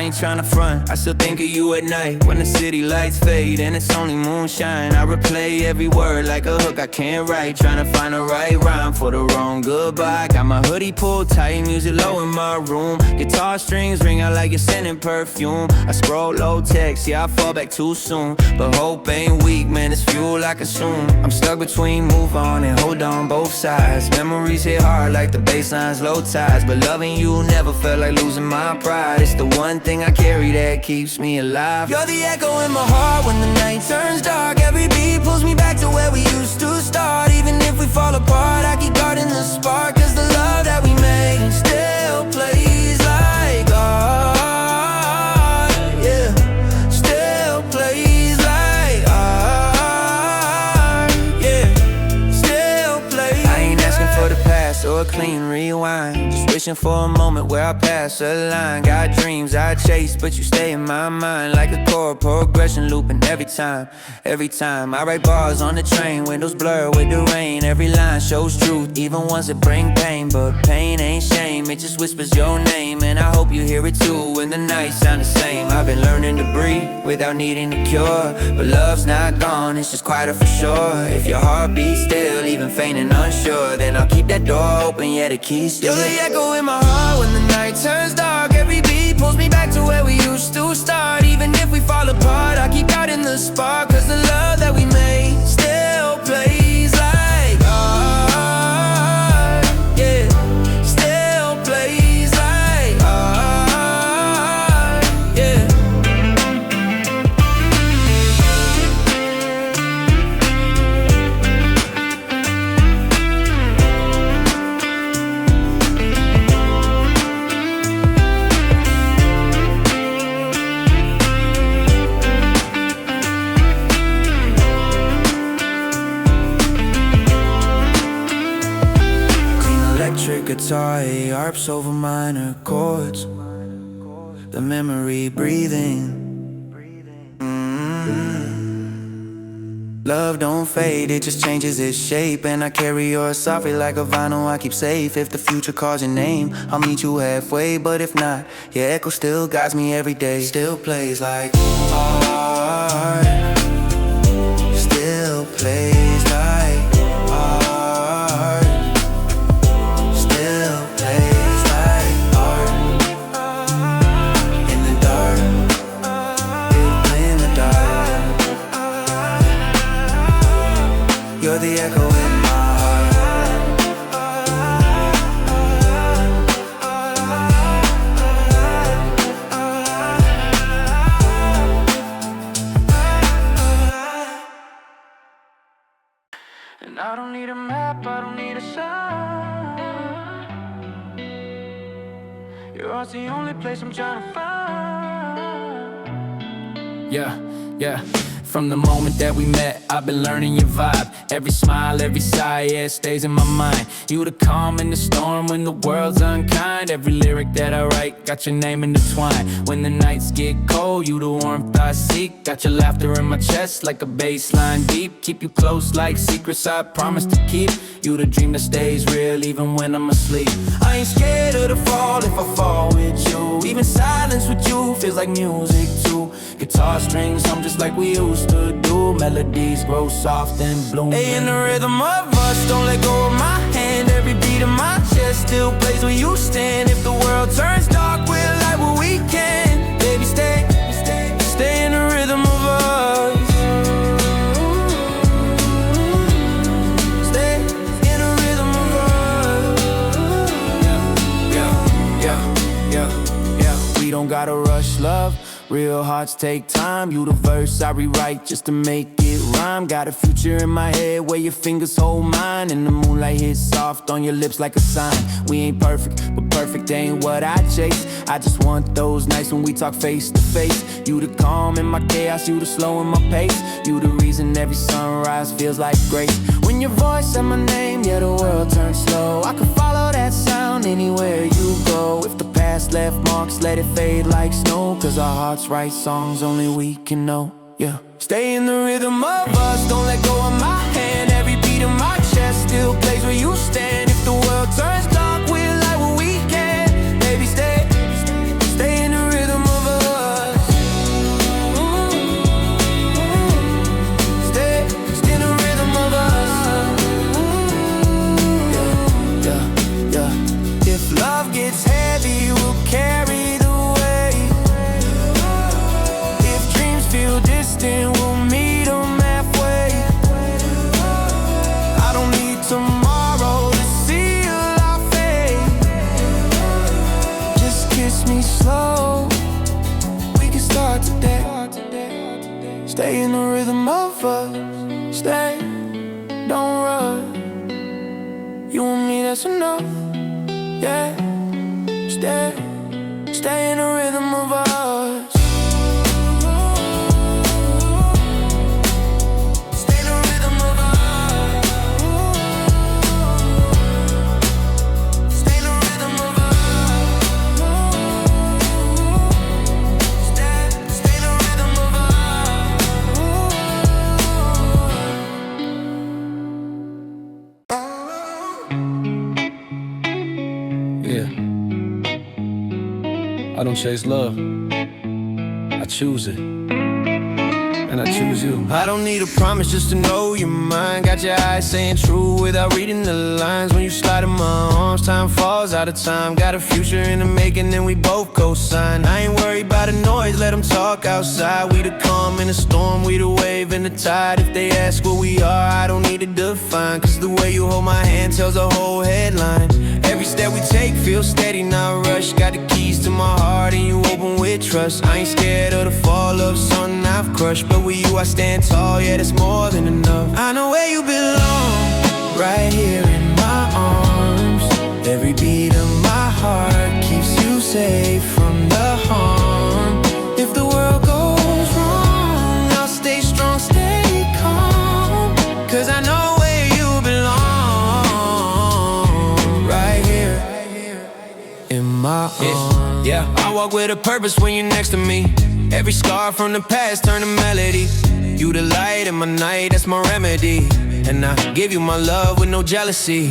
ain't tryna front. I still think of you at night when the city lights fade and it's only moonshine. I replay every word like a hook I can't write. Tryna find the right rhyme for the wrong goodbye. Got my hoodie pulled tight, music low in my room. Guitar strings ring out like you're sending perfume. I scroll low text, yeah I fall back too soon. But hope ain't weak, man, it's fuel I consume. I'm stuck between move on and hold on both sides. Memories hit hard like the bassline's low ties. But loving you never felt like losing my pride. It's the one thing I carry that keeps me alive. You're the echo in my heart when the night turns dark. Every beat pulls me back to where we used to start. Even if we fall apart, I keep guarding the spark. Cause the love that we made still plays like art. Yeah, still plays like art. Yeah, still plays. I ain't asking for the past or a clean rewind. Just wishing for a moment where I pass a line. Got dreams I chase, but you stay in my mind like a chord progression looping every time. Every time I write bars on the train, windows blur with the rain. Every line shows truth, even ones that bring pain. But pain ain't shame, it just whispers your name. And I hope you hear it too when the nights sound the same. I've been learning to breathe without needing a cure. But love's not gone, it's just quieter for sure. If your heart beats still, even faint and unsure, then I'll keep that door open, yeah the key's still. You're the echo in my heart when the night turns dark. Every beat pulls me back to where we used to start. Even if we fall apart, I keep guarding the spark. Cause the love that we made still plays like art. Yeah, still plays like art. Yeah. Guitar, harps over minor chords. The memory breathing. Love don't fade, it just changes its shape. And I carry yours softly like a vinyl I keep safe. If the future calls your name, I'll meet you halfway. But if not, your echo still guides me every day. Still plays like art. Still plays like art. Still plays like art. In the dark, it'll play in the dark. You're the echo in my heart. And I don't need a map, I don't need a sign. Your heart's the only place I'm trying to find. Yeah, yeah. From the moment that we met, I've been learning your vibe. Every smile, every sigh, yeah, it stays in my mind. You the calm in the storm when the world's unkind. Every lyric that I write, got your name intertwined. When the nights get cold, you the warmth I seek. Got your laughter in my chest like a bass line deep. Keep you close like secrets I promise to keep. You the dream that stays real even when I'm asleep. I ain't scared of the fall if I fall with you. Even silence with you feels like music too. Guitar strings hum just like we used to do. Melodies grow soft and bloom. Hey, in the rhythm of us, don't let go of my hand. Every beat of my chest still plays where you stand. If the world turns dark, we'll light what we can. Baby, stay in the rhythm of us. Stay in the rhythm of us. Yeah. We don't gotta rush love. Real hearts take time. You the verse I rewrite just to make it rhyme. Got a future in my head where your fingers hold mine. And the moonlight hits soft on your lips like a sign. We ain't perfect, but perfect ain't what I chase. I just want those nights when we talk face to face. You the calm in my chaos, you the slow in my pace. You the reason every sunrise feels like grace. When your voice said my name, yeah, the world turns slow. I can follow that sound anywhere you go. If the past left marks, let it fade like snow. Cause our hearts write songs only we can know. Yeah. Stay in the rhythm of us, don't let go of my hand. Every beat of my chest still plays where you stand. If the world turns dark, we'll light what we can. Baby, stay in the rhythm of us. Stay in the rhythm of us. Stay, don't rush. You and me, that's enough. Yeah. Stay in the rhythm of us. Stay in the rhythm of us. Stay in the rhythm of us. Stay in the rhythm of us. Yeah. I don't chase love, I choose it, and I choose you. I don't need a promise just to know you're mine. Got your eyes saying true without reading the lines. When you slide in my arms, time falls out of time. Got a future in the making and we both co-sign. I ain't worried about the noise, let them talk outside. We the calm in the storm, we the wave in the tide. If they ask what we are, I don't need to define. Cause the way you hold my hand tells the whole headline. Every step we take feels steady, not rush. Got the keys to my heart and you open with trust. I ain't scared of the fall of something I've crushed. But with you I stand tall, yeah, that's more than enough. I know where you belong, right here in my arms. Every beat of my heart keeps you safe from the harm. If the world goes wrong, I'll stay strong, stay calm. Cause I know where you belong, right here in my arms. Yeah, I walk with a purpose when you're next to me. Every scar from the past turn to melody. You the light in my night, that's my remedy. And I give you my love with no jealousy.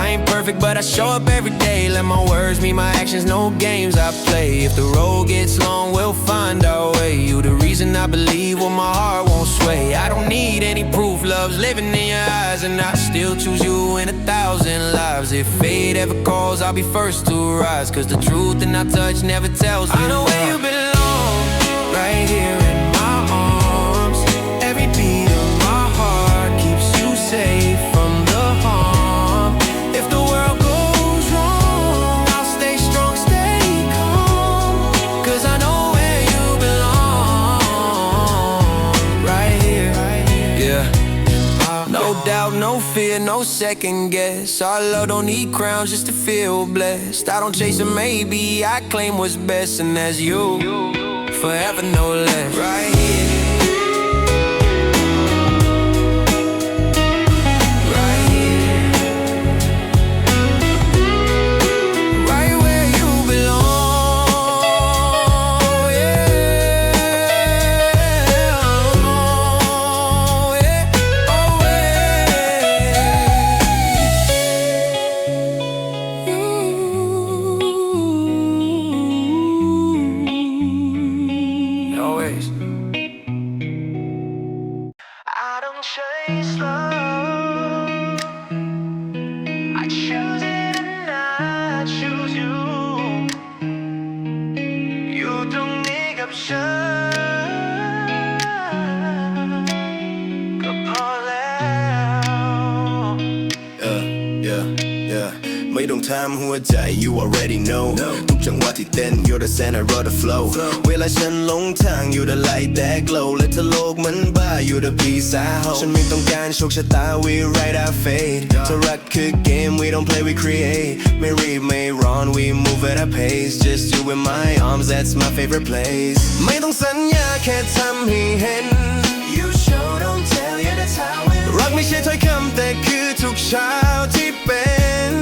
I ain't perfect, but I show up every day. Let my words meet my actions, no games I play. If the road gets long, we'll find our way. You the reason I believe when my heart won't sway. I don't need any proof, love's living in your eyes. And I still choose you in 1,000 lives. If fate ever calls, I'll be first to rise. Cause the truth in our touch never tells me. I know where you belong, right here in my arms. Every beat of my heart keeps you safe from the harm. If the world goes wrong, I'll stay strong, stay calm. Cause I know where you belong, right here, yeah. No doubt, no fear, no second guess. Our love don't need crowns just to feel blessed. I don't chase it, maybe I claim what's best. And that's you, forever no less, right here.ไม่ต้องถามหัวใจ you already know ทุกจังหวะที่เต้น you're the center of the flow เวลาฉันหลงทาง you the light that glow และถ้าโลกมันบ้า you the peace I hold ฉันไม่ต้องการโชคชะตา we write our fate ถ้ารักคือเกม we don't play we create ไม่รีบไม่ร้อน we move at a pace just you in my arms that's my favorite place ไม่ต้องสัญญาแค่ทำให้เห็น you show don't tell you that's how it รักไม่ใช่ถ้อยคำแต่คือทุกเช้าที่เป็น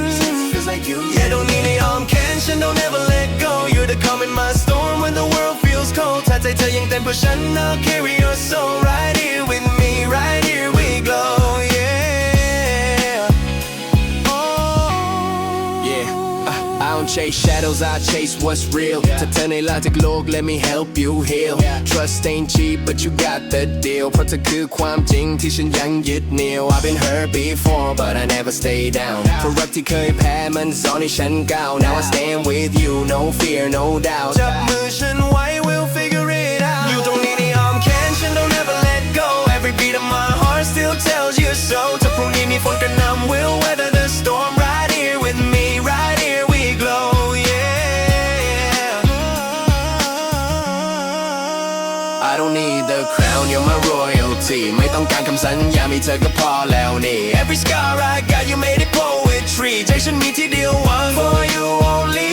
Yeah, don't need any arm can't and don't ever let go. You're the calm in my storm when the world feels cold. ถ้าใจเธอยังเต้นเพราะฉัน I'll carry your soul right here with me, right here we glow. Yeah, oh, yeah. I don't chase shadows, I chase what's real. ถ้าเธอในลาจากโลก let me help you heal. Trust ain't cheap, but you got the deal. เพราะเธอคือความจริงที่ฉันยังยึดเหนี่ยว I've been hurt before, but I never stay down. เพราะรักที่เคยแพ้มันสอนให้ฉันก้าว Now I stand with you, no fear, no doubt. จับมือฉันไว้ we'll figure it out. You don't need any arm can't and don't ever let go. Every beat of my heart still tells you so. ถ้าพรุ่งนี้มีฝนกระหน่ำ we'll weather the storm right here with me, right here we glow. I don't need the crown, you're my royal. reality ไม่ต้องการคำสัญญามีเธอก็พอแล้วนี่ Every scar I got you made it poetry ใจฉันมีที่เดียว one for you only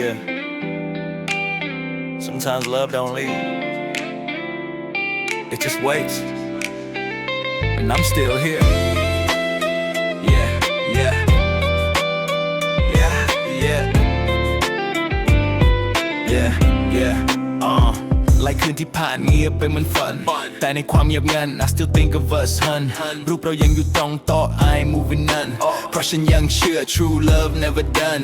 Yeah. Sometimes love don't leave. It just waits. And I'm still here. Yeah, yeah. Yeah, yeah. Yeah, yeah. หลายคืนที่ผ่านเงียบไปเหมือนฝันแต่ในความเงียบงัน I still think of us hun รูปเรายังอยู่ตรงโต๊ะ I ain't moving none เพราะฉันยังเชื่อ true love never done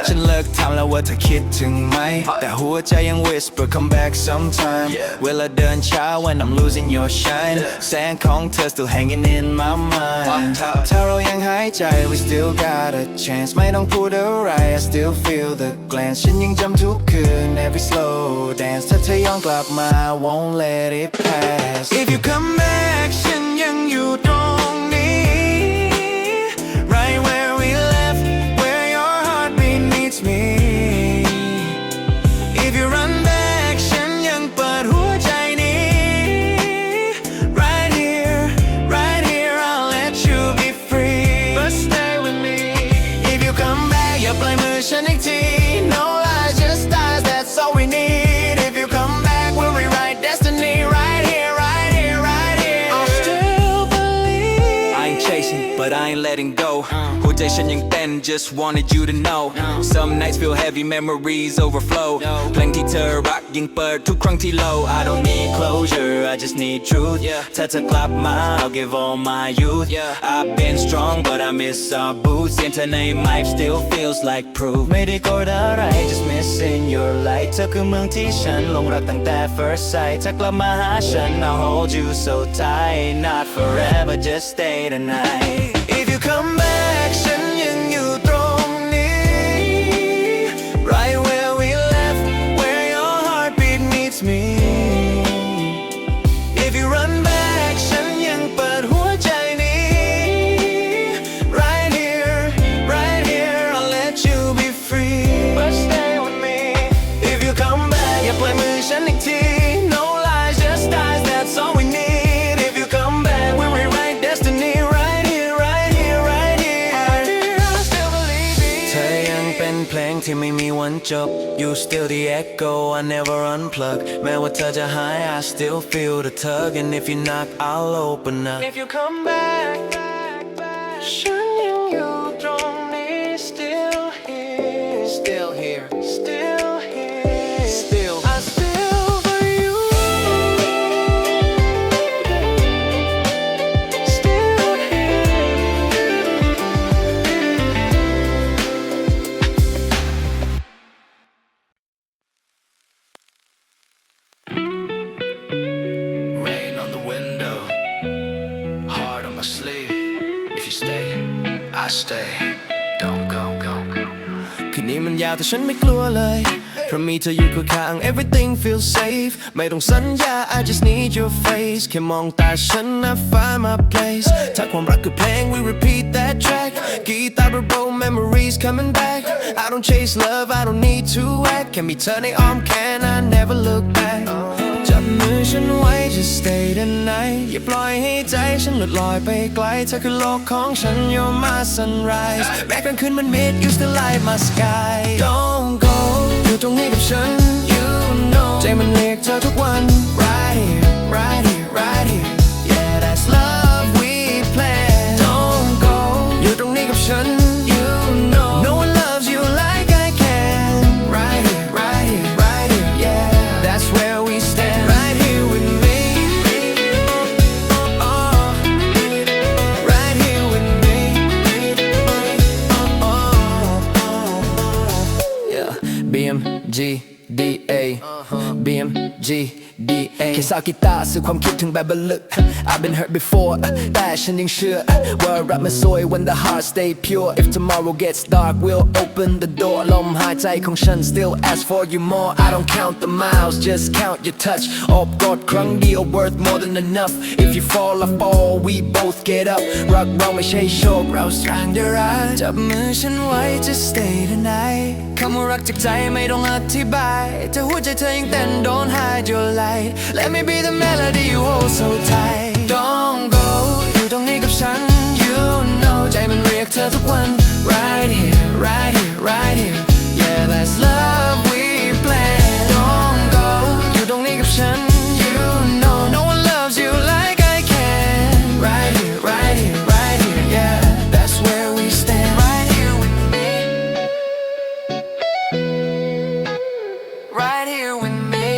ฉันเลิกถามแล้วว่าเธอคิดถึงไหมแต่หัวใจยัง whisper come back sometime เวลาเดินช้า when I'm losing your shine แสงของเธอ still hanging in my mind ถ้าเรายังหายใจ we still got a chance ไม่ต้องพูดอะไร I still feel the glance ฉันยังจำทุกคืน every slow dance ถ้าเธอย้อนกลับมาI won't let it pass If you come back ฉันยังอยู่ตรงนี้ Right where we left Where your heartbeat meets me If you run back ฉันยังเปิดหัวใจนี้ Right here I'll let you be free But stay with me If you come back อย่าปล่อยมือฉันอีกที No lies just eyes that's all we need If you come back we'll rewrite destiny right here I'll still believe I ain't chasing but I ain't letting go หัวใจฉันยังเต้น just wanted you to know Some nights feel heavy memories overflow เพลงที่เธอรักยังเปิดทุกครั้งที่ low I don't need closure I just need truth ถ้าเธอกลับมา I'll give all my youth I've been strong but I miss our boots เสียงเธอใน mic still feels like proof ไม่ได้โกรธอะไร just missing your light เธอคือเมืองที่ฉันหลงรักตั้งแต่ first sight ถ้ากลับมาหาฉัน I'll hold you so tight not forever just stay tonight If you come back ฉันยังอยู่ตรงนี้ Right where we left Where your heartbeat meets me If you run back ฉันยังเปิดหัวใจนี้ Right here I'll let you be free But stay with me If you come back อย่าปล่อยมือฉันอีกที No lies just eyes that's all we need If you come back we'll rewrite destiny right here I still believe it เธอยังเป็นเพลงที่ไม่มีวันจบ You still the echo I never unplug แม้ว่าเธอจะหาย I still feel the tug And if you knock I'll open up If you come back ฉันยังอยู่ตรงนี้ Still here Still I still for you Still Rain on the window Heart on my sleeve If you stay I stay Don't go คืนนี้มันยาวแต่ฉันไม่กลัวเลยเพราะมีเธออยู่ข้างๆ Everything feels safe ไม่ต้องสัญญา I just need your face แค่มองตาฉัน I find my place ถ้าความรักคือเพลง we repeat that track กีตาร์เบาๆ memories coming back I don't chase love I don't need to act แค่มีเธอในอ้อมแขน I never look back จับมือฉันไว้ just stay the night อย่าปล่อยให้ใจฉันหลุดลอยไปไกลเธอคือโลกของฉัน you're my sunrise แม้กลางคืนมันมืด you still light my sky don't go อยู่ตรงนี้กับฉัน you know ใจมันเรียกเธอทุกวัน right here yeah that's love we plan don't go อยู่ตรงนี้กับฉัน you know no one loves you like I can right here yeah that's where we stand right here with me right here with me yeah BMGDA BM G D A แค่ซาวกีตาร์สื่อความคิดถึงแบบบรรลึก I've been hurt before แต่ฉันยังเชื่อว่ารักมันสวย when the heart stay pure if tomorrow gets dark we'll open the door ลมหายใจของฉัน still ask for you more I don't count the miles just count your touch อบกอดครั้งเดียว worth more than enough if you fall I fall we both get up รักเราไม่ใช่โชคเรา stranger จับมือฉันไว้ just stay tonight คำว่ารักจากใจไม่ต้องอธิบายถ้าหัวใจเธอยังเต้น don't hide your light let me be the melody you hold so tight don't go อยู่ตรงนี้กับฉัน you know ใจมันเรียกเธอทุกวัน right here right here right here yeah that's love we plan don't go อยู่ตรงนี้กับฉัน you know no one loves you like I can right here right here right here yeah that's where we stand right here with me right here with me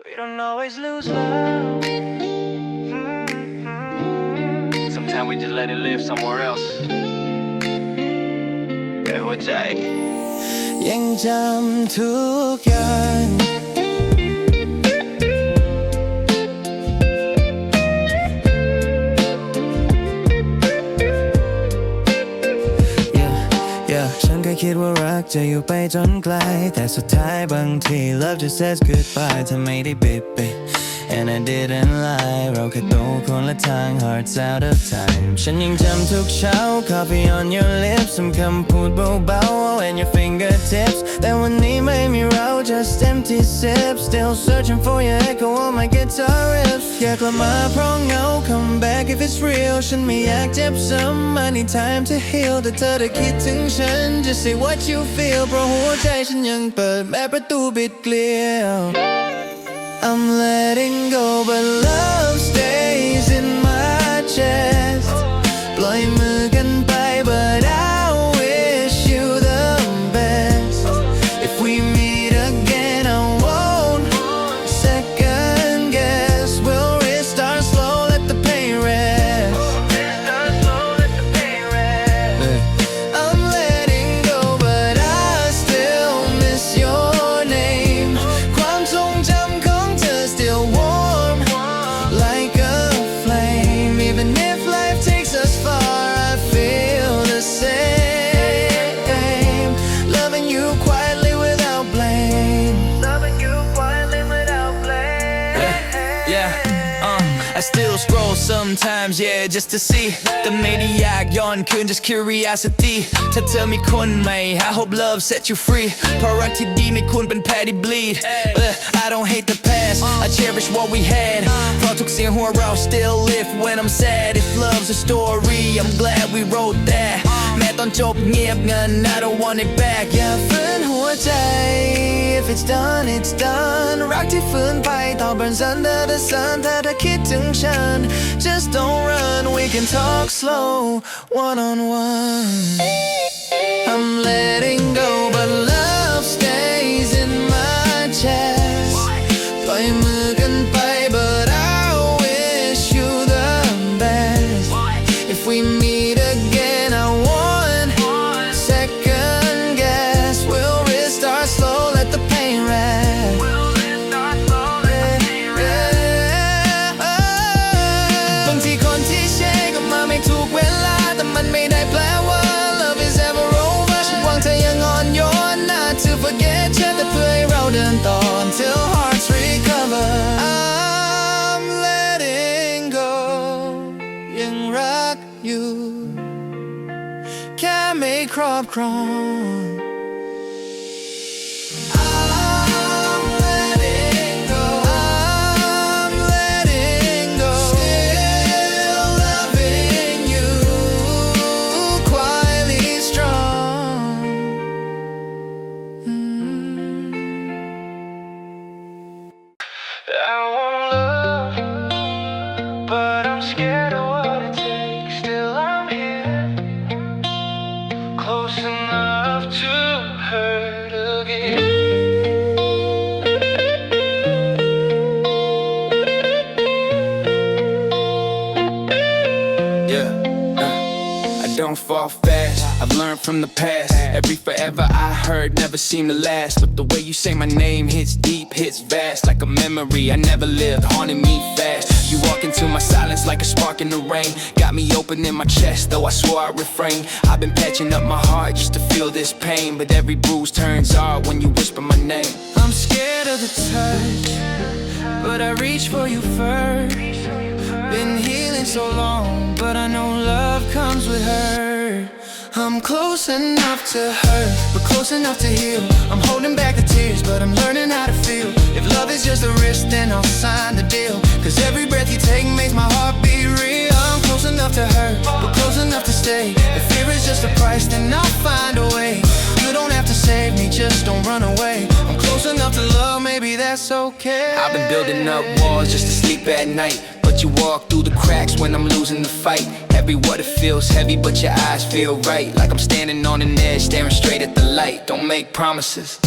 We don't always lose love. Sometimes we just let it live somewhere else. แต่หัวใจยังจำทุกอย่าง ฉันก็คิดว่ารักจะอยู่ไปจนไกลแต่สุดท้ายบางที love just says goodbye ถ้าไม่ได้บิด and I didn't lie เราแค่โตคนละทาง hearts out of time ฉันยังจำทุกเช้า coffee on your lips คำพูดเบาๆ and your fingertips แต่วันนี้ไม่มีเรา just empty sips still searching for your echo on my guitar riffs อยากกลับมาเพราะเหงา come back if it's real ฉันไม่อยากเจ็บซ้ำ I need time to heal แต่เธอได้คิดถึงฉัน just say what you feel เพราะหัวใจฉันยังเปิดแม้ประตูบิดเกลียว I'm letting go but love stays in my chest ปล่อยมือกันไป but I wish you the best if we meet again I won't second guess we'll restart slow let the pain rest I'm letting go but I still miss your name ความทรงจำstill warm like a flame even if life takes us far I feel the same loving you quietly without blame loving you quietly without blame I still scroll sometimes yeah just to see แต่ไม่ได้อยากย้อนคืน just curiosity ถ้าเธอมีคนใหม่ I hope love set you free เพราะรักที่ดีไม่ควรเป็นแผลที่ bleed I don't hate the past I cherish what we had เพราะทุกเสียงหัวเรา still live when I'm sad if love's a story I'm glad we wrote that แม้ตอนจบเงียบเงิน I don't want it back อย่าฝืนหัวใจ if it's done it's done รักที่ฝืนไปต่อ burns under the sun ถ้าเธอคิดถึงฉัน just don't run we can talk slow one on one I'm letting go but love stays in my chest ปล่อยมือกันไป but I wish you the best if we meet again I won't second guess we'll restart slow let the pain restบางทีคนที่แชร์ก็มาไม่ถูกเวลาแต่มันไม่ได้แปลว่า love is ever over ฉันหวังเธอยังอ่อนโยน not to forget ฉันแต่เพื่อให้เราเดินต่อ until hearts recover I'm letting go ยังรักอยู่แค่ไม่ครอบครอง I want love, but I'm scared of what it takes. Still I'm here, close enough to hurt again. I don't fall fast, I've learned from the past. Every forever I heard never seemed to last. But the way you say my name hits deep, hits vast. Like a memory I never lived, haunting me fast. You walk into my silence like a spark in the rain. Got me open in my chest, though I swore I'd refrain. I've been patching up my heart just to feel this pain. But every bruise turns hard when you whisper my name. I'm scared of the touch, but I reach for you first. Been healing so long, but I know love comes with hurt. I'm close enough to hurt, but close enough to heal. I'm holding back the tears, but I'm learning how to feel. If love is just a risk, then I'll sign the deal. Cause every breath you take makes my heart beat real. I'm close enough to hurt, but close enough to stay. If fear is just a price, then I'll find a way. You don't have to save me, just don't run away. I'm close enough to love, maybe that's okay. I've been building up walls just to sleep at night. But you walk through the cracks when I'm losing the fight. Every word it feels heavy, but your eyes feel right. Like I'm standing on an edge, staring straight at the light. Don't make promises,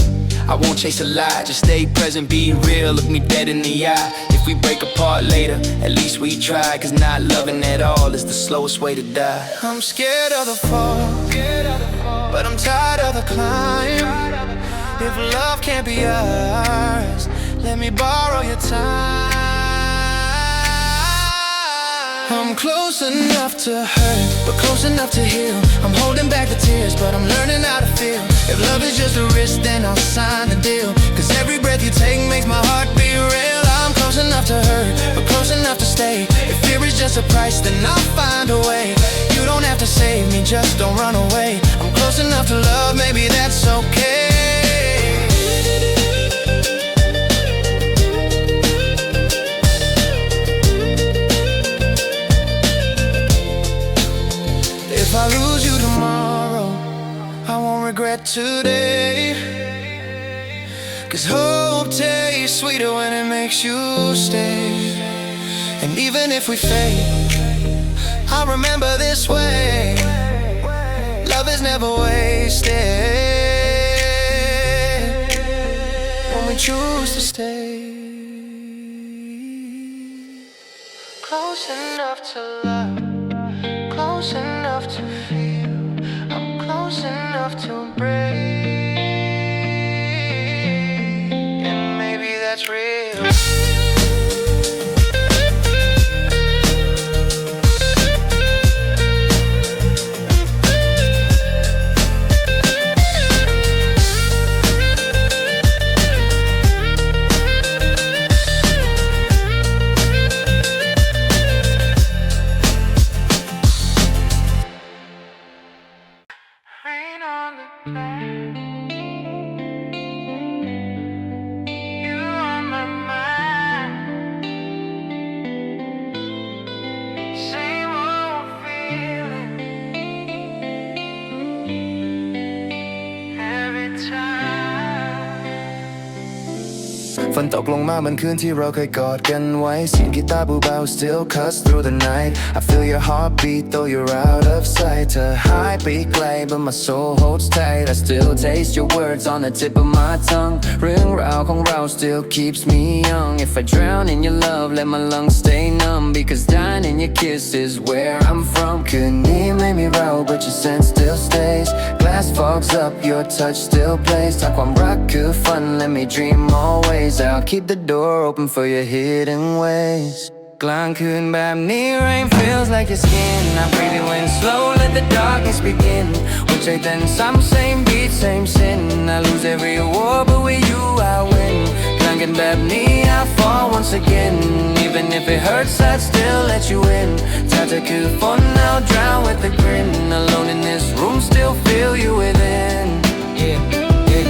I won't chase a lie. Just stay present, be real, look me dead in the eye. If we break apart later, at least we try. Cause not loving at all is the slowest way to die. I'm scared of the fall, but I'm tired of the climb. If love can't be ours, let me borrow your time. I'm close enough to hurt, but close enough to heal. I'm holding back the tears, but I'm learning how to feel. If love is just a risk, then I'll sign the deal. Cause every breath you take makes my heart be real. I'm close enough to hurt, but close enough to stay. If fear is just a price, then I'll find a way. You don't have to save me, just don't run away. I'm close enough to love, maybe that's okay. If I lose you tomorrow, I won't regret today. Cause hope tastes sweeter when it makes you stay. And even if we fade, I'll remember this way. Love is never wasted when we choose to stay. Close enough to love, close enough to feel. I'm close enough to embrace, and maybe that's real. Rain on the plan, you on my mind. Same old feeling every time. ฝนตกลงมาบนคืนที่เราเคยกอดกันไว้เสียงกีตาร์เบาๆ still cuts through the night I feel your heartbeat though you're out of sight เธอหายไปไกล but my soul holds tight I still taste your words on the tip of my tongue เรื่องราวของเรา still keeps me young If I drown in your love let my lungs stay numb Because dying in your kiss is where I'm from คืนนี้ไม่มีเรา but your scent still stays Glass fogs up your touch still plays ถ้าความรักคือฝัน let me dream always I'll keep the door open for your hidden ways กลางคืนแบบนี้ rain feels like your skin I breathe it when slow let the darkness begin หัวใจเต้นซ้ำ same beat same sin I lose every war but with you I win กลางกันแบบนี้ I fall once again Even if it hurts I'd still let you in ถ้าเธอคือฝน I'll drown with a grin Alone in this room still feel you within Yeah, yeah,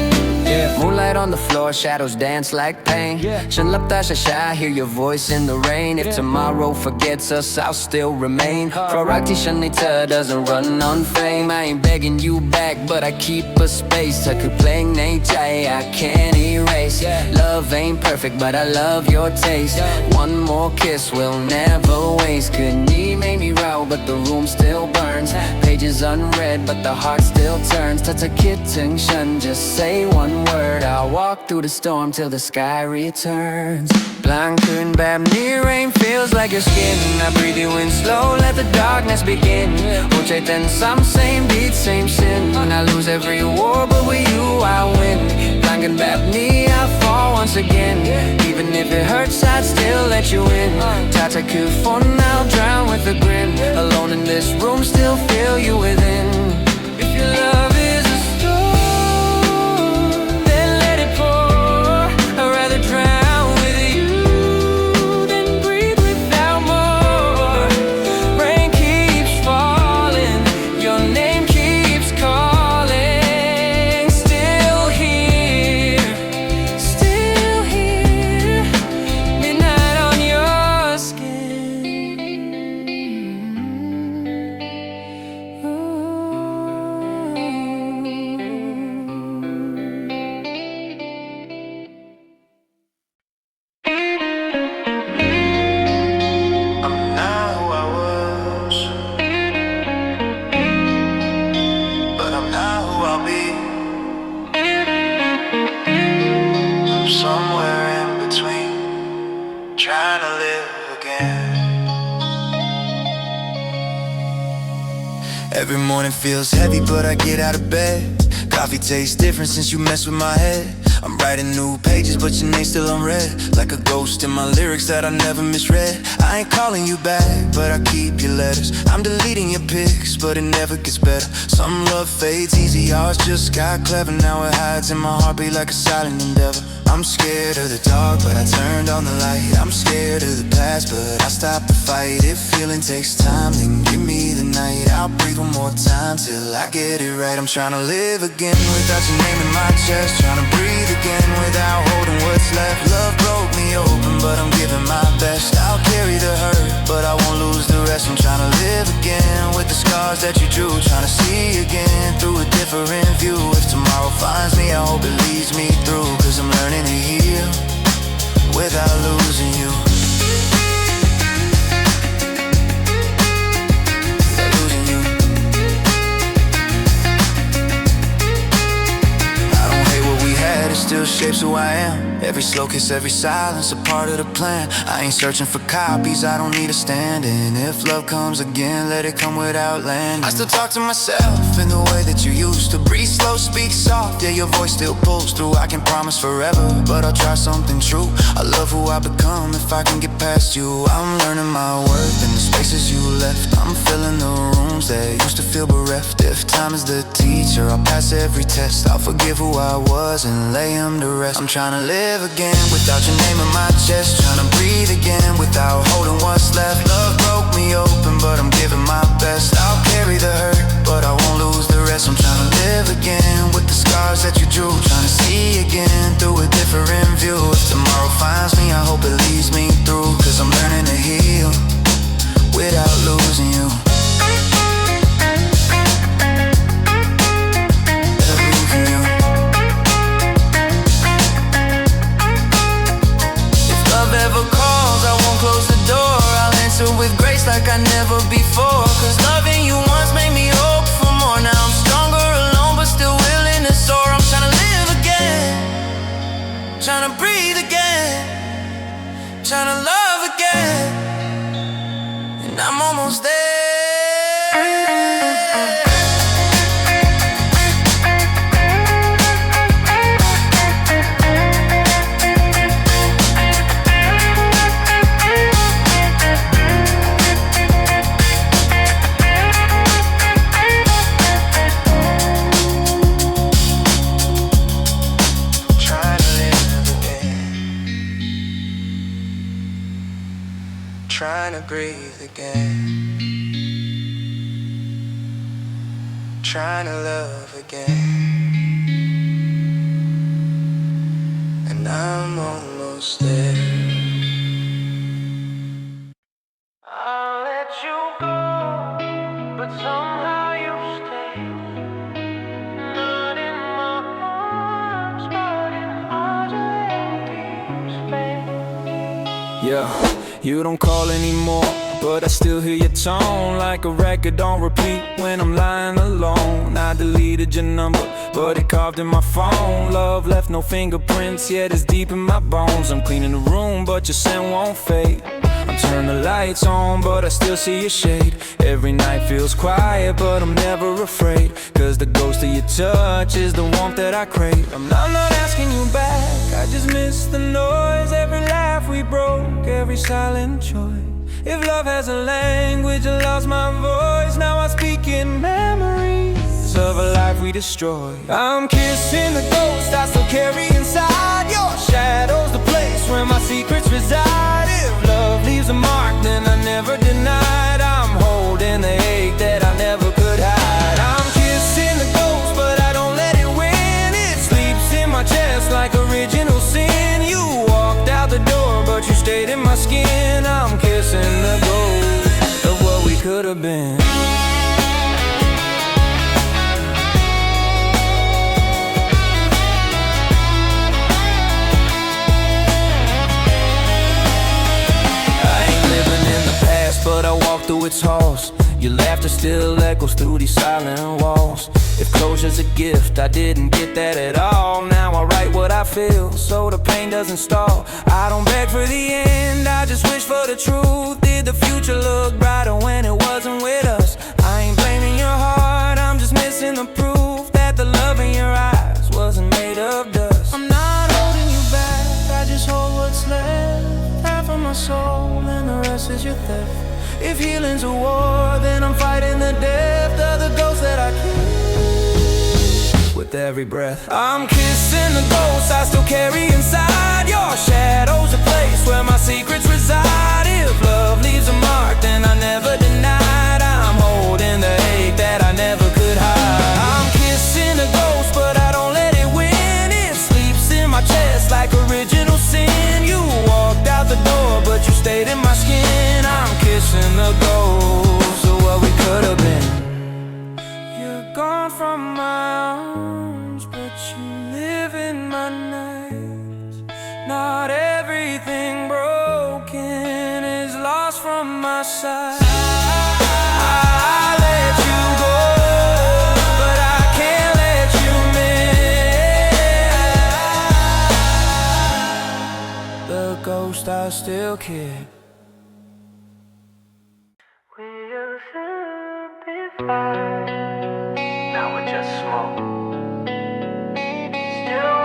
yeah Moonlight on the floor, shadows dance like pain. ฉันหลับตาช้าๆ hear your voice in the rain. If tomorrow forgets us, I'll still remain. เพราะรักที่ฉันให้เธอ doesn't run on fame. I ain't begging you back, but I keep a space. เธอคือเพลงในใจ I can't erase. Love ain't perfect, but I love your taste. One more kiss will never waste. คืนนี้ไม่มีเรา but the room still burns. Pages unread, but the heart still turns. ถ้าเธอคิดถึงฉัน just say one word. I'll walk through the storm till the sky returns. กลางคืนแบบนี้ rain feels like your skin. I breathe you in slow, let the darkness begin. หัวใจเต้นซ้ำ same beat, same sin. I lose every war, but with you I win. กลางกันแบบนี้ I fall once again. Even if it hurts, I'd still let you in. ถ้าเธอคือฝน I'll drown with a grin. Alone in this room, still feel you within. If your love is a storm, then let it pour. I'd rather drown with you than breathe without more. Rain keeps falling, your name keeps calling. Still here, midnight on your skin. I'm not who I was, but I'm not who I'll be. I'm somewhere in between, trying to live again. Every morning feels heavy, but I get out of bed. Coffee tastes different since you messed with my head. I'm writing new pages, but your name's still unread. Like a ghost in my lyrics that I never misread. I ain't calling you back, but I keep your letters. I'm deleting your pics, but it never gets better. Some love fades easy, ours just got clever. Now it hides in my heartbeat like a silent endeavor. I'm scared of the dark, but I turned on the light. I'm scared of the past, but I stopped the fight. If feeling takes time, then give me the night. I'll breathe one more time till I get it right. I'm trying to live again without your name in my chest. Trying to breathe again without holding what's left. Love broke me open, but I'm giving my best. I'll carry the hurt, but I won't lose the rest. I'm trying to live again with the scars that you drew. Trying to see again through a different view. If tomorrow finds me, I hope it leads me through. Cause I'm learning to heal without losing you. Without losing you. I don't hate what we had, it still shapes who I am. Every slow kiss, every silence, a part of the plan. I ain't searching for copies, I don't need a stand-in. If love comes again, let it come without landing. I still talk to myself in the way that you used to. Breathe slow, speak soft, yeah, your voice still pulls through. I can't promise forever, but I'll try something true. I love who I become if I can get past you. I'm learning my worth in the spaces you left. I'm filling the rooms that used to feel bereft. If time is the teacher, I'll pass every test. I'll forgive who I was and lay him to rest. I'm trying to live again without your name in my chest. Trying to breathe again without holding what's left. Love broke me open, but I'm giving my best. I'll carry the hurt, but I won't lose the rest. I'm trying to live again with the scars that you drew. Trying to see again through a different view. If tomorrow finds me, I hope it leads me through. Cause I'm learning to heal without losing you. Ever calls, I won't close the door. I'll answer with grace like I never before. Cause loving you once made me hope for more. Now I'm stronger alone, but still willing to soar. I'm trying to live again, trying to breathe again, trying to love again. And I'm almost there. Trying to breathe again, trying to love again. and I'm almost there. I'll let you go, but somehow you stay. Not in my arms, but in heart empty space. Yeah, you don't call anymore, but I still hear your tone like a record on repeat when I'm lying alone. I deleted your number, but it carved in my phone. Love left no fingerprints, yet it's deep in my bones. I'm cleaning the room, but your scent won't fade. I'm turning the lights on, but I still see your shade. Every night feels quiet, but I'm never afraid. Cause the ghost of your touch is the warmth that I crave. I'm not asking you back, I just miss the noise. Every laugh we broke, every silent joy. If love has a language, I lost my voice. Now I speak in memories of a life we destroyed. I'm kissing the ghost I still carry inside. Your shadow's the place where my secrets reside. If love leaves a mark, then I never denied. I'm holding the ache that I never could hide. I'm kissing the ghost, but I don't let it win. It sleeps in my chest like original sin. You walked out the door, but you stayed in my skin. I'm kissing the ghost of what we could have been. But I walk through its halls. Your laughter still echoes through these silent walls. If closure's a gift, I didn't get that at all. Now I write what I feel, so the pain doesn't stall. I don't beg for the end, I just wish for the truth. Did the future look brighter when it wasn't with us? I ain't blaming your heart, I'm just missing the proof that the love in your eyes wasn't made of dust. I'm not holding you back, I just hold what's left. Half of my soul and the rest is your theft. If healing's a war, then I'm fighting the death of the ghost that I kiss. With every breath, I'm kissing the ghost I still carry inside. Your shadow's a place where my secrets reside. If love leaves a mark, then I never denied. I'm holding the ache that I never could hide. I'm kissing the ghost, but I don't let it win. It sleeps in my chest like original sin. You walked out the door, but you stayed in my skin. I'm kissing the ghost of what we could have been. You're gone from my arms, but you live in my nights. Not everything broken is lost from my sight. I let you go, but I can't let you miss the ghost I still keep. now we're just smoke. Still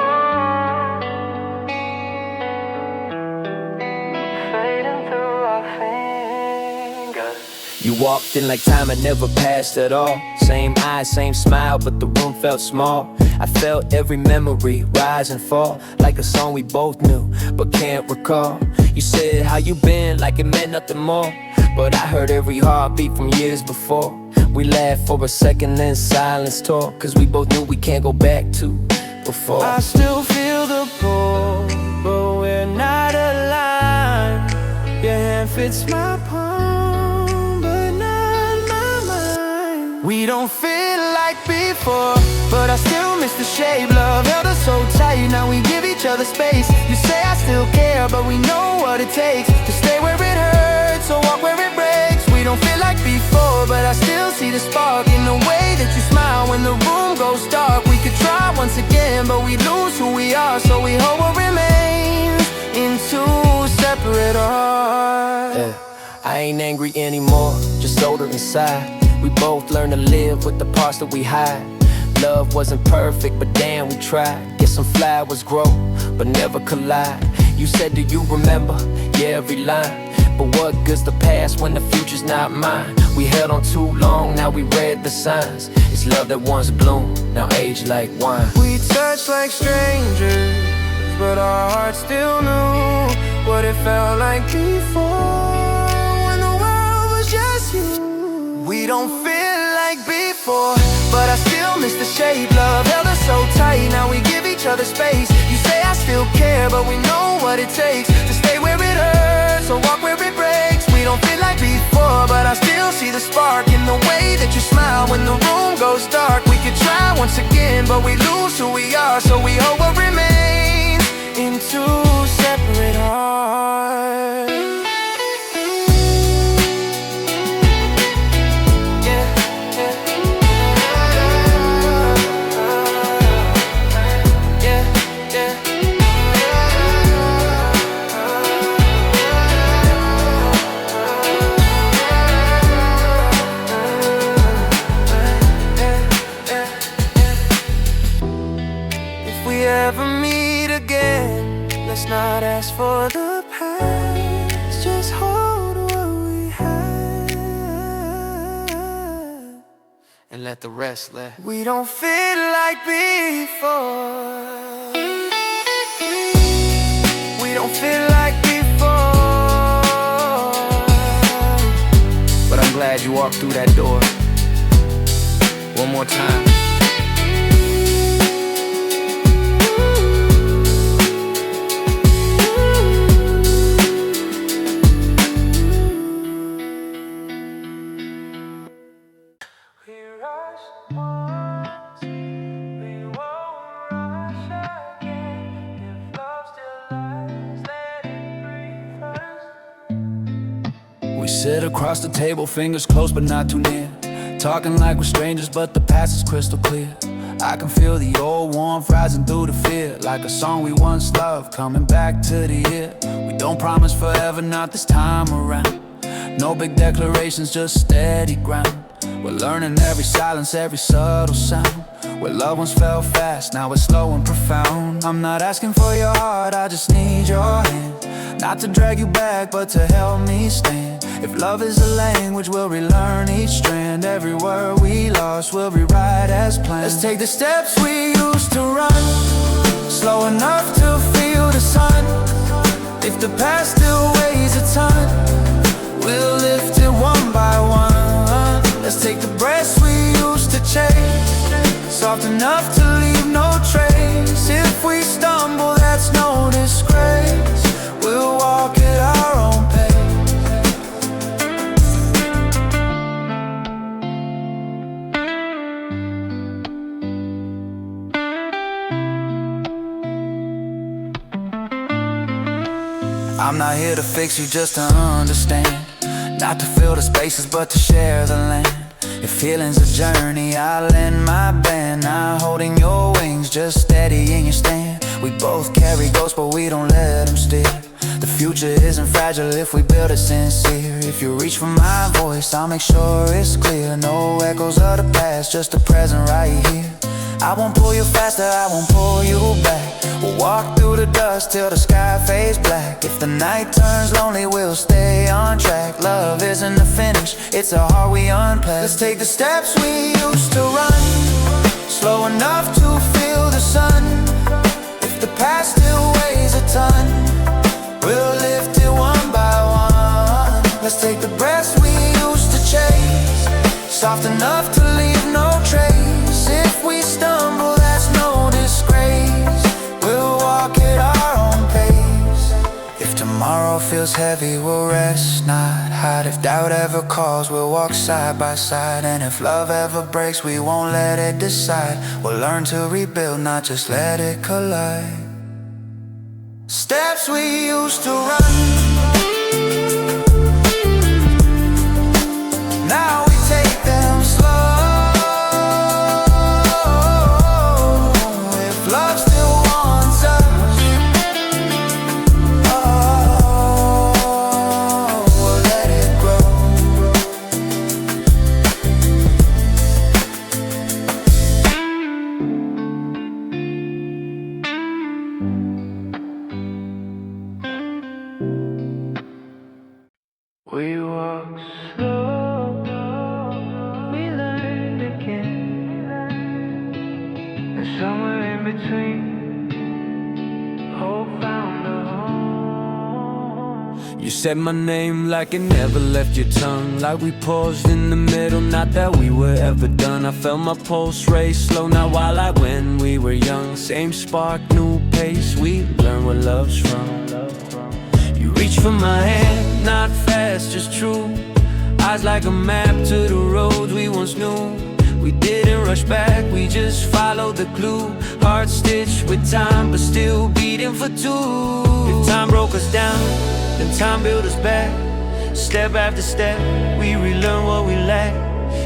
fading through our fingers. You walked in like time had never passed at all. Same eyes, same smile, but the room felt small. I felt every memory rise and fall, like a song we both knew, but can't recall. You said how you been, like it meant nothing more, but I heard every heartbeat from years before. We laughed for a second, then silence tore, cause we both knew we can't go back to before. I still feel the pull, but we're not aligned. Your hand fits my palm, but not my mind. We don't feel like before, but I still miss the shape. Love held us so tight, now we give each other space. You say I still care, but we know what it takes to stay where it hurts or walk where it breaks. We don't feel like before, but I still see the spark in the way that you smile when the room goes dark. We could try once again, but we lose who we are, so we hope what remains in two separate hearts. Yeah, I ain't angry anymore, just older inside. We both learned to live with the parts that we hide. Love wasn't perfect, but damn, we tried. Guess some flowers grow, but never collide. You said, do you remember? Yeah, every line. But what good's the past when the future's not mine? We held on too long, now we read the signs. It's love that once bloomed, now age like wine. We touched like strangers, but our hearts still knew what it felt like before, when the world was just you. We don't feel like before, but I still miss the shape. Love held us so tight, now we give each other space. You say I still care, but we know what it takes to stay where it hurts or walk where it breaks. We don't feel like before, but I still see the spark in the way that you smile when the room goes dark. We could try once again, but we lose who we are, so we hope what remains in two separate hearts. Ever meet again, let's not ask for the past, just hold what we have and let the rest let. We don't feel like before. We don't feel like before. But I'm glad you walked through that door. One more time. We sit across the table, fingers close but not too near, talking like we're strangers, but the past is crystal clear. I can feel the old warmth rising through the fear, like a song we once loved coming back to the year. We don't promise forever, not this time around. No big declarations, just steady ground. We're learning every silence, every subtle sound. Where loved ones fell fast, now it's slow and profound. I'm not asking for your heart, I just need your hand. Not to drag you back, but to help me stand. If love is a language, we'll relearn each strand. Every word we lost, we'll rewrite as planned. Let's take the steps we used to run, slow enough to feel the sun. If the past still weighs a ton, we'll lift it one by one. Let's take the breaths we used to chase, soft enough to leave no trace. If we stumble, that's no disgrace. We'll walk at our own pace. I'm not here to fix you, just to understand. Not to fill the spaces, but to share the land. If healing's a journey, I'll lend my band. Not holding your wings, just steady in your stand. We both carry ghosts, but we don't let them steer. The future isn't fragile if we build it sincere. If you reach for my voice, I'll make sure it's clear. No echoes of the past, just the present right here. I won't pull you faster, I won't pull you back. We'll walk through the dust till the sky fades black. If the night turns lonely, we'll stay on track. Love isn't a finish, it's a heart we unpack. Let's take the steps we used to run, slow enough to feel the sun. If the past still weighs a ton, we'll lift it one by one. Let's take the breaths we used to chase, soft enough to leave no trace. If we stumble, that's no disgrace. We'll walk at our own pace. If tomorrow feels heavy, we'll rest, not hide. If doubt ever calls, we'll walk side by side. And if love ever breaks, we won't let it decide. We'll learn to rebuild, not just let it collide. Steps we used to run, now we take them slow. If love still wants us, oh, we'll let it grow. We walk slow, we learn again, and somewhere in between, hope found a home. You said my name like it never left your tongue, like we paused in the middle, not that we were ever done. I felt my pulse race slow, not while like when we were young. Same spark, new pace, we learn what love's from. You reach for my hand, not fast, just true. Eyes like a map to the roads we once knew. We didn't rush back, we just followed the clue. Heart stitched with time, but still beating for two. If time broke us down, then time built us back. Step after step, we relearn what we lack.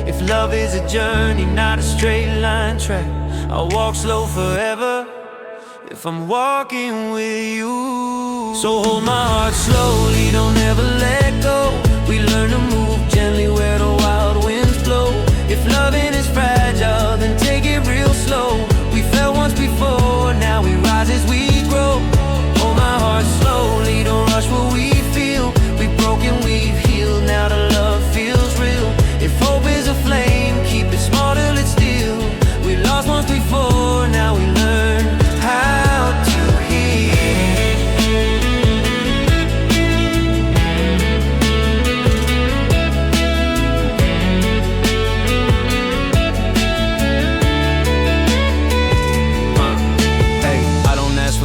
If love is a journey, not a straight line track, I'll walk slow forever if I'm walking with you. So hold my heart slowly, don't ever let go. We learn to move gently where the wild winds blow. If loving is fragile, then take it real slow. We fell once before, now we rise as we grow. Hold my heart slowly, don't rush what we feel. We've broken, we've healed, now the love feels real. If hope is a flame, keep it small till it's still. We lost once before, now we learn how to heal.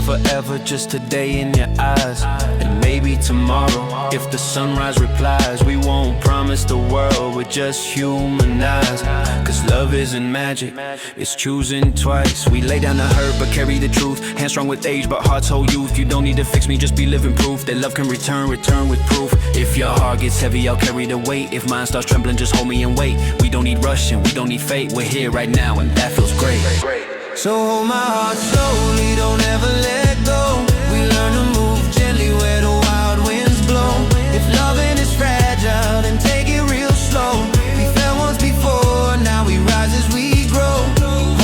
Forever, just today in your eyes. And maybe tomorrow, if the sunrise replies. We won't promise the world, we're just human eyes. Cause love isn't magic, it's choosing twice. We lay down the hurt but carry the truth. Hands strong with age but hearts hold youth. You don't need to fix me, just be living proof that love can return with proof. If your heart gets heavy, I'll carry the weight. If mine starts trembling, just hold me and wait. We don't need rushing, we don't need fate. We're here right now and that feels great. So hold my heart slowly, don't ever let go. We learn to move gently where the wild winds blow. If loving is fragile, then take it real slow. We fell once before, now we rise as we grow.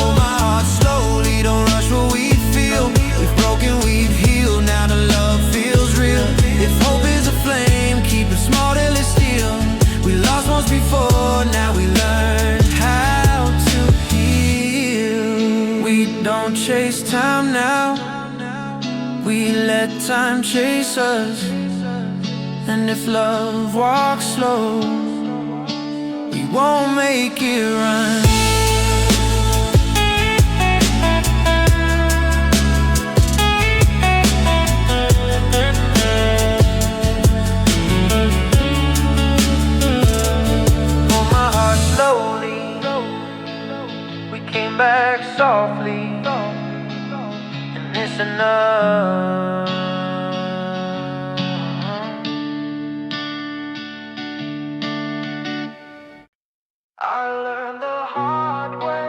Hold my heart slowly, don't rush what we feel. We've broken, we've healed, now the love feels real. If hope is a flame, keep it small till it's still. We lost once before, now we learn how to heal. We don't chase time now, we let time chase us. And if love walks slow, we won't make it run. Hold my heart slowly, we came back softly. It's enough. I learned the hard way.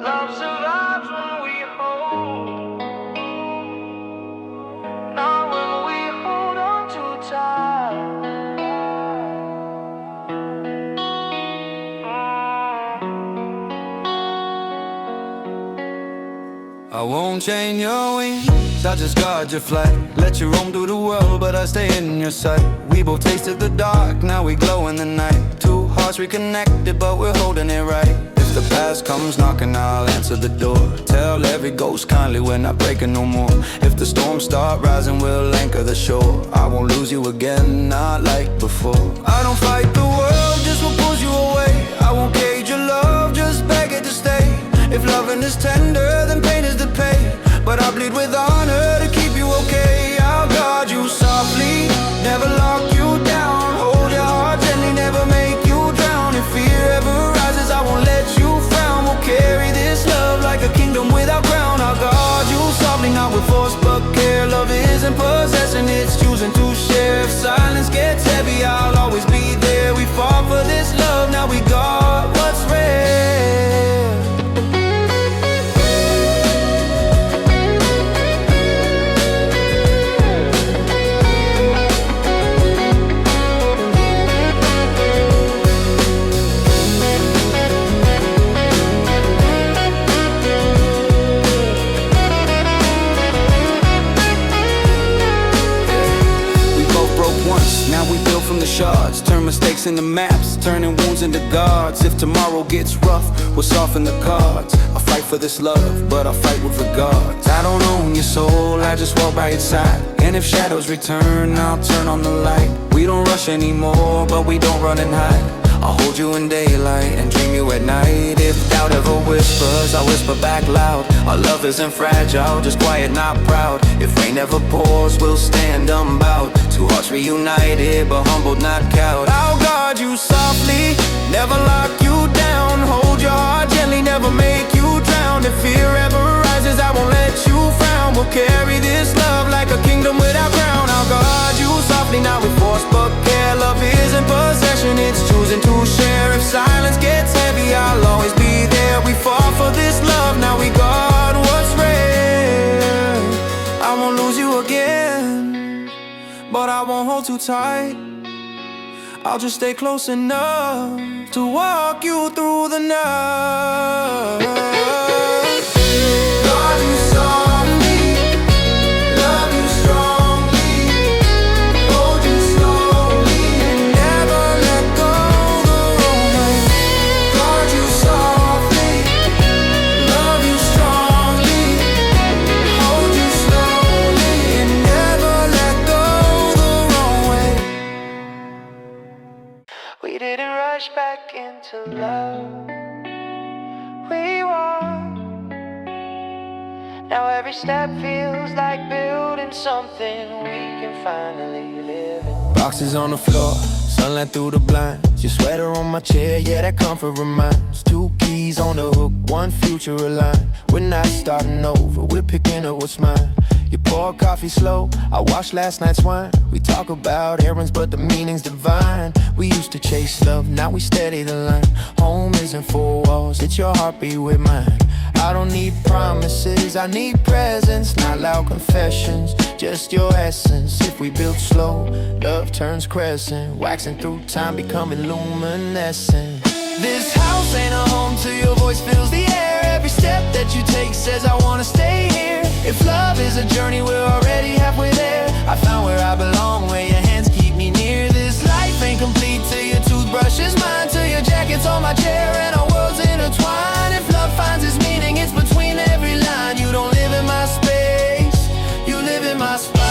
Love survives when we hold, not when we hold on too tight. I won't chain your wings, I just guard your flight. Let you roam through the world, but I stay in your sight. We both tasted the dark, now we glow in the night. Two hearts reconnected, but we're holding it right. If the past comes knocking, I'll answer the door. Tell every ghost kindly we're not breaking no more. If the storms start rising, we'll anchor the shore. I won't lose you again, not like before. I don't fight the world, just what pulls you away. I won't cage your love, just beg it to stay. If loving is tender, then pain is the pay. But I bleed with honor to keep you okay. I'll guard you softly, never lock you down. Hold your heart gently, never make you drown. If fear ever rises, I won't let you frown. We'll carry this love like a kingdom without crown. I'll guard you softly, not with force but care. Love isn't possession, it's choosing to share. If silence gets heavy, I'll always be there. We fought for this love, now we got what's rare. From the shards, turn mistakes into maps, turning wounds into guards. If tomorrow gets rough, we'll soften the cards. I'll fight for this love, but I'll fight with regards. I don't own your soul, I just walk by its side. And if shadows return, I'll turn on the light. We don't rush anymore, but we don't run and hide. I'll hold you in daylight and dream you at night. If doubt ever whispers, I'll whisper back loud. Our love isn't fragile, just quiet, not proud. If rain ever pours, we'll stand unbowed. Two hearts reunited, but humbled, not cowed. I'll guard you softly, never lock you down. Hold your heart gently, never make you drown. If fear ever rises, I won't let you frown. We'll carry this love like a kingdom without crown. I'll guard you softly, not with force but care. Love isn't possession, it's choosing to share. If silence gets heavy, I'll always be there. We fall for this love, now we guard what's rare. I won't lose you again, but I won't hold too tight. I'll just stay close enough to walk you through the night. Guard you softly, love you strongly, hold you slowly, and never let go the wrong way. Guard you softly, love you strongly, hold you slowly, and never let go the wrong way. We didn't rush back into love. We walked. Now every step feels like building something we can finally live in. Boxes on the floor, sunlight through the blinds. Your sweater on my chair, yeah, that comfort reminds. Two keys on the hook, one future aligned. We're not starting over, we're picking up what's mine. You pour coffee slow, I watched last night's wine. We talk about errands, but the meaning's divine. We used to chase love, now we steady the line. Home isn't four walls, it's your heartbeat with mine. I don't need promises, I need presence. Not loud confessions, just your essence. If we build slow, love turns crescent. Waxing through time, becoming luminescent. This house ain't a home till your voice fills the air. Every step that you take says I wanna stay here. If love is a journey, we're already halfway there. I found where I belong, where your hands keep me near. This life ain't complete till your toothbrush is mine, till your jacket's on my chair and our worlds intertwine. If love finds its meaning, it's between every line. You don't live in my space, you live in my spine.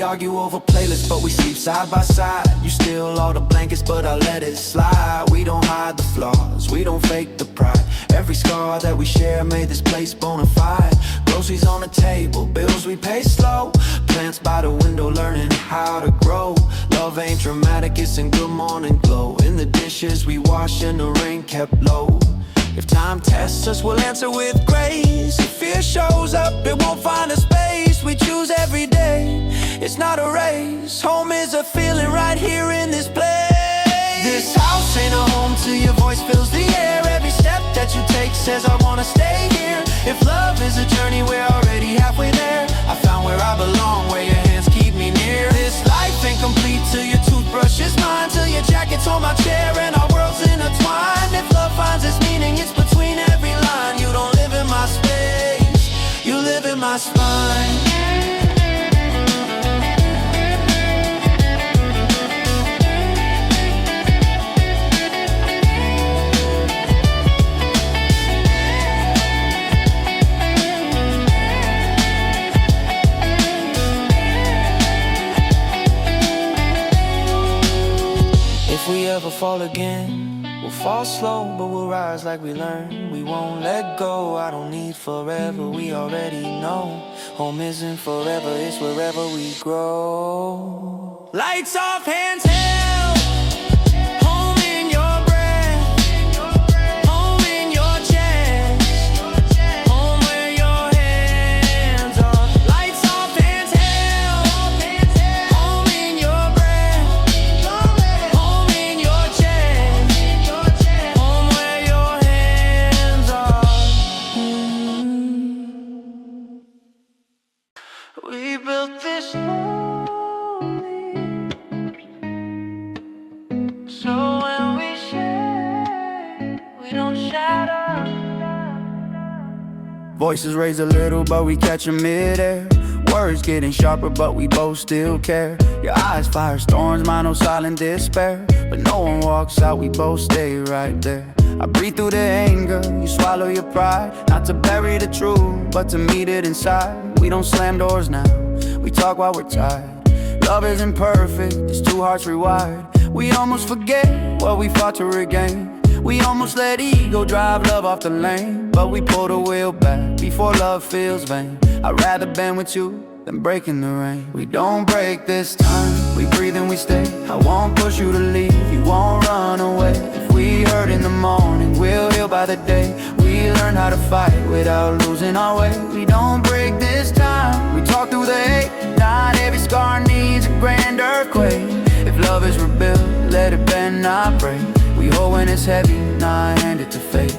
Argue over playlists, but we sleep side by side. You steal all the blankets, but I let it slide. We don't hide the flaws, we don't fake the pride. Every scar that we share made this place bona fide. Groceries on the table, bills we pay slow. Plants by the window, learning how to grow. Love ain't dramatic, it's in good morning glow. In the dishes we wash and the rain kept low. If time tests us, we'll answer with grace. If fear shows up, it won't find a space. We choose every day, it's not a race. Home is a feeling right here in this place. This house ain't a home till your voice fills the air. Every step that you take says I wanna stay here. If love is a journey, we're already halfway there. I found where I belong, where your hands keep me near. This life ain't complete till your toothbrush is mine, till your jacket's on my chair and our worlds intertwined. If love finds its meaning, it's between every line. You don't live in my space, you live in my spine. If we ever fall again, we'll fall slow, but we'll rise like we learned. We won't let go, I don't need forever, we already know. Home isn't forever, it's wherever we grow. Lights off, hands held. Home in your breath. Home in your chest. Home where your hands are. Lights off, hands held. Home in your breath. Home in your chest. Home where your hands are. We built this so when we share, we don't shatter. Voices raise a little, but we catch 'em midair. Words getting sharper, but we both still care. Your eyes fire storms, mine no silent despair. But no one walks out, we both stay right there. I breathe through the anger, you swallow your pride. Not to bury the truth, but to meet it inside. We don't slam doors now, we talk while we're tired. Love isn't perfect, it's two hearts rewired. We almost forget what we fought to regain. We almost let ego drive love off the lane. But we pull the wheel back before love feels vain. I'd rather bend with you than breaking the rain. We don't break this time, we breathe and we stay. I won't push you to leave, you won't run away. If we hurt in the morning, we'll heal by the day. We learn how to fight without losing our way. We don't break this time, we talk through the hate. Not every scar needs a grand earthquake. If love is rebuilt, let it bend, not break. We hold when it's heavy, not hand it to fate.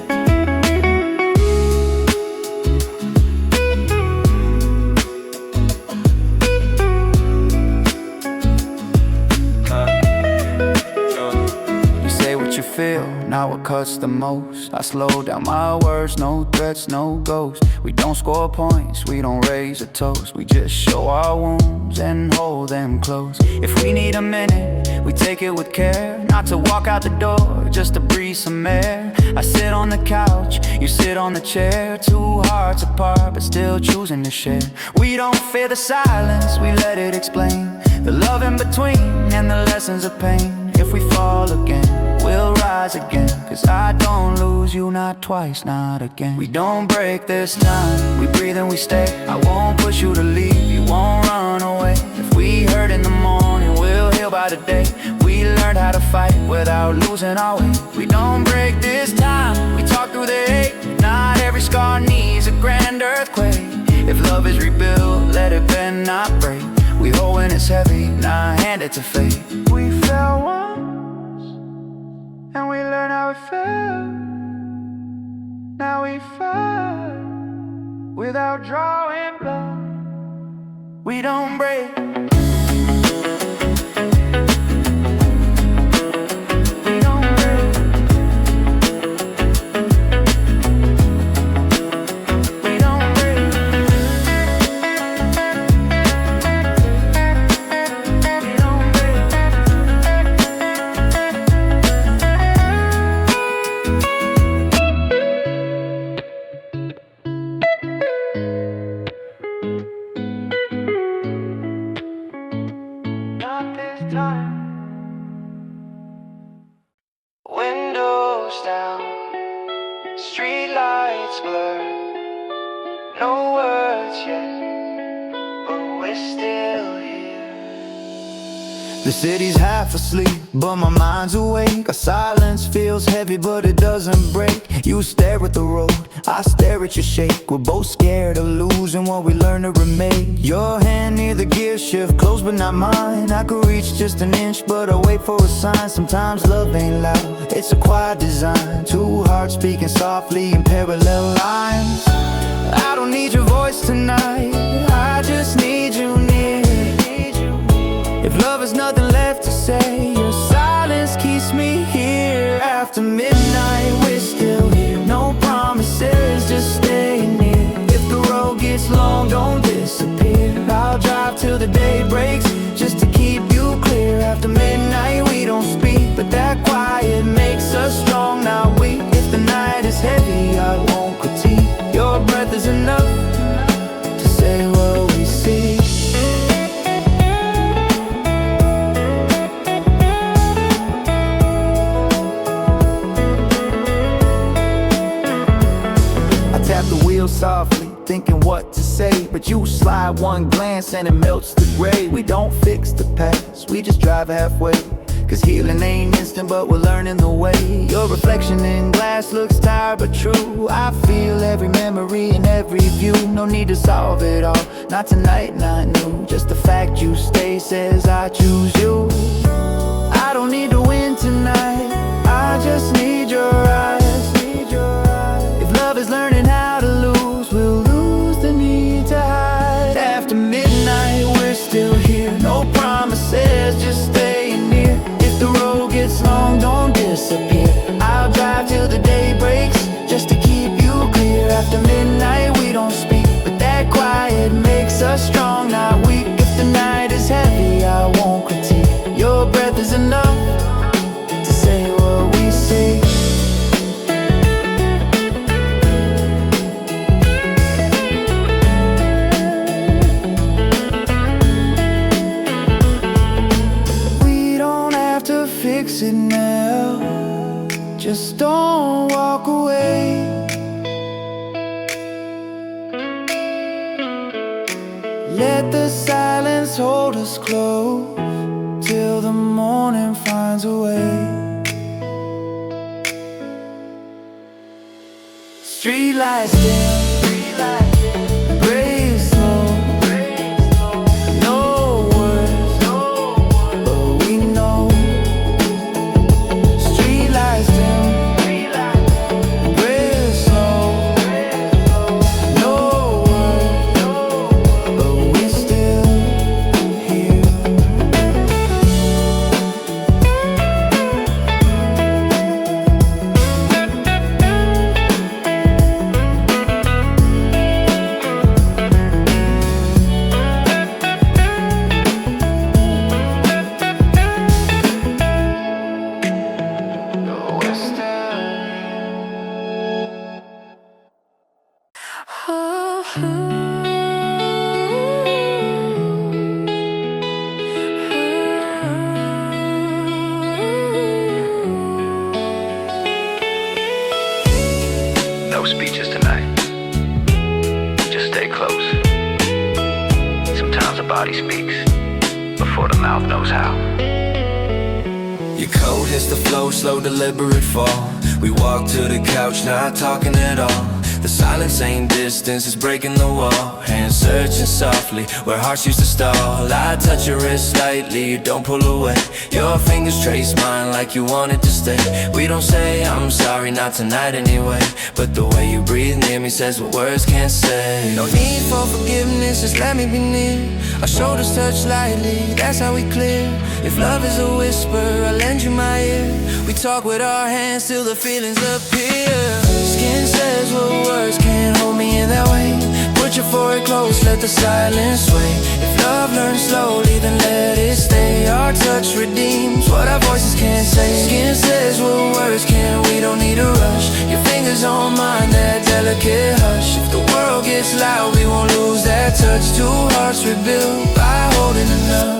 Feel, now what cuts the most. I slow down my words, no threats, no ghosts. We don't score points, we don't raise a toast. We just show our wounds and hold them close. If we need a minute, we take it with care. Not to walk out the door, just to breathe some air. I sit on the couch, you sit on the chair. Two hearts apart, but still choosing to share. We don't fear the silence, we let it explain the love in between and the lessons of pain. If we fall again, we'll rise again. Cause I don't lose you, not twice, not again. We don't break this time, we breathe and we stay. I won't push you to leave, you won't run away. If we hurt in the morning, we'll heal by the day. We learned how to fight without losing our way. We don't break this time, we talk through the hate. Not every scar needs a grand earthquake. If love is rebuilt, let it bend, not break. We hold when it's heavy, not hand it to fate. We fell once, and we learn how it felt. Now we fight without drawing blood. We don't break. Windows down, street lights blur. No words yet, but we're still here. The city's half asleep, but my mind's awake. Our silence feels heavy, but it doesn't break. You stare at the road, I stare at your shake. We're both scared of losing what we learn to remain. Your hand near the gear shift, close but not mine. I could reach just an inch, but I wait for a sign. Sometimes love ain't loud, it's a quiet design. Two hearts speaking softly in parallel lines. I don't need your voice tonight, I just need you near. If love is nothing left to say, your silence keeps me here. After midnight, we're still here. No promises, just staying near. If the road gets long, don't disappear. I'll drive till the day breaks, just to keep you clear. After midnight, we don't speak, but that quiet makes us strong, not weak. If the night is heavy, I won't critique. Your breath is enough to say what we see. Tap the wheel softly, thinking what to say, but you slide one glance and it melts the gray. We don't fix the past, we just drive halfway. Cause healing ain't instant, but we're learning the way. Your reflection in glass looks tired but true. I feel every memory and every view. No need to solve it all, not tonight, not new. Just the fact you stay says I choose you. I don't need to win tonight, I just need your eyes. If love is learning how to lose, we'll lose the need to hide. After midnight, we're still here. No promises, just staying near. If the road gets long, don't disappear. I'll drive till the day breaks, just to keep you clear. After midnight, we don't speak, but that quiet makes us strong. Let the silence hold us close till the morning finds a way. Streetlights dim, breathe slow. No words, but we know. Streetlights dim, breathe slow. No words, but we still here. No speeches tonight. Just stay close. Sometimes the body speaks before the mouth knows how. Your coat hits the flow, slow, deliberate fall. We walk to the couch, not talking at all. The silence ain't distance, it's breaking the wall. Hands searching softly, where hearts used to stall. I touch your wrist slightly, you don't pull away. Your fingers trace mine like you wanted to stay. We don't say I'm sorry, not tonight anyway. But the way you breathe near me says what words can't say. No need for forgiveness, just let me be near. Our shoulders touch lightly, that's how we clear. If love is a whisper, I'll lend you my ear. We talk with our hands till the feelings appear. Skin says what words can't hold me in that way. Put your forehead close, let the silence sway. If love learns slowly, then let it stay. Our touch redeems what our voices can't say. Skin says what words can't, we don't need a rush. Your fingers on mine, that delicate hush. If the world gets loud, we won't lose that touch. Two hearts rebuild by holding enough.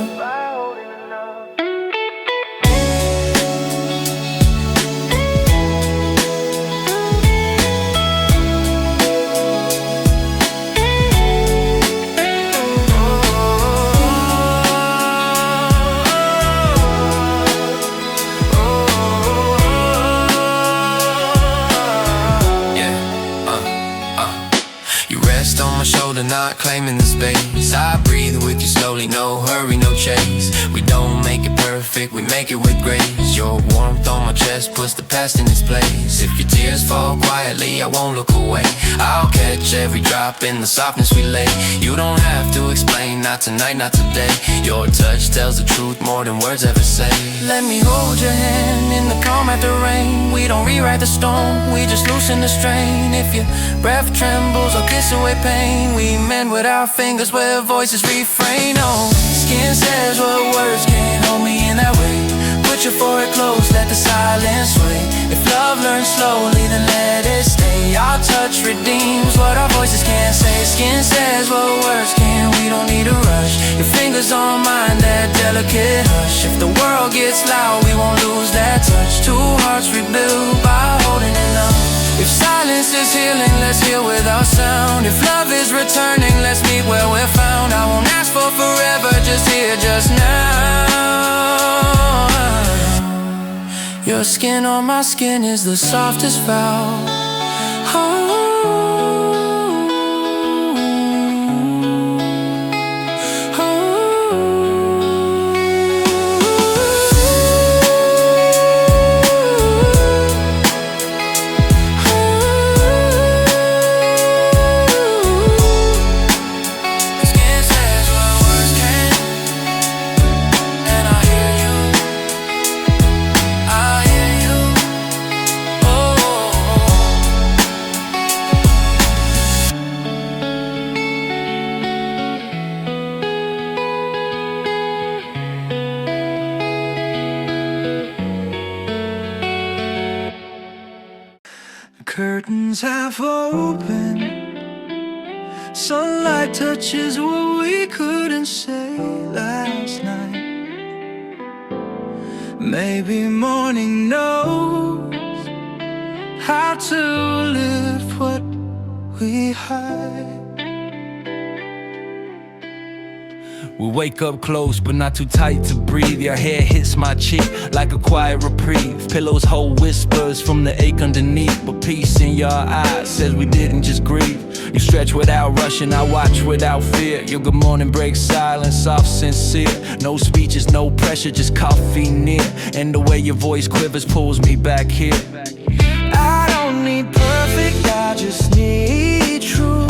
Not claiming the space. I breathe with you slowly, no hurry, no chase. We don't make it perfect, we make it with grace. Your warmth on my chest puts the past in its place. If your tears fall quietly, I won't look away. I'll catch every drop in the softness we lay. You don't have to explain, not tonight, not today. Your touch tells the truth more than words ever say. Let me hold your hand in the calm after rain. We don't rewrite the storm, we just loosen the strain. If your breath trembles or kiss away pain, we mend with our fingers where voices refrain. Oh, skin says what words can't hold me in that way. Put your forehead close, let the silence sway. If love learns slowly, then let it stay. Our touch redeems what our voices can't say. Skin says what words can't, we don't need a rush. Your fingers on mine, that delicate hush. If the world gets loud, we won't lose that touch. Two hearts rebuild by holding it up. If silence is healing, let's heal without sound. If love is returning, let's meet where we're found. I won't ask for forever, just here, just now. Your skin on my skin is the softest vow. Oh. Curtains half open, sunlight touches what we couldn't say last night. Maybe morning knows how to lift what we hide. We wake up close, but not too tight to breathe. Your hair hits my cheek like a quiet reprieve. Pillows hold whispers from the ache underneath, but peace in your eyes says we didn't just grieve. You stretch without rushing, I watch without fear. Your good morning breaks silence, soft, sincere. No speeches, no pressure, just coffee near. And the way your voice quivers pulls me back here. I don't need perfect, I just need true.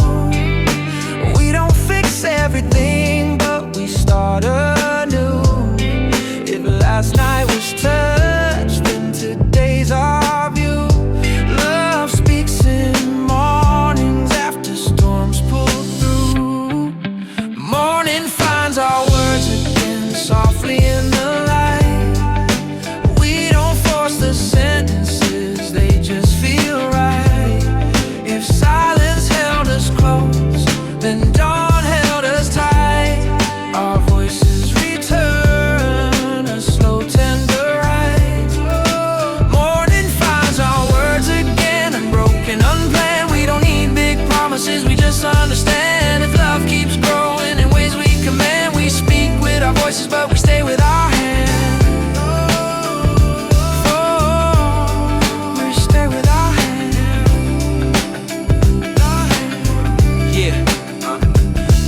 We don't fix everything, but we start anew. If last night was touched, then today's our view. Love speaks in mornings after storms pull through. Morning finds our words again softly in the light. We don't force the sentences, they just feel right. If silence held us close, then dawn held us tight. Our voices return a slow tender ride. Morning finds our words again, unbroken, unplanned. We don't need big promises, we just understand. If love keeps growing in ways we command, we speak with our voices, but we stay with our hands. Oh, we stay with our hands. Yeah.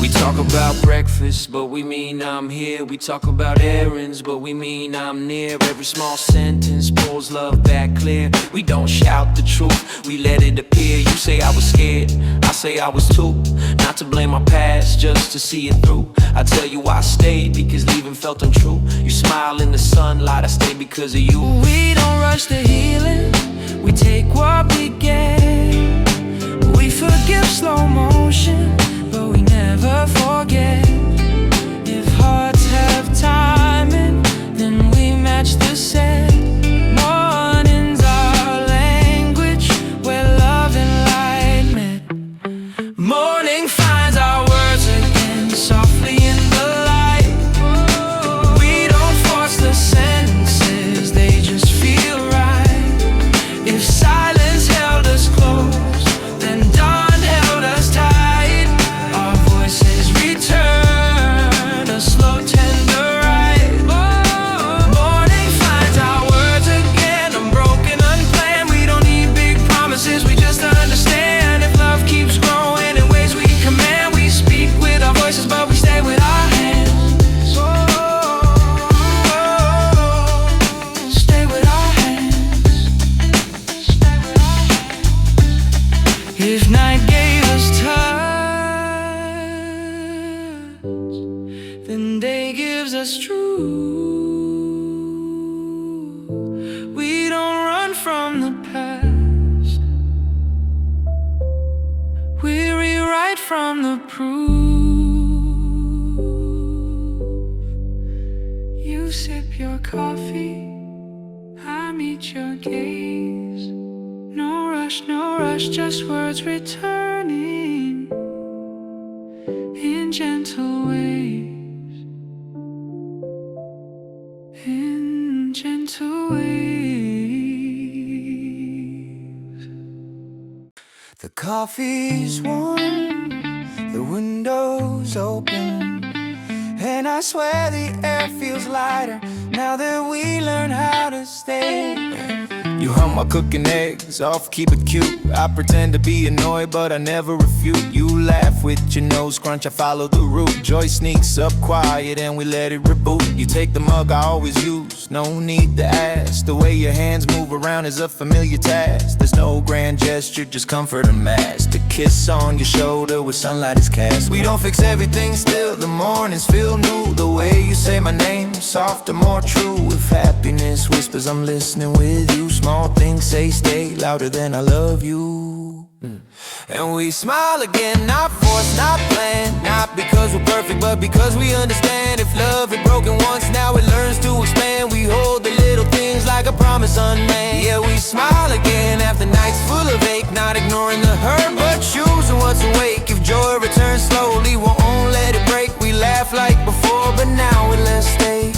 We talk about breakfast, but we mean I'm here. We talk about errands, but we mean I'm near. Every small sentence pulls love back clear. We don't shout the truth, we let it appear. You say I was scared, I say I was too. Not to blame my past, just to see it through. I tell you I stayed because leaving felt untrue. You smile in the sunlight, I stay because of you. We don't rush the healing, we take what we get. We forgive slow motion, but we never forget. If hearts have timing, then we match the set. Morning's our language, where love and light met. Morning finds our words again, softly in the light. We don't force the sentences, they just feel right. If silence held us close, then dawn held us tight. Our voices return a slow tender ride. Morning finds our words again, unbroken, unplanned. We don't need big promises, we just understand. If love keeps growing in ways we command, we speak with our voices, but we stay with our hands. Stay with our hands. If night gave us touch, then day gives us truth. We don't run from the past, we rewrite from the proof. You sip your coffee, I meet your gaze. No rush, just words returning in gentle waves, in gentle waves. The coffee's warm, the window's open, and I swear the air feels lighter now that we learn how to stay. You hum my cooking eggs off, keep it cute. I pretend to be annoyed, but I never refute. You laugh with your nose crunch, I follow the route. Joy sneaks up quiet and we let it reboot. You take the mug I always use, no need to ask. The way your hands move around is a familiar task. There's no grand gesture, just comfort unmasked. The kiss on your shoulder where sunlight is cast. We don't fix everything still, the mornings feel new. The way you say my name, softer, more true. If happiness whispers, I'm listening with you. Small things say stay louder than I love you. And we smile again, not forced, not planned. Not because we're perfect, but because we understand. If love had broken once, now it learns to expand. We hold the little things like a promise unmanned. Yeah, we smile again after nights full of ache. Not ignoring the hurt, but choosing what's awake. If joy returns slowly, we won't let it break. We laugh like before, but now we let's stay.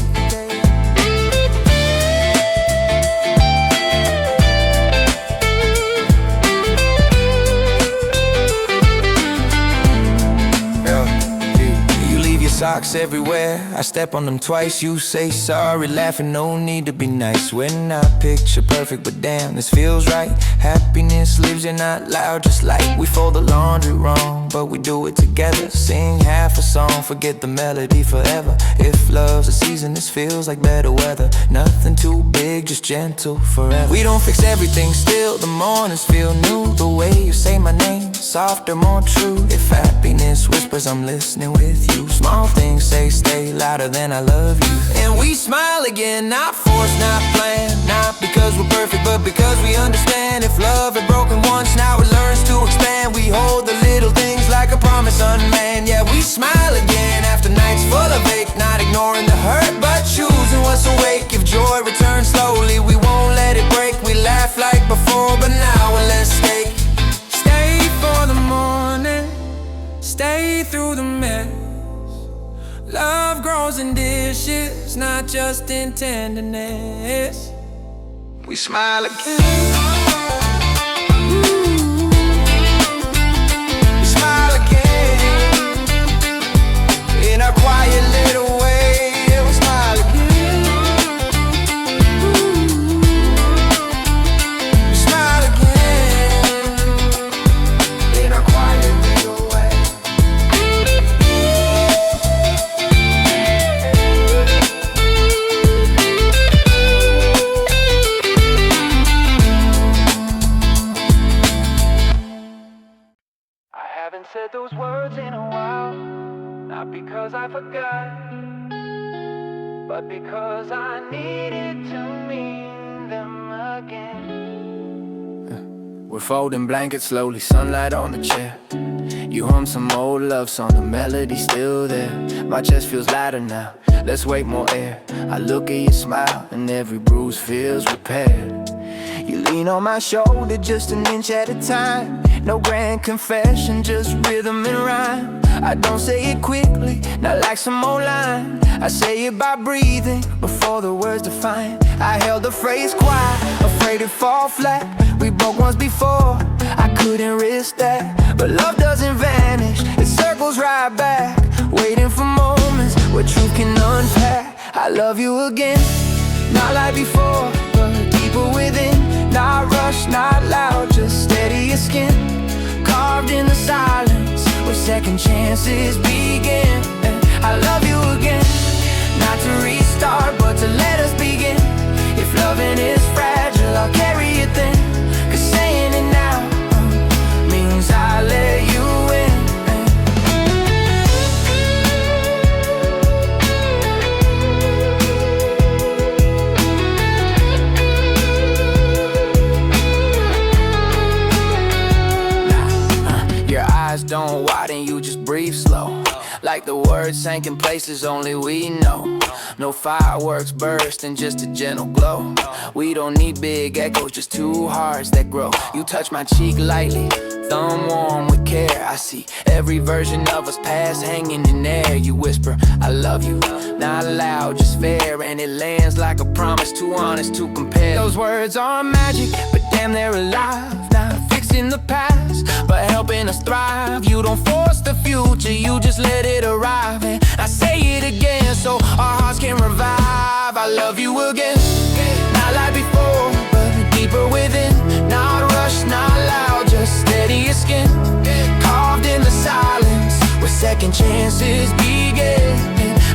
rocks everywhere. I step on them twice, you say sorry, laughing, no need to be nice. When I picture perfect, but damn, this feels right. Happiness lives in out loud, just like we fold the laundry wrong, but we do it together. Sing half a song, forget the melody forever. If love's a season, this feels like better weather. Nothing too big, just gentle forever. We don't fix everything, still the mornings feel new. The way you say my name, softer, more true. If happiness whispers, I'm listening with you. Small things say stay louder than I love you. And we smile again, not forced, not planned. Not because we're perfect, but because we understand. If love had broken once, now it learns to expand. We hold the little things like a promise unmanned. Yeah, we smile again after nights full of ache. Not ignoring the hurt, but choosing what's awake. If joy returns slowly, we won't let it break. We laugh like before, but now we're less stake. Stay for the morning, stay through the mess. Love grows in dishes, not just in tenderness. We smile again. We smile again. In our quiet little way, we smile again. We smile again. In our quiet little way. I haven't said those words in a while, not because I forgot, but because I needed to mean them again. We're folding blankets slowly, sunlight on the chair. You hum some old love song, the melody still there. My chest feels lighter now, let's wake more air. I look at your smile and every bruise feels repaired. You lean on my shoulder just an inch at a time. No grand confession, just rhythm and rhyme. I don't say it quickly, not like some old line. I say it by breathing before the words define. I held the phrase quiet, afraid it'd fall flat. We broke once before, I couldn't risk that. But love doesn't vanish, it circles right back, waiting for moments where truth can unpack. I love you again, not like before, but deeper within. Not rushed, not loud, just steady as skin. Carved in the silence where second chances begin. I love you again, not to restart, but to let us begin. If loving is fragile, I'll carry it then. Cause saying it now means I let you in. Don't widen, you just breathe slow. Like the words sank in places only we know. No fireworks bursting, just a gentle glow. We don't need big echoes, just two hearts that grow. You touch my cheek lightly, thumb warm with care. I see every version of us past hanging in air. You whisper, I love you, not loud, just fair. And it lands like a promise, too honest to compare. Those words are magic, but damn they're alive. Not fixing the past, but helping us thrive. You don't force the future, you just let it arrive. And I say it again so our hearts can revive. I love you again, not like before, but deeper within. Not rushed, not loud, just steady as skin. Carved in the silence where second chances begin.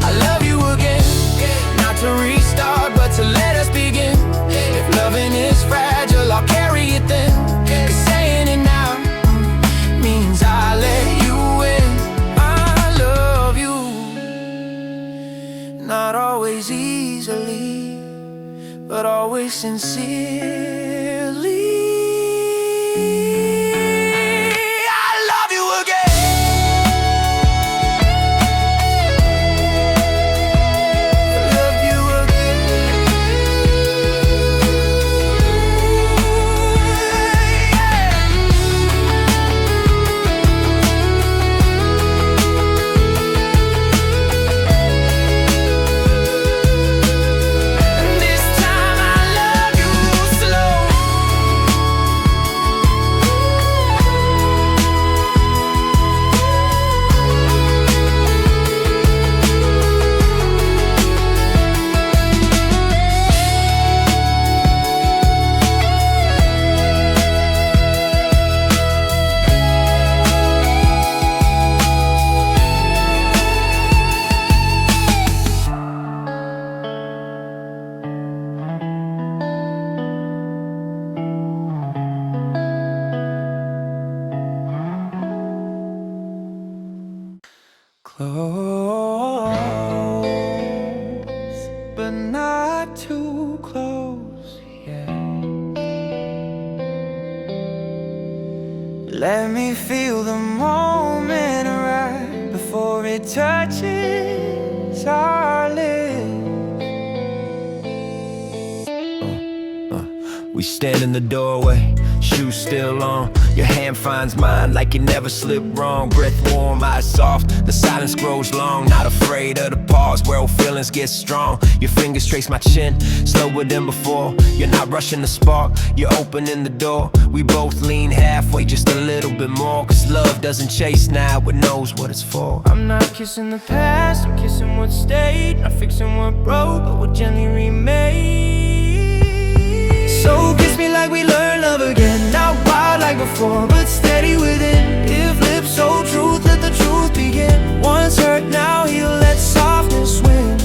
I love you again, not to restart, but to let us begin. If loving is fragile, I'll carry it then. Cause saying it now means I let you in. I love you, not always easily, but always sincerely. This time I love you close, but not too close, yeah. Let me feel the moment right before it touches our lips. We stand in the doorway, shoes still on. Your hand finds mine like you never slipped wrong. Breath warm, eyes soft, the silence grows long. Not afraid of the pause where old feelings get strong. Your fingers trace my chin, slower than before. You're not rushing the spark, you're opening the door. We both lean halfway, just a little bit more. Cause love doesn't chase now, it knows what it's for. I'm not kissing the past, I'm kissing what stayed. Not fixing what broke, but what gently remade. So kiss me like we learned love again. Not wild like before, but steady within. If lips hold truth, let the truth begin. Once hurt, now heal, let softness win.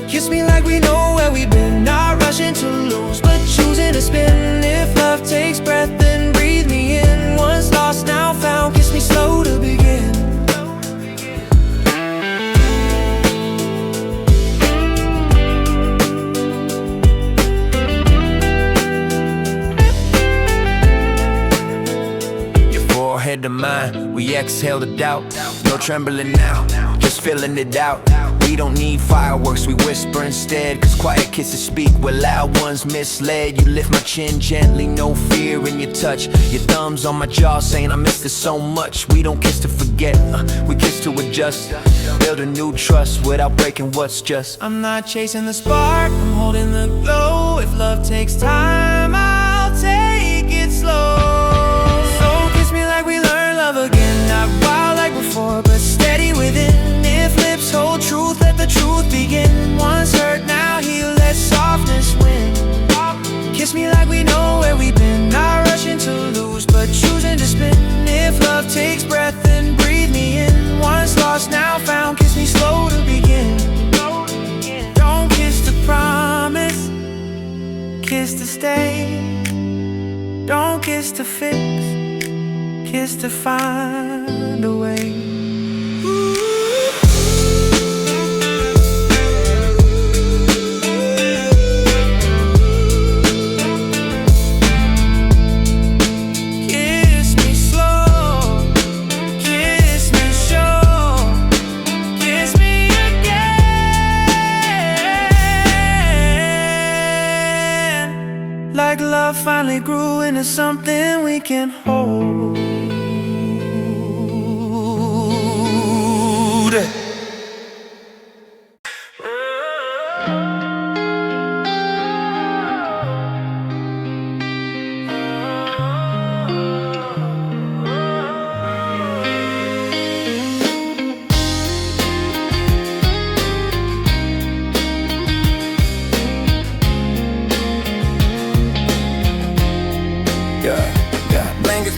Kiss me like we know where we've been. Not rushing to lose, but choosing to spin. If love takes breath, then breathe me in. Once lost, now found. Kiss me slow to begin. Head to mine, we exhale the doubt. No trembling now, just filling it out. We don't need fireworks, we whisper instead. Cause quiet kisses speak where loud ones misled. You lift my chin gently, no fear in your touch. Your thumbs on my jaw saying I miss this so much. We don't kiss to forget, we kiss to adjust. Build a new trust without breaking what's just. I'm not chasing the spark, I'm holding the glow. If love takes time, I'll take it slow. We learn love again, not wild like before, but steady within. If lips hold truth, let the truth begin. Once hurt, now heal, let softness win. Kiss me like we know where we've been. Not rushing to lose, but choosing to spin. If love takes breath, then breathe me in. Once lost, now found. Kiss me slow to begin. Don't kiss to promise, kiss to stay. Don't kiss to fix, kiss to find a way. Kiss me slow, kiss me sure, kiss me again. Like love finally grew into something we can hold.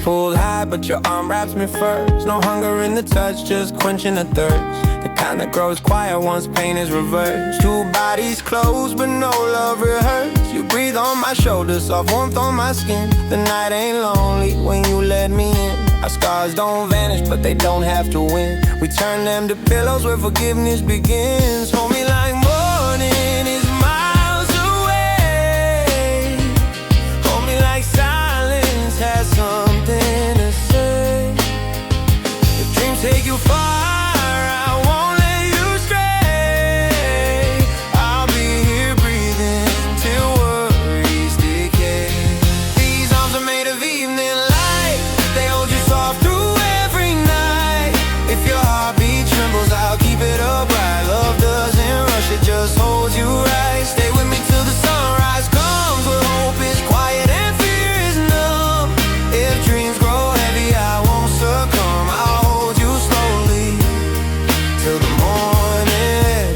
Pulled high, but your arm wraps me first. No hunger in the touch, just quenching the thirst. The kind that grows quiet once pain is reversed. Two bodies close, but no love rehearsed. You breathe on my shoulder, soft warmth on my skin. The night ain't lonely when you let me in. Our scars don't vanish, but they don't have to win. We turn them to pillows where forgiveness begins. Hold me like morning is miles away. Hold me like silence has something to say. If dreams take you far, I won't let you stray. I'll be here breathing till worries decay. These arms are made of evening light, they hold you soft through every night. If your heartbeat trembles, I'll keep it upright. Love doesn't rush, it just holds you right. Stay with me till the sunrise comes, where hope is quiet and fear is numb. If dreams grow heavy, I won't succumb. I'll hold you slowly till the morning.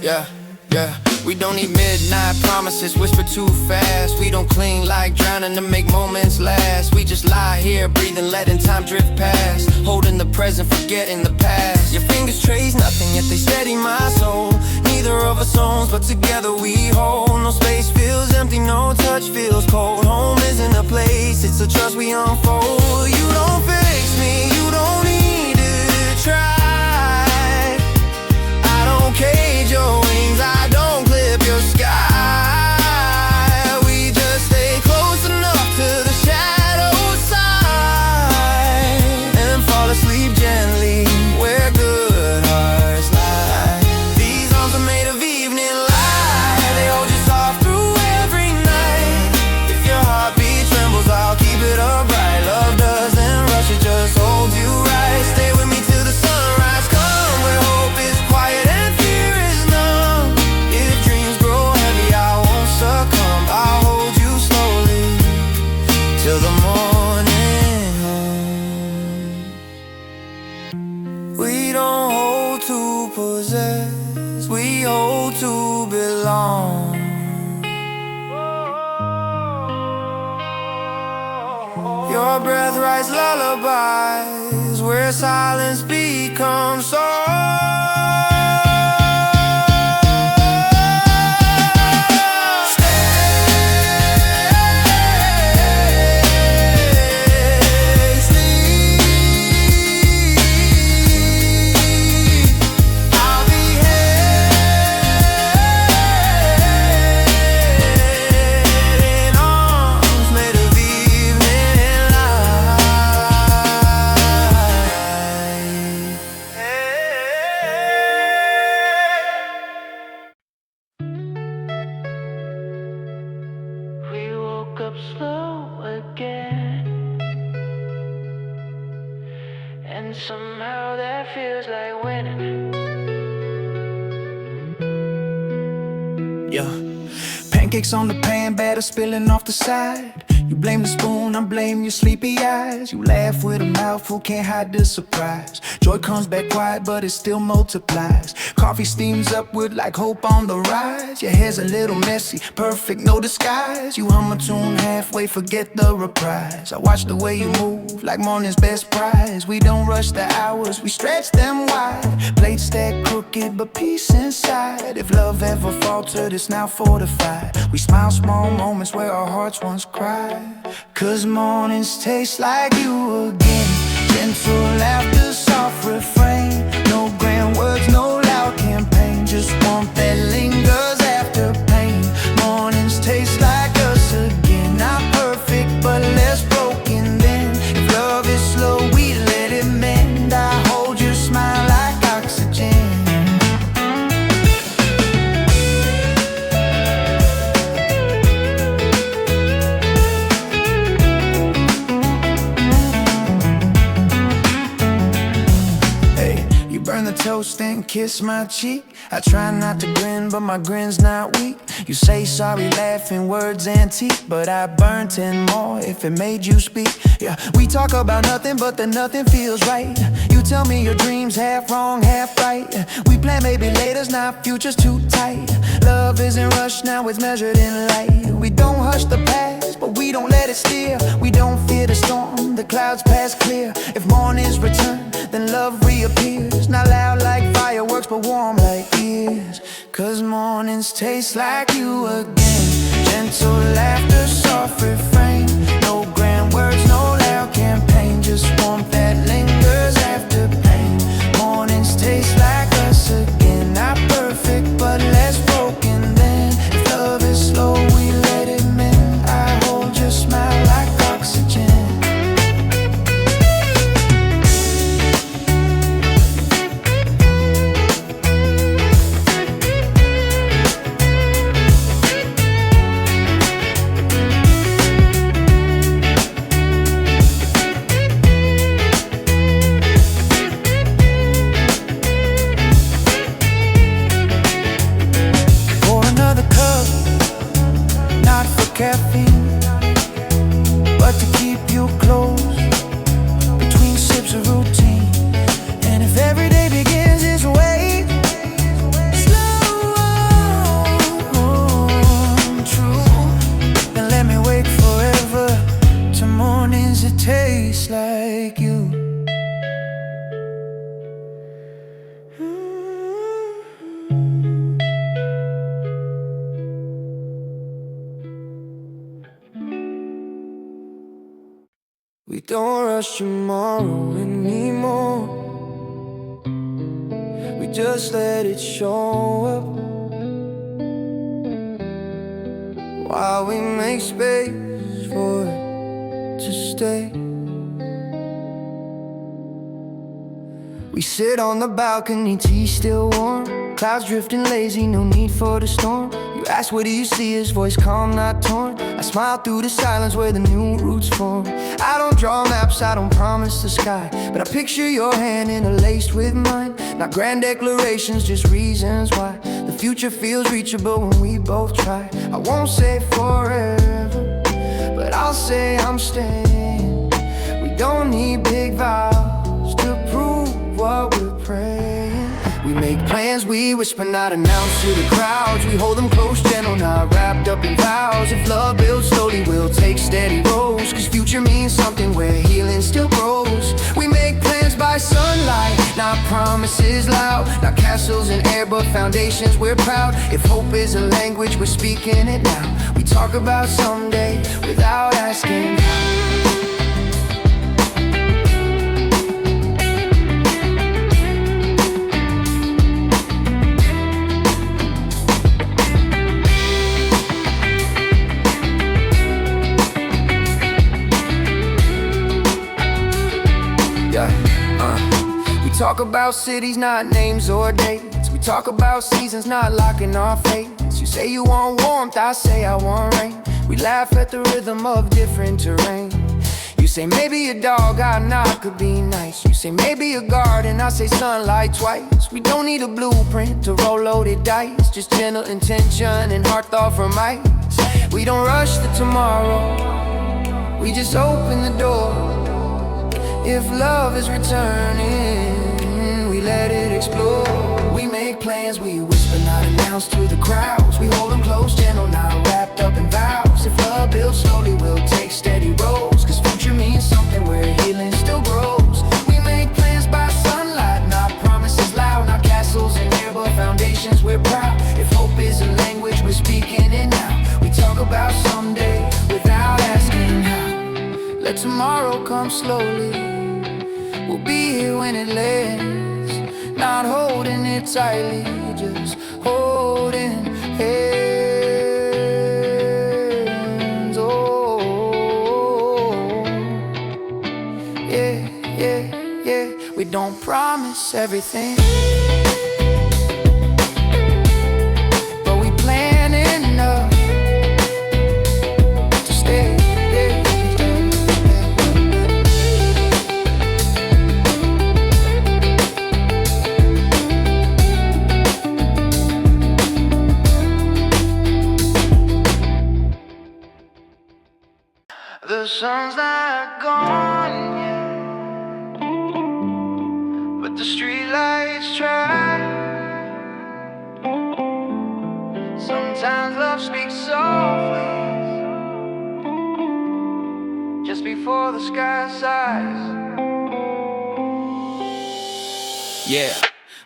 Yeah, yeah. We don't need midnight promises whispered too fast. We don't cling like drowning to make moments last. We just lie here breathing, letting time drift past. Holding the present, forgetting the past. Your fingers trace nothing, yet they steady my soul. Neither of us owns, but together we hold. No space feels empty, no touch feels cold. Home isn't a place, it's a trust we unfold. You don't fix me, you don't need to try. possess, we hold to belong. Your breath writes lullabies where silence becomes song. Up slow again, and somehow that feels like winning. Yeah, pancakes on the pan, batter spilling off the side. You blame the spoon, I blame your sleepy eyes. You laugh with a mouthful, can't hide the surprise. Joy comes back quiet, but it still multiplies. Coffee steams upward like hope on the rise. Your hair's a little messy, perfect, no disguise. You hum a tune halfway, forget the reprise. I watch the way you move, like morning's best prize. We don't rush the hours, we stretch them wide. Plates stacked crooked, but peace inside. If love ever faltered, it's now fortified. We smile small moments where our hearts once cried. 'Cause mornings taste like you again. Gentle laughter, soft refrain. No grand words, no loud campaign. Just warmth that lingers after pain. Mornings taste like us again. Not perfect, but less broken than. If love is slow, we let it mend. I hold your smile like oxygen. Burn the toast and kiss my cheek. I try not to grin, but my grin's not weak. You say sorry, laughing words antique, but I burn 10 more if it made you speak. Yeah, we talk about nothing, but then nothing feels right. You tell me your dreams half wrong, half right. We plan maybe later's not future's too tight. Love isn't rushed, now it's measured in light. We don't hush the past, but we don't let it steer. We don't fear the storm, the clouds pass clear. If mornings return, then love reappears. Not loud like fireworks, but warm like ears. 'Cause mornings taste like you again. Gentle laughter, soft refrain. No grand words, no loud campaign. Just warmth that lingers after pain. Mornings taste like us again. Not perfect, but less broken than. If love is slow, we let it mend. I hold your smile like oxygen. Caffeine, but to keep you close between sips of routine. And if every day begins this way, slow on, true, then let me wait forever till mornings it tastes like you. We don't rush tomorrow anymore. We just let it show up while we make space for it to stay. We sit on the balcony, tea still warm. Clouds drifting lazy, no need for the storm. You ask what do you see, his voice calm, not torn. I smile through the silence where the new roots form. I don't draw maps, I don't promise the sky, but I picture your hand interlaced with mine. Not grand declarations, just reasons why the future feels reachable when we both try. I won't say forever, but I'll say I'm staying. We don't need big vows to prove what we're praying. We make plans plans we whisper, not announce to the crowds. We hold them close, gentle, not wrapped up in vows. If love builds slowly, we'll take steady rows. Cause future means something where healing still grows. We make plans by sunlight, not promises loud. Not castles in air, but foundations we're proud. If hope is a language, we're speaking it now. We talk about someday without asking how. We talk about cities, not names or dates. We talk about seasons, not locking our fates. You say you want warmth, I say I want rain. We laugh at the rhythm of different terrain. You say maybe a dog I knock could be nice. You say maybe a garden, I say sunlight twice. We don't need a blueprint to roll loaded dice. Just gentle intention and heart thought from ice. We don't rush to tomorrow, we just open the door. If love is returning, we let it explore. We make plans, we whisper, not announce to the crowds. We hold them close, gentle, not wrapped up in vows. If love builds slowly, we'll take steady rows. Cause future means something where healing still grows. We make plans by sunlight, not promises loud. Not castles in air, but foundations we're proud. If hope is a language, we're speaking it now. We talk about someday without asking how. Let tomorrow come slowly, we'll be here when it lands. Not holding it tightly, just holding hands. Oh, yeah, yeah, yeah. We don't promise everything, but we plan enough to stay. The sun's not gone yet, but the streetlights try. Sometimes love speaks softly, just before the sky sighs. Yeah.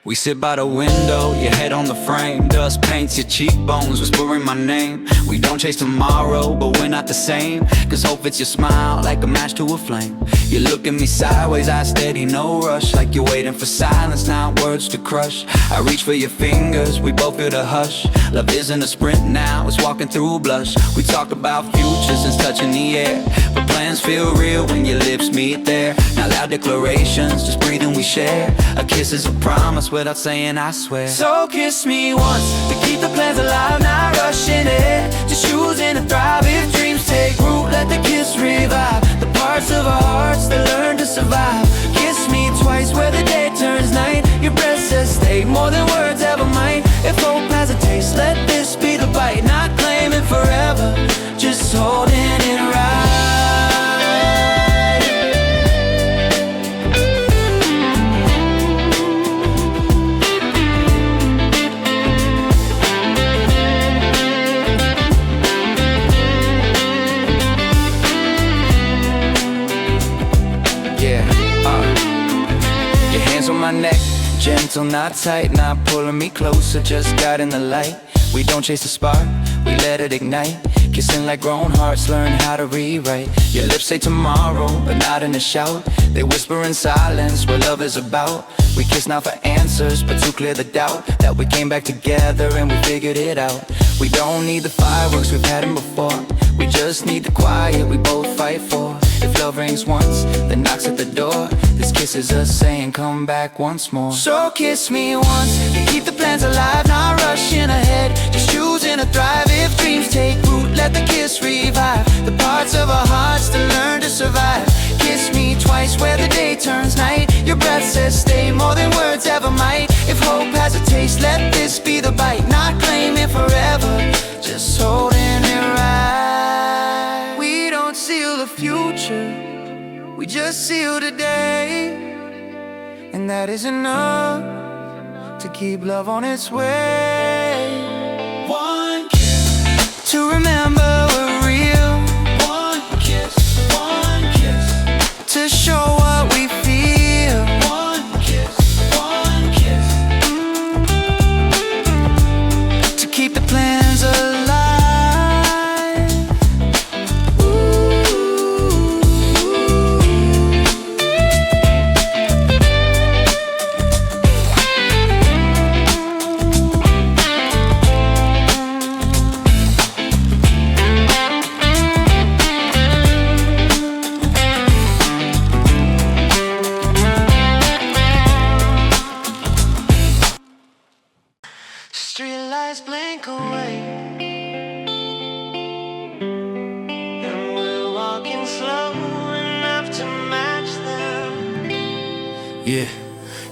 We sit by the window, your head on the frame. Dust paints your cheekbones, whispering my name. We don't chase tomorrow, but we're not the same. Cause hope fits your smile like a match to a flame. You look at me sideways, I steady, no rush. Like you're waiting for silence, not words to crush. I reach for your fingers, we both feel the hush. Love isn't a sprint now, it's walking through blush. We talk about futures and touching the air, but plans feel real when your lips meet there. Not loud declarations, just breathing we share. A kiss is a promise without saying I swear. So kiss me once to keep the plans alive, not rushing it, just choosing to thrive. If dreams take root, let the kiss revive the parts of our hearts that learn to survive. Kiss me twice where the day turns night. Your breath says stay more than words ever might. If hope has a taste, let this be the bite. Not claiming forever, just holding it right. On my neck, gentle, not tight, not pulling me closer, just guiding the light. We don't chase the spark, we let it ignite. Kissing like grown hearts learn how to rewrite. Your lips say tomorrow, but not in a shout. They whisper in silence what love is about. We kiss now for answers, but to clear the doubt that we came back together and we figured it out. We don't need the fireworks, we've had them before. We just need the quiet we both fight for. If love rings once, then knocks at the door. This kiss is us saying come back once more. So kiss me once to keep the plans alive, not rushing ahead, just choosing to thrive. If dreams take root, let the kiss revive the parts of our hearts that learn to survive. Kiss me twice where the day turns night. Your breath says stay more than words ever might. If hope has a taste, let this be the bite. Not claiming forever, just holding it right. We don't seal the future, we just seal today. And that is enough, to keep love on its way. One kiss to remember we're real. One kiss to show what we feel. One kiss to keep the plans alive. Streetlights blink away, and we're walking slow enough to match them. Yeah,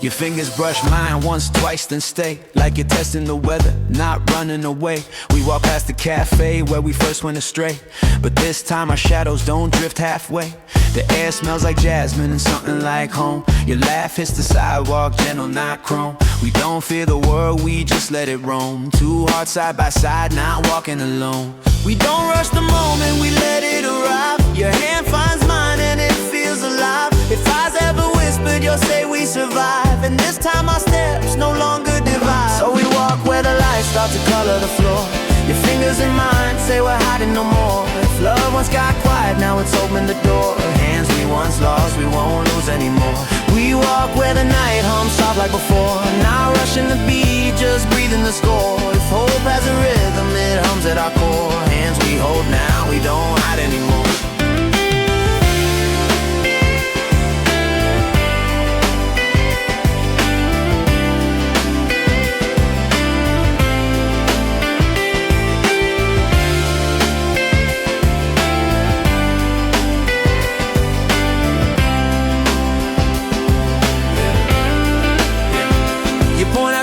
your fingers brush mine once, twice, then stay. Like you're testing the weather, not running away. We walk past the cafe where we first went astray, but this time our shadows don't drift halfway. The air smells like jasmine and something like home. Your laugh hits the sidewalk, gentle, not chrome. We don't fear the world, we just let it roam. Two hearts side by side, not walking alone. We don't rush the moment, we let it arrive. Your hand finds mine and it feels alive. If eyes ever whispered, you'll say we survive. And this time our steps no longer divide. So we walk where the lights start to color the floor. Your fingers in mine say we're hiding no more. If love once got quiet, now it's opened the door. Hands we once lost, we won't lose anymore. We walk where the night hums soft like before. Not rushing the beat, just breathing the score. If hope has a rhythm, it hums at our core. Hands we hold now, we don't hide anymore.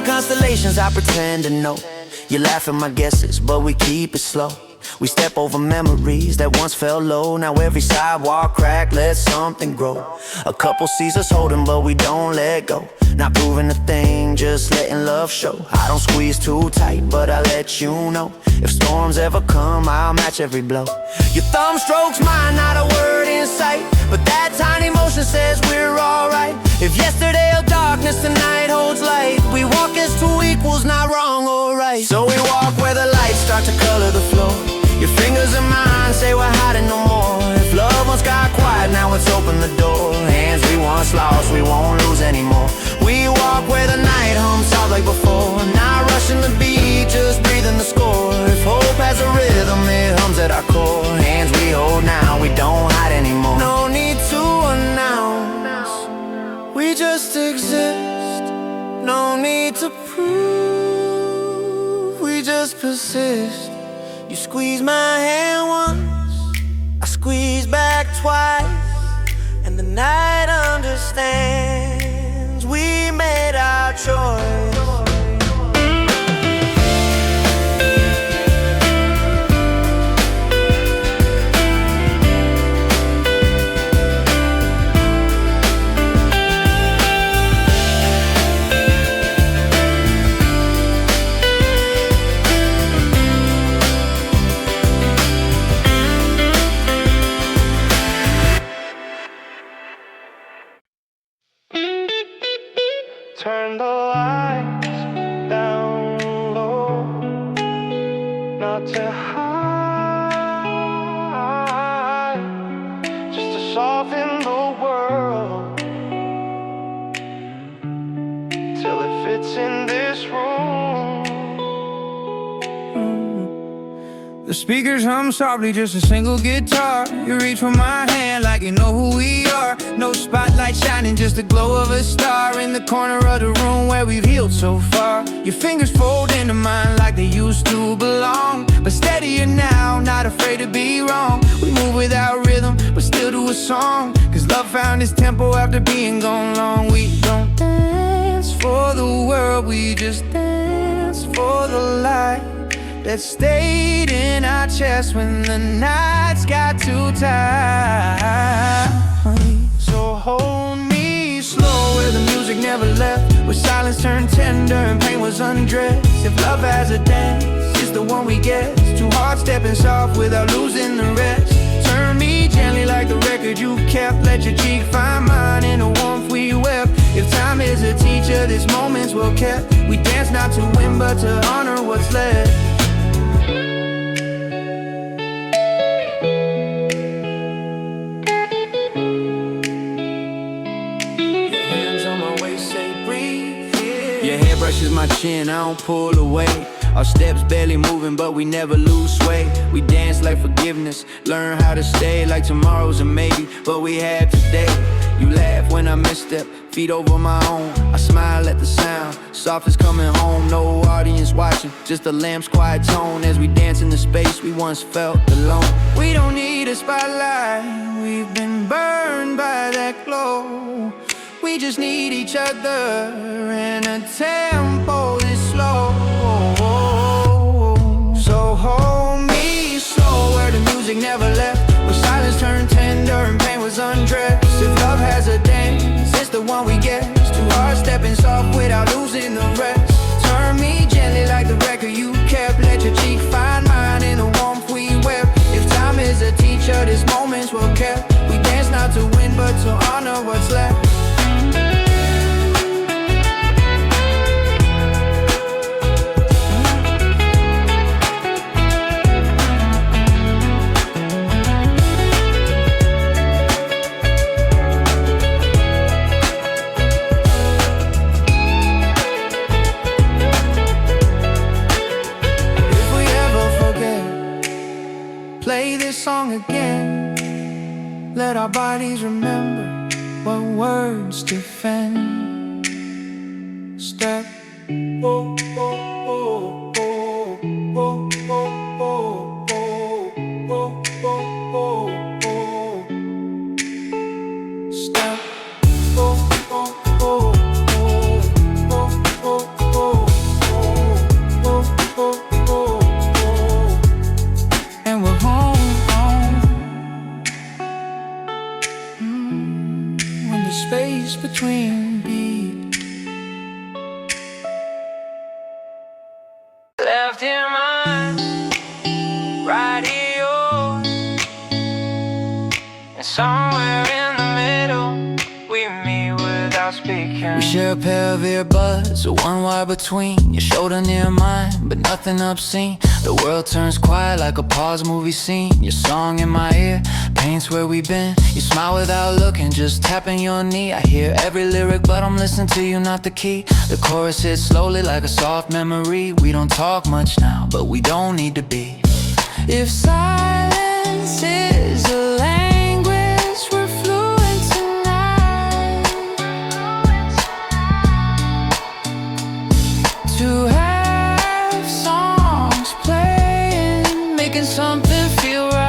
Constellations I pretend to know. You laugh at my guesses, but we keep it slow. We step over memories that once fell low. Now every sidewalk crack lets something grow. A couple sees us holding, but we don't let go. Not proving a thing, just letting love show. I don't squeeze too tight, but I let you know. If storms ever come, I'll match every blow. Your thumb strokes mine, not a word in sight, but that tiny motion says we're alright. If yesterday held darkness, tonight holds light. We walk as two equals, not wrong or right. So we walk where the lights start to color the floor. Your fingers in mine say we're hiding no more. If love once got quiet, now it's opened the door. Hands we once lost, we won't lose anymore. We walk where the night hums soft like before. Not rushing the beat, just breathing the score. If hope has a rhythm, it hums at our core. Hands we hold now, we don't hide anymore. No need to announce, we just exist. No need to prove, we just persist. You squeeze my hand once, I squeeze back twice, and the night understands we made our choice. Turn the lights down low, not to hide, just to soften the world till it fits in this room. The speakers hum softly, just a single guitar. You reach for my hand like you know who we are. No spotlight shining, just the glow of a star. In the corner of the room where we've healed so far. Your fingers fold into mine like they used to belong. But steadier now, not afraid to be wrong. We move without rhythm, but still do a song. Cause love found its tempo after being gone long. We don't dance for the world, we just dance for the light that stayed in our chest when the nights got too tight. So hold me slow where the music music never left, where silence turned tender and pain was undressed. If love has a dance, it's the one we get. Two hearts stepping soft without losing the rest. Turn me gently like the record you kept. Let your cheek find mine in the warmth we wept. If time is a teacher, this moment's well kept. We dance not to win, but to honor what's left. Your hair brushes my chin, I don't pull away. Our steps barely moving, but we never lose sway. We dance like forgiveness, learn how to stay like tomorrow's a maybe, but we have today. You laugh when I misstep, feet over my own. I smile at the sound, soft as coming home. No audience watching, just the lamp's quiet tone as we dance in the space we once felt alone. We don't need a spotlight, we've been burned by that glow. We just need each other and a tempo this slow. So hold me slow where the music never left, where silence turned tender and pain was undressed. If love has a dance, it's the one we get. Two hearts stepping soft without losing the rest. Turn me gently like the record you kept. Let your cheek find mine in the warmth we wept. If time is a teacher, this moment's well kept. We dance not to win, but to honor what's left. Play this song again. Let our bodies remember what words defend. Step. Oh, oh, oh, oh, oh, oh, oh, oh, oh, oh, oh. Step. Oh, oh, oh, oh, oh, oh, oh, oh, oh, oh. And we're home, when the space between beat Left here mine, right here yours, and somewhere in the middle we meet without speaking. We share a pair of earbuds, so one wire between your shoulder near mine, but nothing obscene. The world turns quiet like a pause movie scene. Your song in my ear paints where we've been. You smile without looking, just tapping your knee. I hear every lyric, but I'm listening to you, not the key. The chorus hits slowly like a soft memory. We don't talk much now, but we don't need to be. If silence is a language, we're fluent tonight. To have songs playing, making something feel right.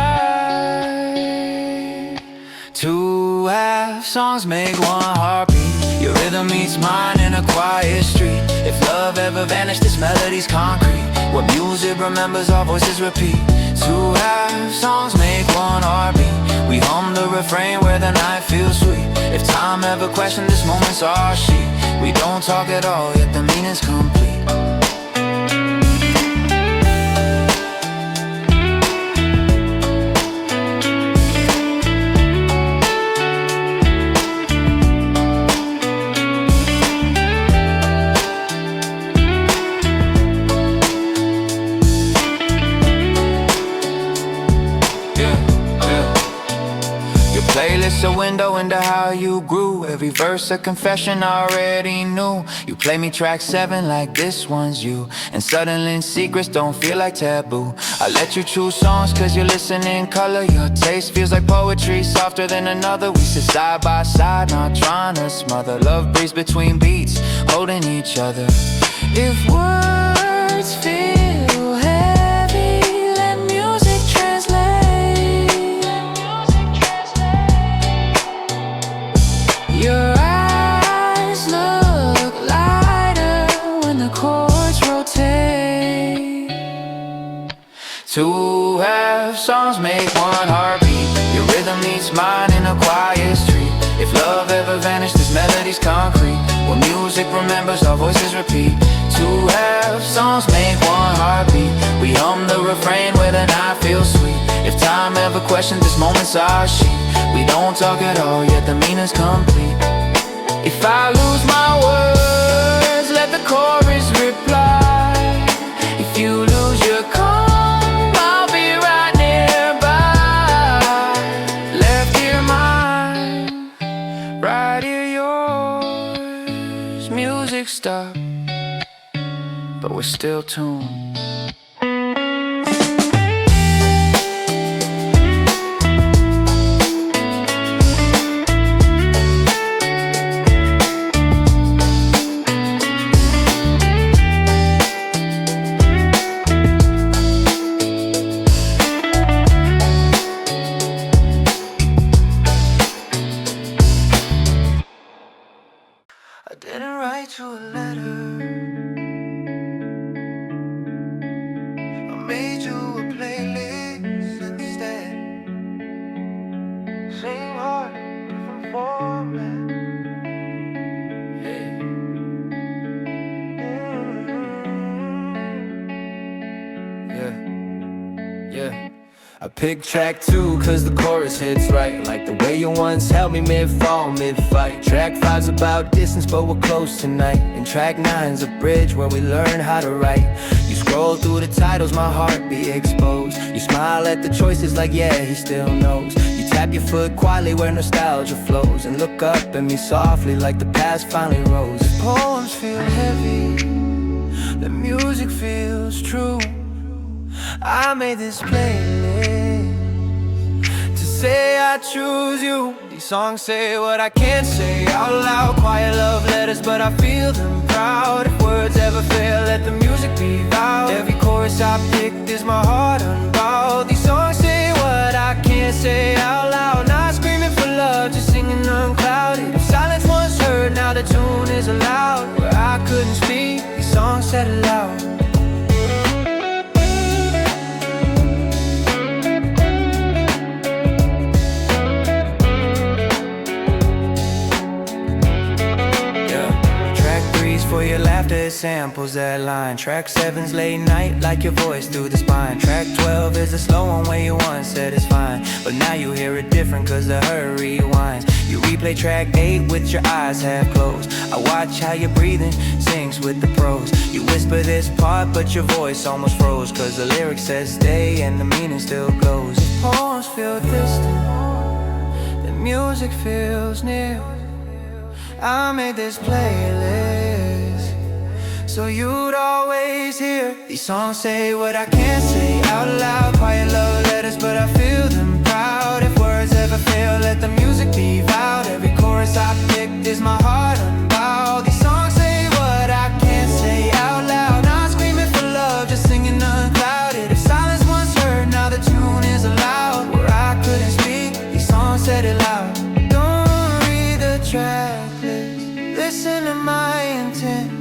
To have songs make one heartbeat. Your rhythm meets mine in a quiet street. If love ever vanished, this melody's concrete. What music remembers, our voices repeat. To have songs make one heartbeat. We hum the refrain where the night feels sweet. If time ever questioned, this moment's our sheet. We don't talk at all, yet the meaning's complete. Playlist a window into how you grew. Every verse a confession I already knew. You play me track 7 like this one's you, and suddenly secrets don't feel like taboo. I let you choose songs cause you listen in color. Your taste feels like poetry, softer than another. We sit side by side, not trying to smother. Love breathes between beats, holding each other. If words feel heavy, let music translate. Your eyes look lighter when the chords rotate. To have songs make one heartbeat. Your rhythm meets mine in a quiet street. If love ever vanished, this melody's concrete. When music remembers, our voices repeat. Two half songs make one heartbeat. We hum the refrain with an I feel sweet. If time ever questions, this moment's our sheet. We don't talk at all, yet the meaning's complete. If I lose my words, let the chorus reply. If you lose your calm, I'll be right nearby. Left ear mine, right ear yours. Music stopped, but we're still tuned. I didn't write you a letter. I made you a playlist instead. Same heart, different format. Yeah. I picked track 2 cause the chorus hits right. Like the way you once held me mid-fall, mid-fight. Track 5's about distance but we're close tonight. And track 9's a bridge where we learn how to write. You scroll through the titles, my heart be exposed. You smile at the choices like yeah, he still knows. You tap your foot quietly where nostalgia flows. And look up at me softly like the past finally rose. Poems feel heavy, the music feels true. I made this playlist to say I choose you. These songs say what I can't say out loud. Quiet love letters, but I feel them proud. If words ever fail, let the music be loud. Every chorus I picked is my heart unbowed. These songs say what I can't say out loud. Not screaming for love, just singing unclouded. If silence once heard, now the tune is allowed. Where I couldn't speak, these songs said it loud. For your laughter, it samples that line. Track 7's late night, like your voice through the spine. Track 12 is a slow one where you once said it's fine, but now you hear it different cause the hurry winds. You replay track 8 with your eyes half closed. I watch how your breathing syncs with the prose. You whisper this part but your voice almost froze, cause the lyric says stay and the meaning still glows. If poems feel distant, the music feels near. I made this playlist so you'd always hear. These songs say what I can't say out loud. Quiet love letters, but I feel them proud. If words ever fail, let the music be loud. Every chorus I picked is my heart unbowed. These songs say what I can't say out loud. Not screaming for love, just singing unclouded. If silence once heard, now the tune is allowed. Where I couldn't speak, these songs said it loud. Don't read the track list, listen to my intent.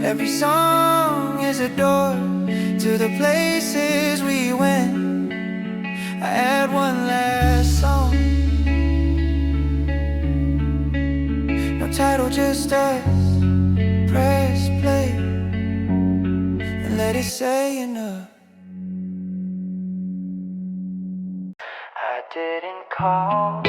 Every song is a door to the places we went. I add one last song, no title, just us. Press play and let it say enough. I didn't call,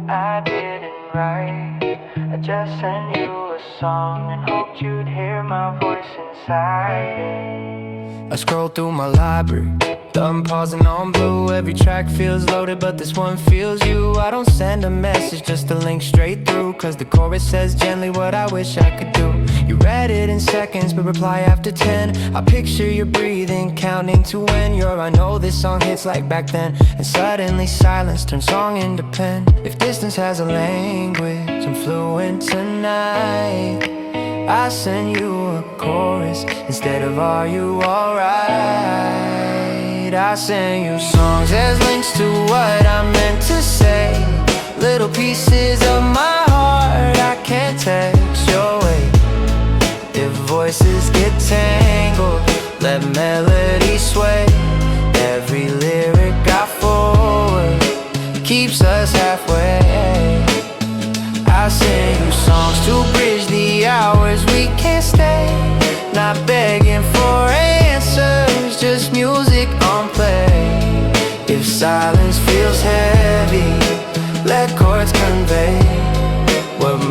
I didn't write. I just sent you a song and hoped you'd hear my voice inside it. I scroll through my library, thumb pausing on blue. Every track feels loaded, but this one feels you. I don't send a message, just a link straight through, cause the chorus says gently what I wish I could do. You read it in seconds, but reply after 10. I picture you breathing, counting to when you're I know this song hits like back then. And suddenly silence turns song into pen. If distance has a language, I'm fluent tonight. I send you a chorus instead of are you alright. I send you songs as links to what I meant to say. Little pieces of my heart I can't text your way. If voices get tangled, let melody sway. Every lyric I forward keeps us halfway. I sing you songs to bridge the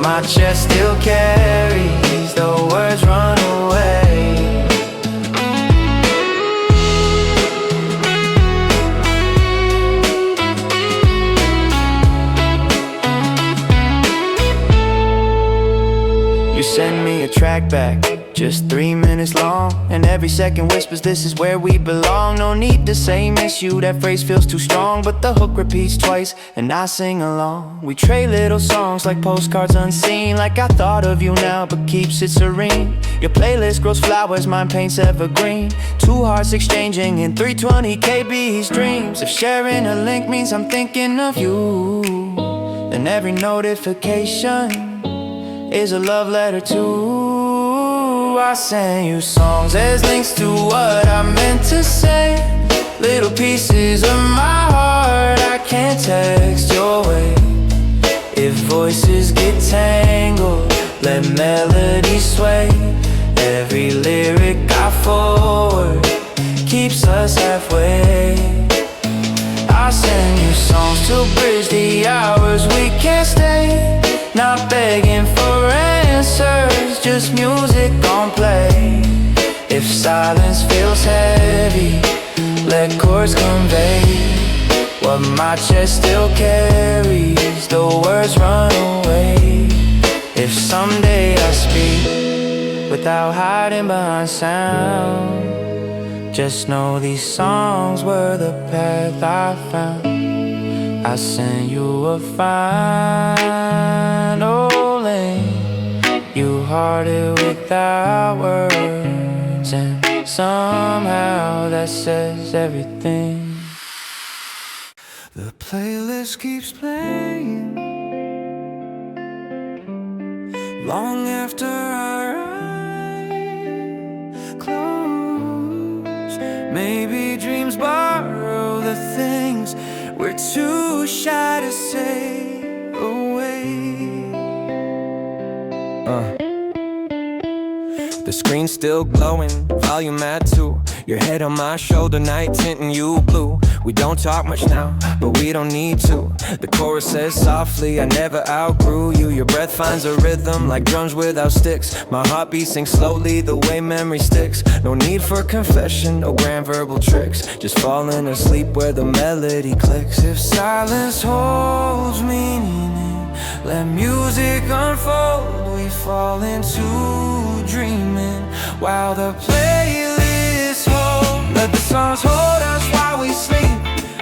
my chest still carries the words run away. You send me a track back, just 3 minutes long, and every second whispers this is where we belong. No need to say miss you, that phrase feels too strong, but the hook repeats twice and I sing along. We trade little songs like postcards unseen, like I thought of you now but keeps it serene. Your playlist grows flowers, mine paints evergreen. Two hearts exchanging in 320 kb's dreams. If sharing a link means I'm thinking of you, then every notification is a love letter too. I send you songs as links to what I meant to say. Little pieces of my heart I can't text your way. If voices get tangled, let melody sway. Every lyric I forward keeps us halfway. I send you songs to bridge the hours we can't stay. Not begging for answers, just music on play. If silence feels heavy, let chords convey what my chest still carries, the words run away. If someday I speak without hiding behind sound, just know these songs were the path I found. I send you a violin, you heard it without words, and somehow that says everything. The playlist keeps playing long after our eyes close. Maybe dreams borrow the things we're too shy to say away. The screen's still glowing, volume at 2. Your head on my shoulder, night tinting you blue. We don't talk much now, but we don't need to. The chorus says softly, I never outgrew you. Your breath finds a rhythm like drums without sticks. My heartbeat sinks slowly the way memory sticks. No need for confession, no grand verbal tricks. Just falling asleep where the melody clicks. If silence holds meaning, let music unfold. We fall into dreaming while the playlist holds. Let the songs hold us while we sleep.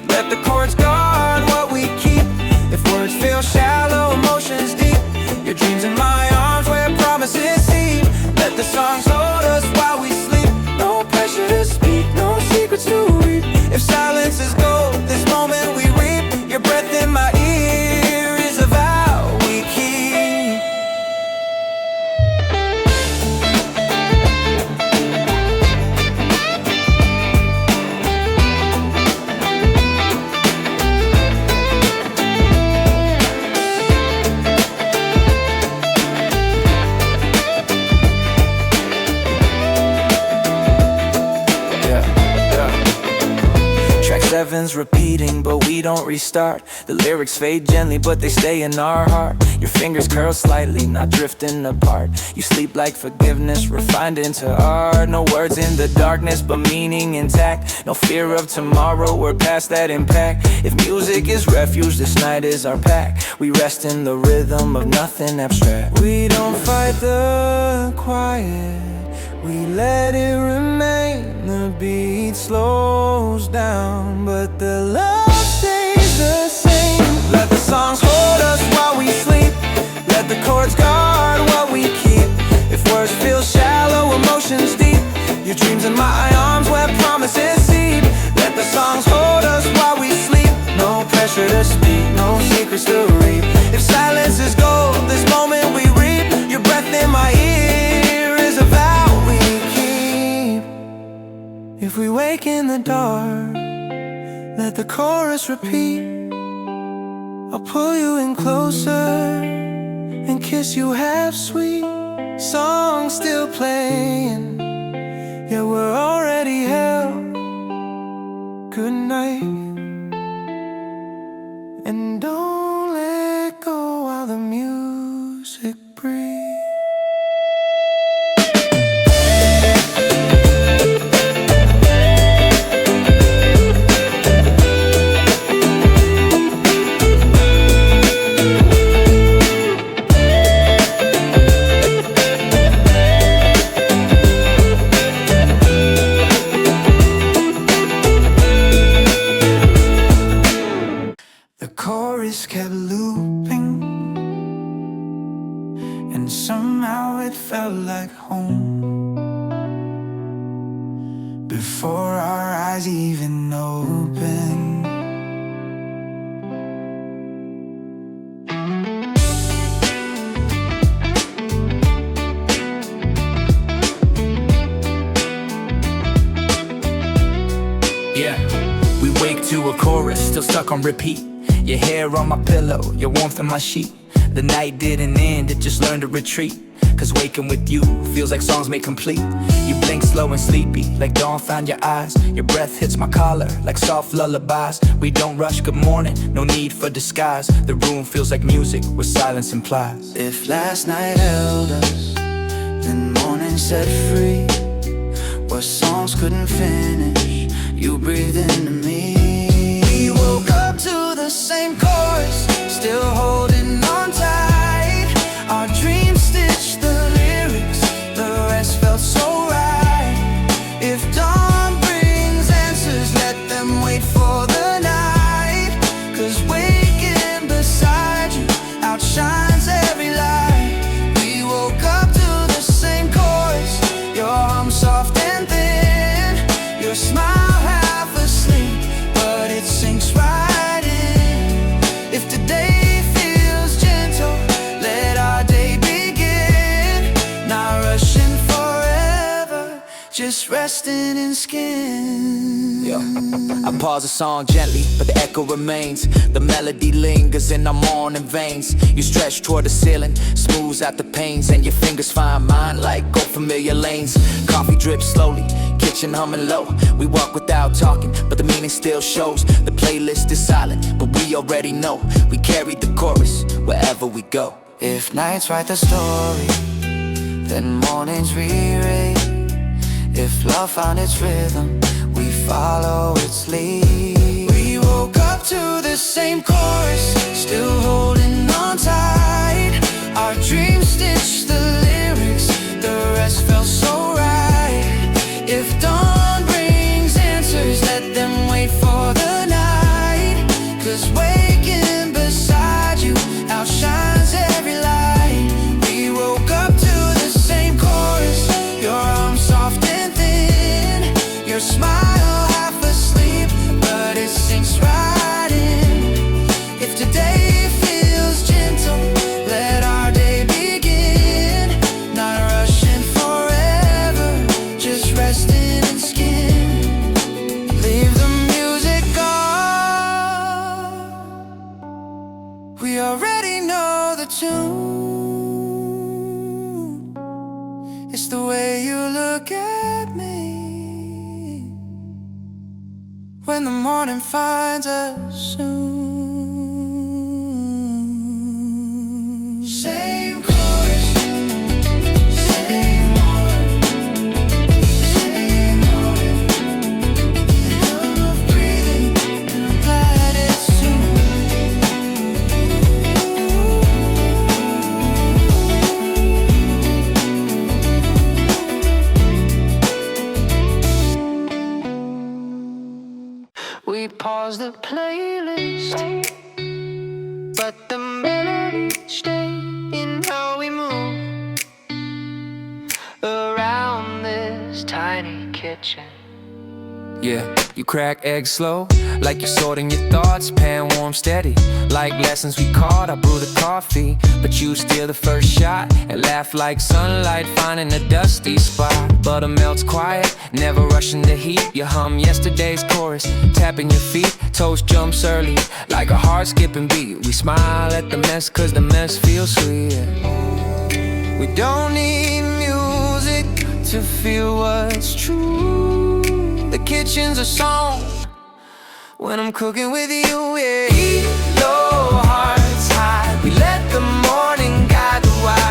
Let the chords guard what we keep. If words feel shallow, emotions deep. Your dreams in my arms where promises seem. Let the songs hold us while we sleep. No pressure to speak, no secrets to read. If silence is gold, this moment we reap. Your breath in my ear is a vow we keep. Sevens repeating, but we don't restart. The lyrics fade gently, but they stay in our heart. Your fingers curl slightly, not drifting apart. You sleep like forgiveness, refined into art. No words in the darkness, but meaning intact. No fear of tomorrow, we're past that impact. If music is refuge, this night is our pack. We rest in the rhythm of nothing abstract. We don't fight the quiet, we let it remain. The beat slows down, but the love stays the same. Let the songs hold us while we sleep. Let the chords guard what we keep. If words feel shallow, emotions deep. Your dreams in my arms where promises seep. Let the songs hold us while we sleep. No pressure to speak, no secrets to reap. If silence is gold, this moment we reap. Your breath in my ear is a vow we keep. If we wake in the dark, let the chorus repeat. I'll pull you in closer and kiss you half sweet. Songs still playing, yeah, we're already held. Good night, and don't let go while the music music breathe. The chorus kept looping, and somehow it felt like home before our eyes even opened. Yeah, we wake to a chorus, still stuck on repeat. Your hair on my pillow, your warmth on my sheet. The night didn't end, it just learned to retreat. Cause waking with you feels like songs made complete. You blink slow and sleepy, like dawn found your eyes. Your breath hits my collar, like soft lullabies. We don't rush, good morning, no need for disguise. The room feels like music, where silence implies. If last night held us, then morning set free. What songs couldn't finish, you breathed into me. We woke up to the same chorus, still holding on tight. Our dreams stitched the lyrics, the rest felt so right. If dawn brings answers, let them wait for the night. Cause waking beside you outshines every light. We woke up to the same chorus, your hum soft and thin, your smile half asleep, but it sinks right in. If today feels gentle, let our day begin. Not rushing forever, just resting in skin. Yo, I pause the song gently, but the echo remains. The melody lingers in our morning veins. You stretch toward the ceiling, smooths out the pains, and your fingers find mine like old familiar lanes. Coffee drips slowly, kitchen humming low. We walk without talking, but the meaning still shows. The playlist is silent, but we already know. We carry the chorus wherever we go. If nights write the story, then mornings re-read. If love found its rhythm, we follow its lead. We woke up to the same chorus, still holding on tight. Our dreams stitched the lyrics, the rest felt so right. If dawn brings answers, let them wait for the night. Cause waking beside you outshines every light. We woke up to the same chorus, your arms soft and thin, your smile half asleep, but it sinks right in. If today feels gentle, let our day begin. Not rushing forever, just resting in skin. Leave the music on, we already know the tune. It's the way you look at me when the morning finds us soon. Same chorus, same order, same order. Love breathing, and I'm glad it's soon. We pause the playlist, but the melody stayed in how we move around this tiny kitchen. Yeah, you crack eggs slow, like you're sorting your thoughts, pan warm steady. Like lessons we caught, I brew the coffee, but you steal the first shot and laugh like sunlight finding a dusty spot. Butter melts quiet, never rushing the heat. You hum yesterday's chorus, tapping your feet. Toast jumps early, like a heart skipping beat. We smile at the mess, cause the mess feels sweet. We don't need music to feel what's true. The kitchen's a song when I'm cooking with you, yeah. Eat low, hearts high, we let the morning guide the way.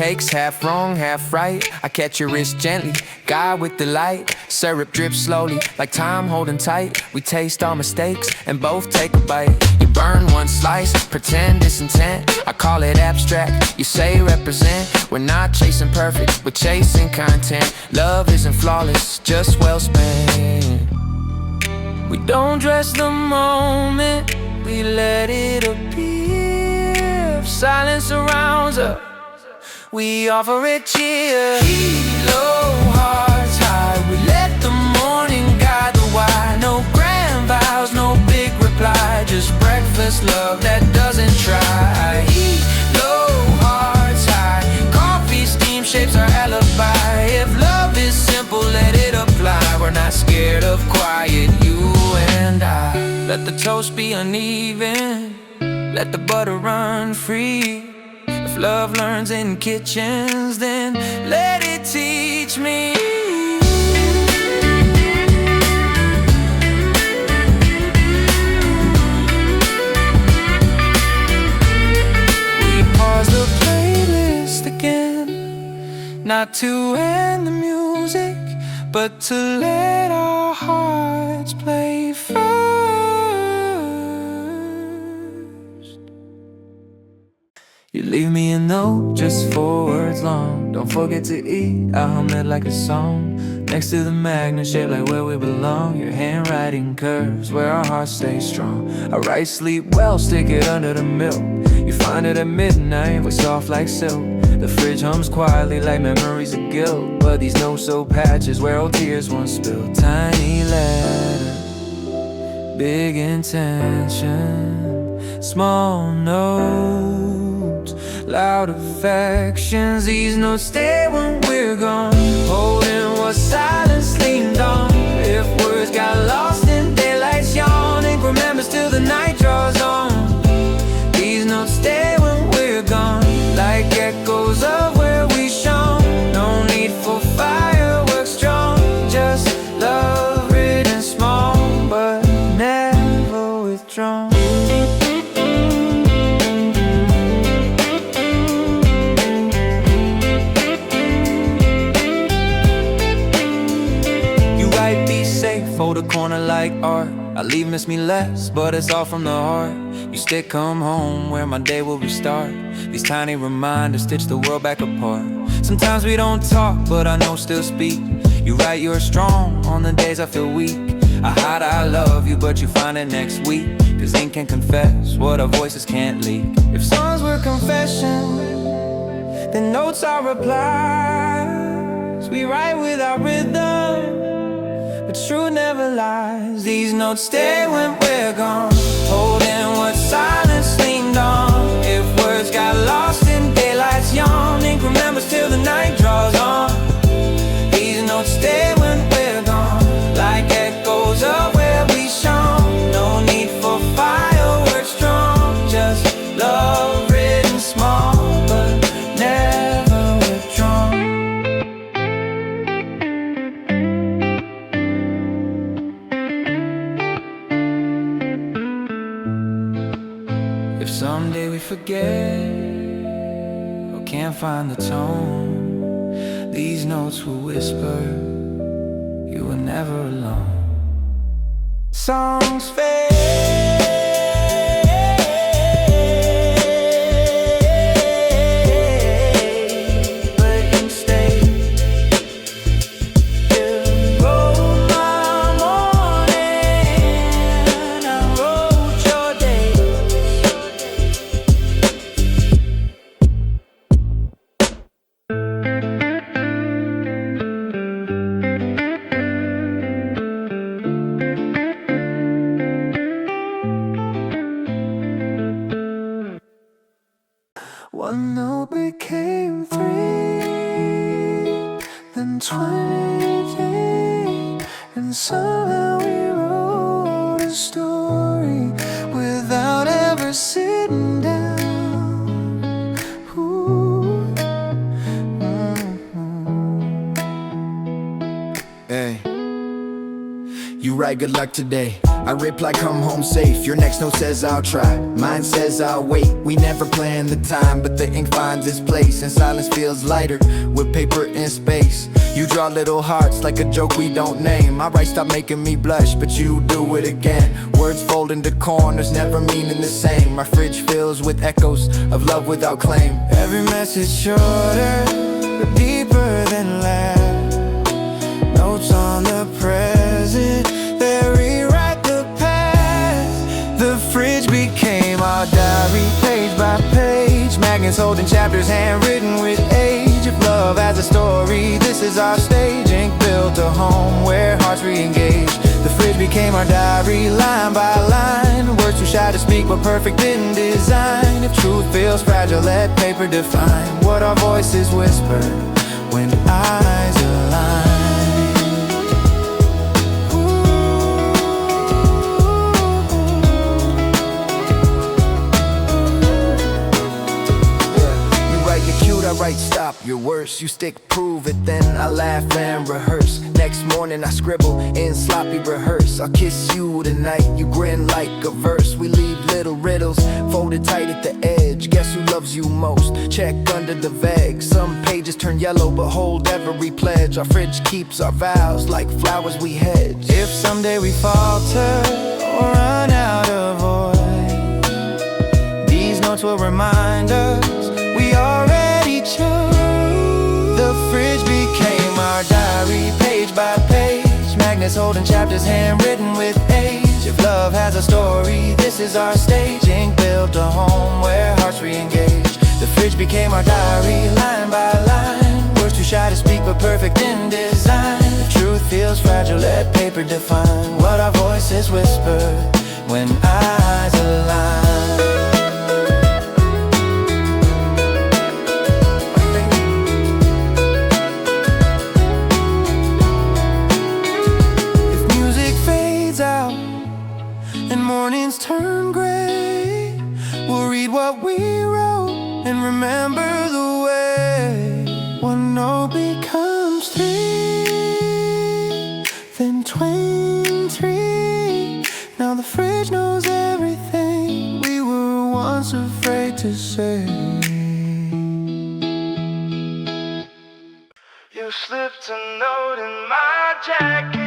cakes, half wrong, half right. I catch your wrist gently, guide with the light. Syrup drips slowly, like time holding tight. We taste our mistakes and both take a bite. You burn one slice, pretend it's intent. I call it abstract, you say represent. We're not chasing perfect, we're chasing content. Love isn't flawless, just well spent. We don't dress the moment, we let it appear. If silence surrounds us, we offer it cheer. Heat low, hearts high, we let the morning guide the why. No grand vows, no big reply, just breakfast love that doesn't try. Heat low, hearts high, coffee steam shapes our alibi. If love is simple, let it apply. We're not scared of quiet, you and I. Let the toast be uneven, let the butter run free. If love learns in kitchens, then let it teach me. We pause the playlist again, not to end the music, but to let our hearts play first. You leave me a note, just 4 words long. Don't forget to eat, I'll hum it like a song. Next to the magnet, shaped like where we belong. Your handwriting curves where our hearts stay strong. I write sleep well, stick it under the milk. You find it at midnight, we're soft like silk. The fridge hums quietly like memories of guilt. But these no-so patches where old tears once spilled. Tiny letter, big intention, small notes, loud affections. These notes stay when we're gone, holding what silence leaned on. If words got lost in daylight's yawn, ink remembers till the night draws on. These notes stay when we're gone, like echoes of where we shone. No need for fireworks strong, just love written small, but never withdrawn. You write, be safe, fold a corner like art. I leave miss me less, but it's all from the heart. You stick, come home, where my day will restart. These tiny reminders stitch the world back apart. Sometimes we don't talk, but I know still speak. You write you're strong on the days I feel weak. I hide I love you, but you find it next week. Cause ink can confess what our voices can't leak. If songs were confession, then notes are replies. We write with our rhythm, but truth never lies. These notes stay when we're gone, holding what silence leaned on. If words got lost in daylight's yawn, ink remembers till the night draws on. These notes stay when we're gone, like echoes of where we shone. No need for fireworks strong, just love written small, but never withdrawn. If someday we forget or can't find the tone, these notes will whisper, you were never alone. Songs fade, but you stay. You wrote my morning, I wrote your day. One note became 3, then 20, and somehow we wrote a story without ever sitting down. Ooh. Mm-hmm. Hey. You write good luck today. I reply come home safe. Your next note says I'll try. Mine says I'll wait. We never plan the time, but the ink finds its place, and silence feels lighter with paper in space. You draw little hearts like a joke we don't name. I write stop making me blush, but you do it again. Words fold into corners, never meaning the same. My fridge fills with echoes of love without claim. Every message shorter, but deeper than last. Notes on the present, they rewrite the past. The fridge became our diary, page by page. Magnets holding chapters, handwritten with age. If love has a story, this is our stage. Ink built a home where hearts re-engage. The fridge became our diary, line by line. Words too shy to speak, but perfect in design. If truth feels fragile, let paper define what our voices whisper when eyes align. I write stop, you're worse. You stick, prove it, then I laugh and rehearse. Next morning I scribble in sloppy rehearse. I'll kiss you tonight, you grin like a verse. We leave little riddles folded tight at the edge. Guess who loves you most? Check under the veg. Some pages turn yellow but hold every pledge. Our fridge keeps our vows like flowers we hedge. If someday we falter or run out of voice, these notes will remind us we already chose. The fridge became our diary, page by page. Magnets holding chapters, handwritten with age. If love has a story, this is our stage. Ink built a home where hearts re-engage. The fridge became our diary, line by line. Words too shy to speak, but perfect in design. The truth feels fragile, let paper define what our voices whisper when eyes align. Mornings turn gray, we'll read what we wrote and remember the way. One note becomes 3, then 23. Now the fridge knows everything we were once afraid to say. You slipped a note in my jacket.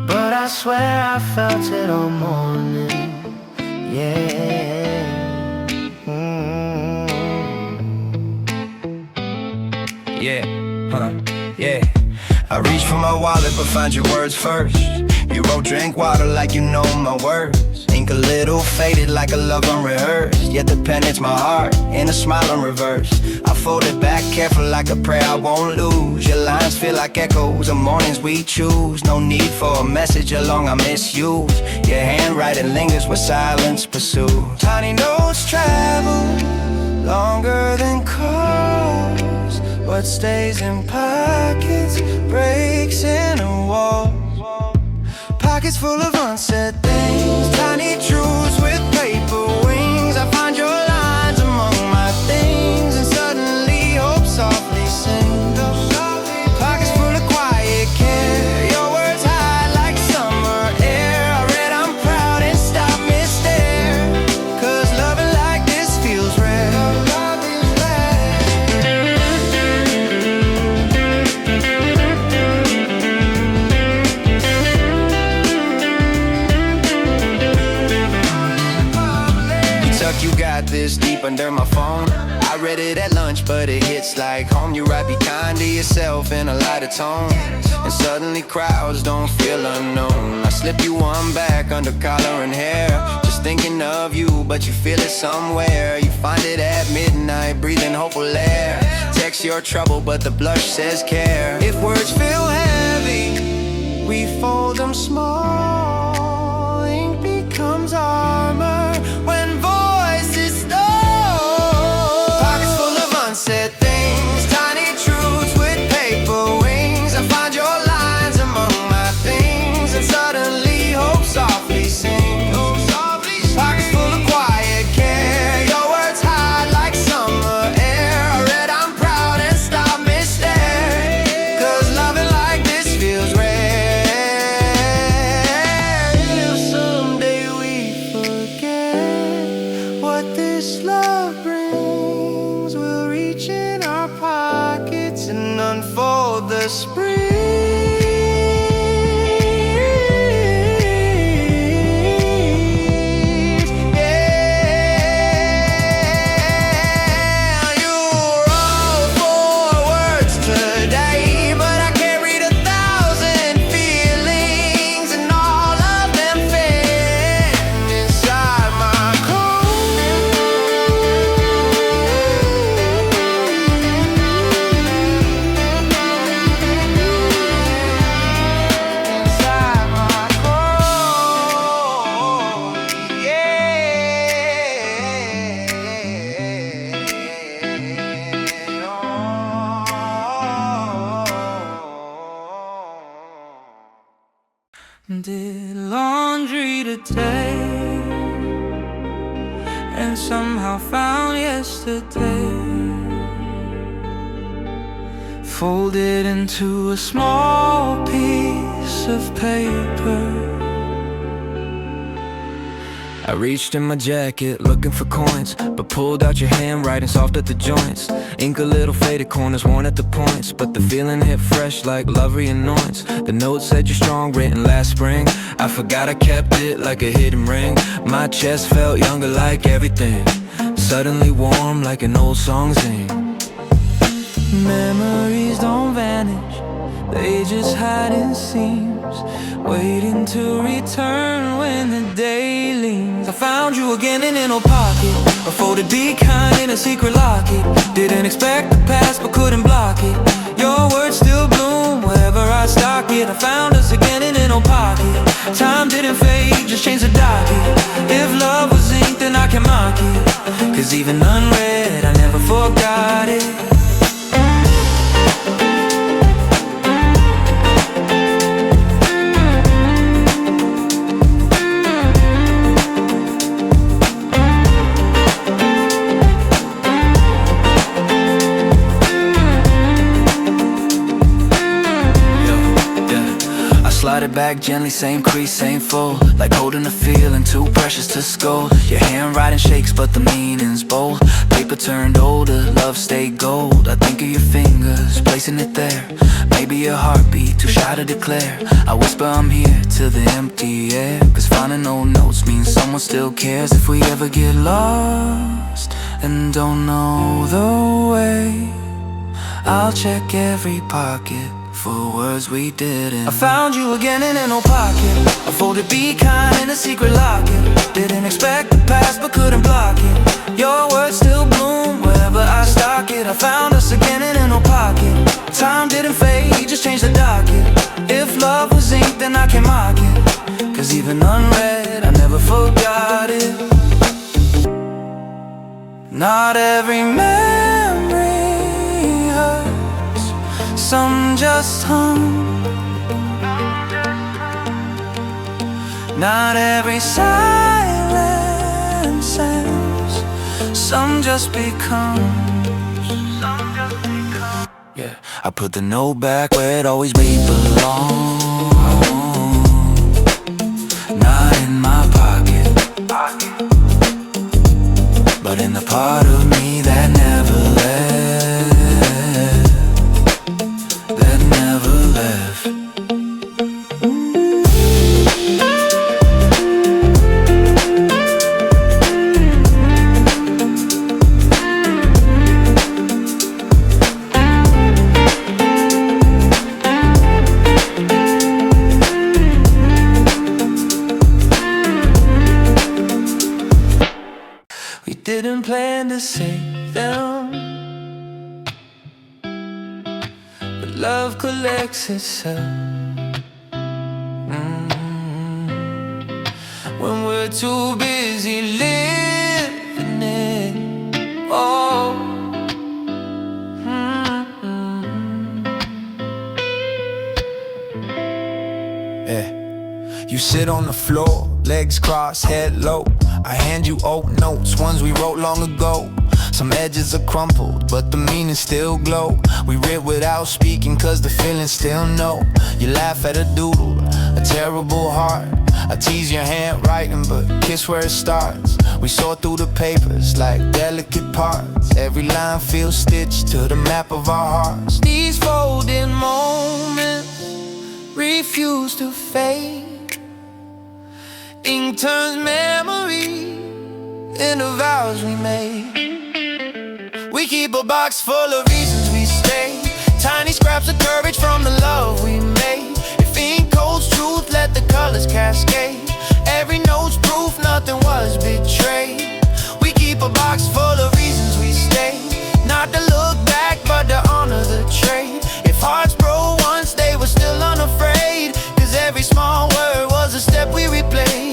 But I swear I felt it all morning, yeah. Yeah, yeah. I reached for my wallet but find your words first. You wrote drink water like you know my words. Ink a little faded like a love unrehearsed. Yet the pen hits my heart in a smile in reverse. I fold it back careful like a prayer I won't lose. Your lines feel like echoes of mornings we choose. No need for a message along I misuse. Your handwriting lingers where silence pursues. Tiny notes travel longer than cars. What stays in pockets breaks in a wall. Pockets full of unsaid things, tiny truths with paper wings. I find your lines among my things, and suddenly hope softly sings. Pockets full of quiet care, your words hide like summer air. I read I'm proud and stop me stare, 'cause loving like this feels rare. You got this deep under my phone. I read it at lunch, but it hits like home. You write, be kind to yourself in a lighter tone, and suddenly crowds don't feel unknown. I slip you one back under collar and hair, just thinking of you, but you feel it somewhere. You find it at midnight, breathing hopeful air. Text your trouble, but the blush says care. If words feel heavy, we fold them small. Ink becomes armor when voices stall. Pockets full of unsaid things, tiny truths with paper wings. I find your lines among my things, and suddenly hope softly sings. Pockets full of quiet care, your words hide like summer this love brings. We'll reach in our pockets and unfold the spring. Did laundry today and somehow found yesterday folded into a small piece of paper. I reached in my jacket looking for coins, but pulled out your handwriting soft at the joints. Ink a little faded corners worn at the points, but the feeling hit fresh like love reanoints. The note said you're strong, written last spring. I forgot I kept it like a hidden ring. My chest felt younger like everything, suddenly warm like an old song sing. Memories don't vanish, they just hide in seams, waiting to return when the day leans. I found you again in an old pocket, a folded be kind in a secret locket. Didn't expect the past but couldn't block it. Your words still bloom wherever I stock it. I found us again in an old pocket. Time didn't fade, just changed the docket. If love was ink then I can mark it, cause even unread I never forgot it. Slide it back gently, same crease, same fold, like holding a feeling too precious to scold. Your handwriting shakes but the meaning's bold. Paper turned older, love stayed gold. I think of your fingers, placing it there. Maybe a heartbeat, too shy to declare. I whisper I'm here to the empty air, cause finding old notes means someone still cares. If we ever get lost and don't know the way, I'll check every pocket for words we didn't. I found you again in an old pocket, a folded be kind in a secret locket. Didn't expect the past but couldn't block it. Your words still bloom wherever I stock it. I found us again in an old pocket. Time didn't fade, just changed the docket. If love was ink then I can mark it, cause even unread I never forgot it. Not every memory hurts, some just hum. Not every silence ends, some just becomes. Yeah, I put the note back where it always belonged. Not in my pocket, but in the part of me that never left, that never left. Didn't plan to save them, but love collects itself. When we're too busy living it. Oh. Yeah. You sit on the floor, legs crossed, head low. I hand you old notes, ones we wrote long ago. Some edges are crumpled, but the meaning still glow. We read without speaking, cause the feelings still know. You laugh at a doodle, a terrible heart. I tease your handwriting, but kiss where it starts. We sort through the papers like delicate parts. Every line feels stitched to the map of our hearts. These folding moments refuse to fade. Ink turns memory into vows we made. We keep a box full of reasons we stay. Tiny scraps of courage from the love we made. If ink holds truth, let the colors cascade. Every note's proof nothing was betrayed. We keep a box full of reasons we stay. Not to look back, but to honor the trade. If hearts broke once, they were still unafraid. Cause every small word was a step we replayed.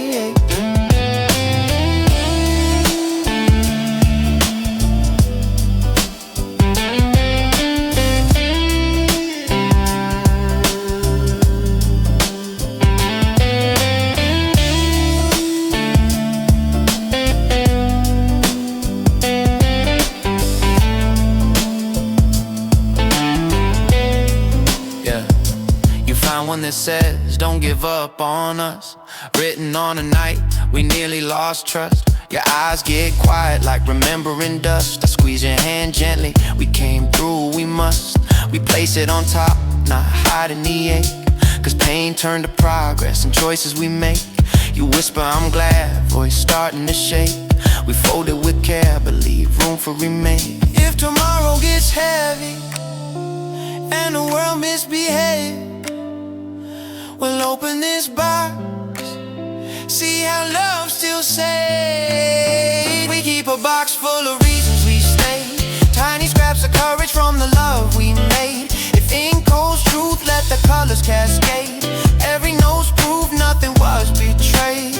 One that says don't give up on us, written on a night we nearly lost trust. Your eyes get quiet like remembering dust. I squeeze your hand gently, we came through, we must. We place it on top, not hiding the ache. Cause pain turned to progress and choices we make. You whisper I'm glad, voice starting to shake. We fold it with care, but leave room for remake. If tomorrow gets heavy and the world misbehaves, we'll open this box, see how love still saves. We keep a box full of reasons we stay. Tiny scraps of courage from the love we made. If ink holds truth, let the colors cascade. Every note's proof nothing was betrayed.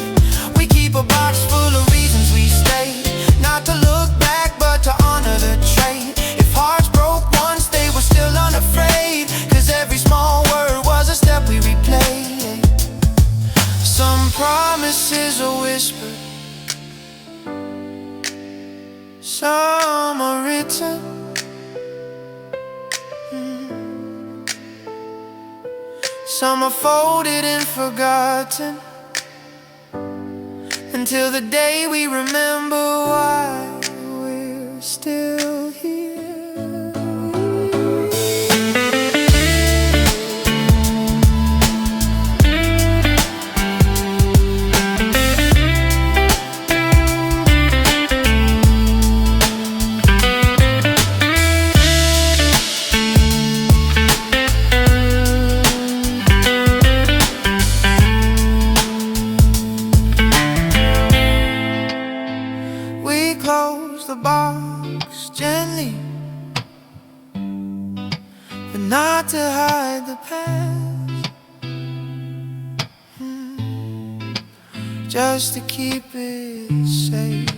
We keep a box full of reasons we stay. Not to look back, but to honor the trade. If hearts broke once, they were still unafraid. Cause every small word was a step we replayed. Some promises are whispered, some are written. Some are folded and forgotten, until the day we remember why we're still here. Close the box gently, but not to hide the past. Just to keep it safe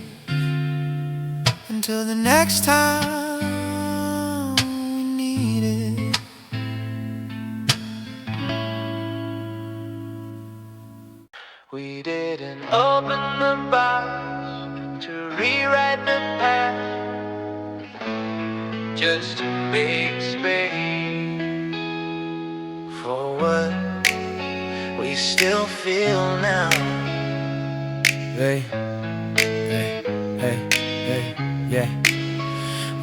until the next time we need it. We didn't open the box to rewrite the past, just to make space for what we still feel now. Hey, hey, hey, hey, yeah.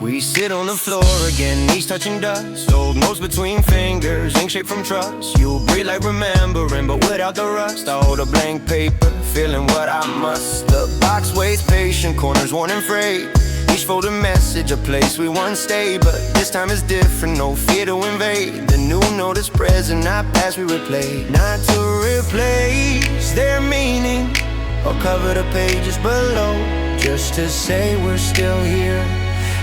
We sit on the floor again, knees touching dust. Old notes between fingers, ink shaped from trust. You breathe like remembering, but without the rust. I hold a blank paper, feeling what I must. The box waits patient, corners worn and frayed. Each folded message, a place we once stayed. But this time is different, no fear to invade. The new note is present, not past we replay. Not to replace their meaning or cover the pages below, just to say we're still here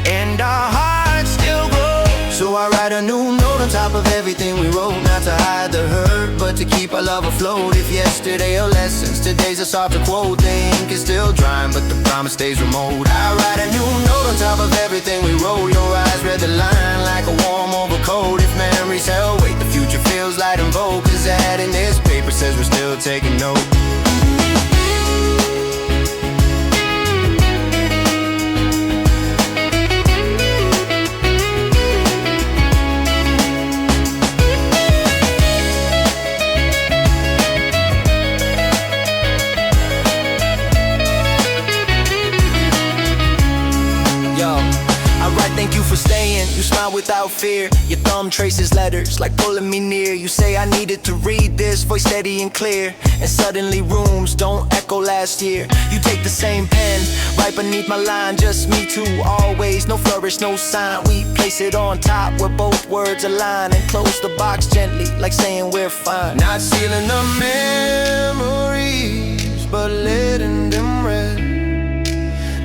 and our hearts still grow. So I write a new note on top of everything we wrote, not to hide the hurt, but to keep our love afloat. If yesterday are lessons, today's a softer quote. The ink is still drying, but the promise stays remote. I write a new note on top of everything we wrote. Your eyes read the line like a warm overcoat. If memories held weight, the future feels light and bold. Cause that in this paper says we're still taking note. Thank you for staying, you smile without fear. Your thumb traces letters like pulling me near. You say I needed to read this, voice steady and clear. And suddenly rooms don't echo last year. You take the same pen, right beneath my line. Just me too, always, no flourish, no sign. We place it on top where both words align. And close the box gently, like saying we're fine. Not sealing the memories, but letting them rest.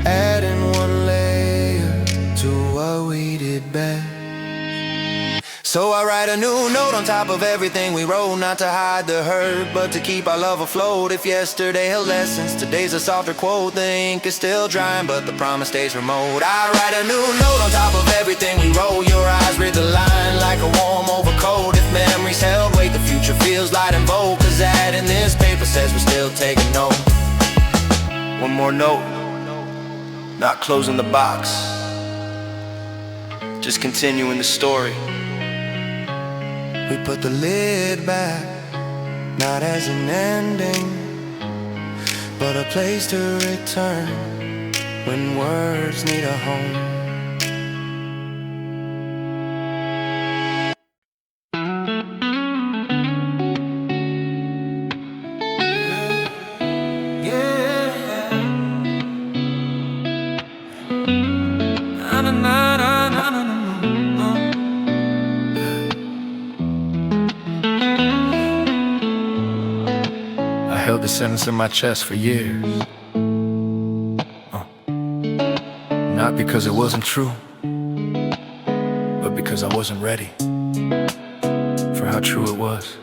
Adding one layer to what we did best. So I write a new note on top of everything we wrote. Not to hide the hurt, but to keep our love afloat. If yesterday held lessons, today's a softer quote. The ink is still drying, but the promise stays remote. I write a new note on top of everything we wrote. Your eyes read the line like a warm overcoat. If memories held weight, the future feels light and bold. Cause that in this paper says we're still taking note. One more note, not closing the box, just continuing the story. We put the lid back, not as an ending, but a place to return when words need a home. I held the sentence in my chest for years. Not because it wasn't true, but because I wasn't ready for how true it was.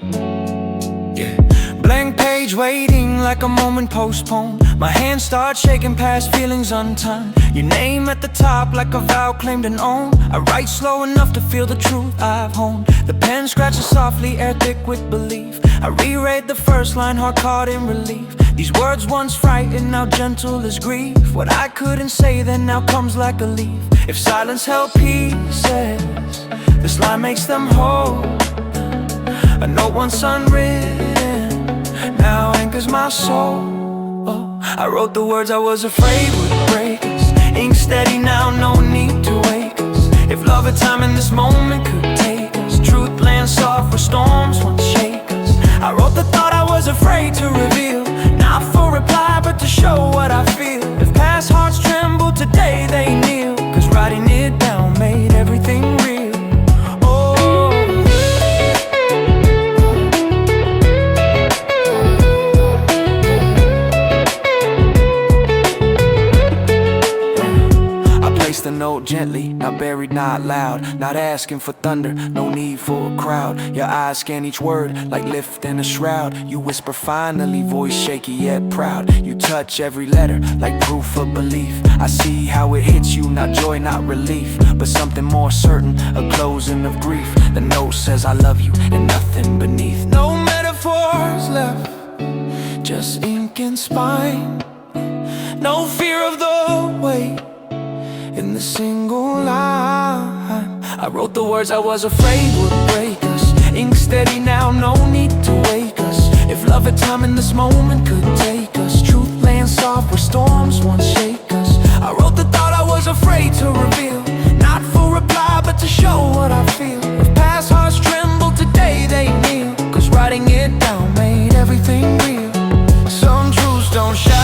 Yeah. Blank page waiting like a moment postponed. My hands start shaking past feelings untimed. Your name at the top like a vow claimed and owned. I write slow enough to feel the truth I've honed. The pen scratches softly, air thick with belief. I reread the first line, heart caught in relief. These words once frightened, now gentle as grief. What I couldn't say then now comes like a leaf. If silence held pieces, this line makes them whole. A note once unwritten now anchors my soul. Oh, I wrote the words I was afraid would break us. Ink steady now, no need to wake us. If love had time in this moment could take us, truth lands soft where storms once shake us. I wrote the thought I was afraid to reveal, not for reply but to show what I feel. If past hearts tremble today they kneel, cause writing it down made everything real. The note gently, not buried, not loud, not asking for thunder, no need for a crowd. Your eyes scan each word like lifting a shroud. You whisper finally, voice shaky yet proud. You touch every letter like proof of belief. I see how it hits you, not joy, not relief, but something more certain, a closing of grief. The note says I love you and nothing beneath. No metaphors left, just ink and spine. No fear of the weight in the single line. I wrote the words I was afraid would break us. Ink steady now, no need to wake us. If love had time in this moment could take us, truth lands soft where storms once shake us. I wrote the thought I was afraid to reveal, not for reply but to show what I feel. If past hearts tremble today they kneel, cause writing it down made everything real. Some truths don't shout,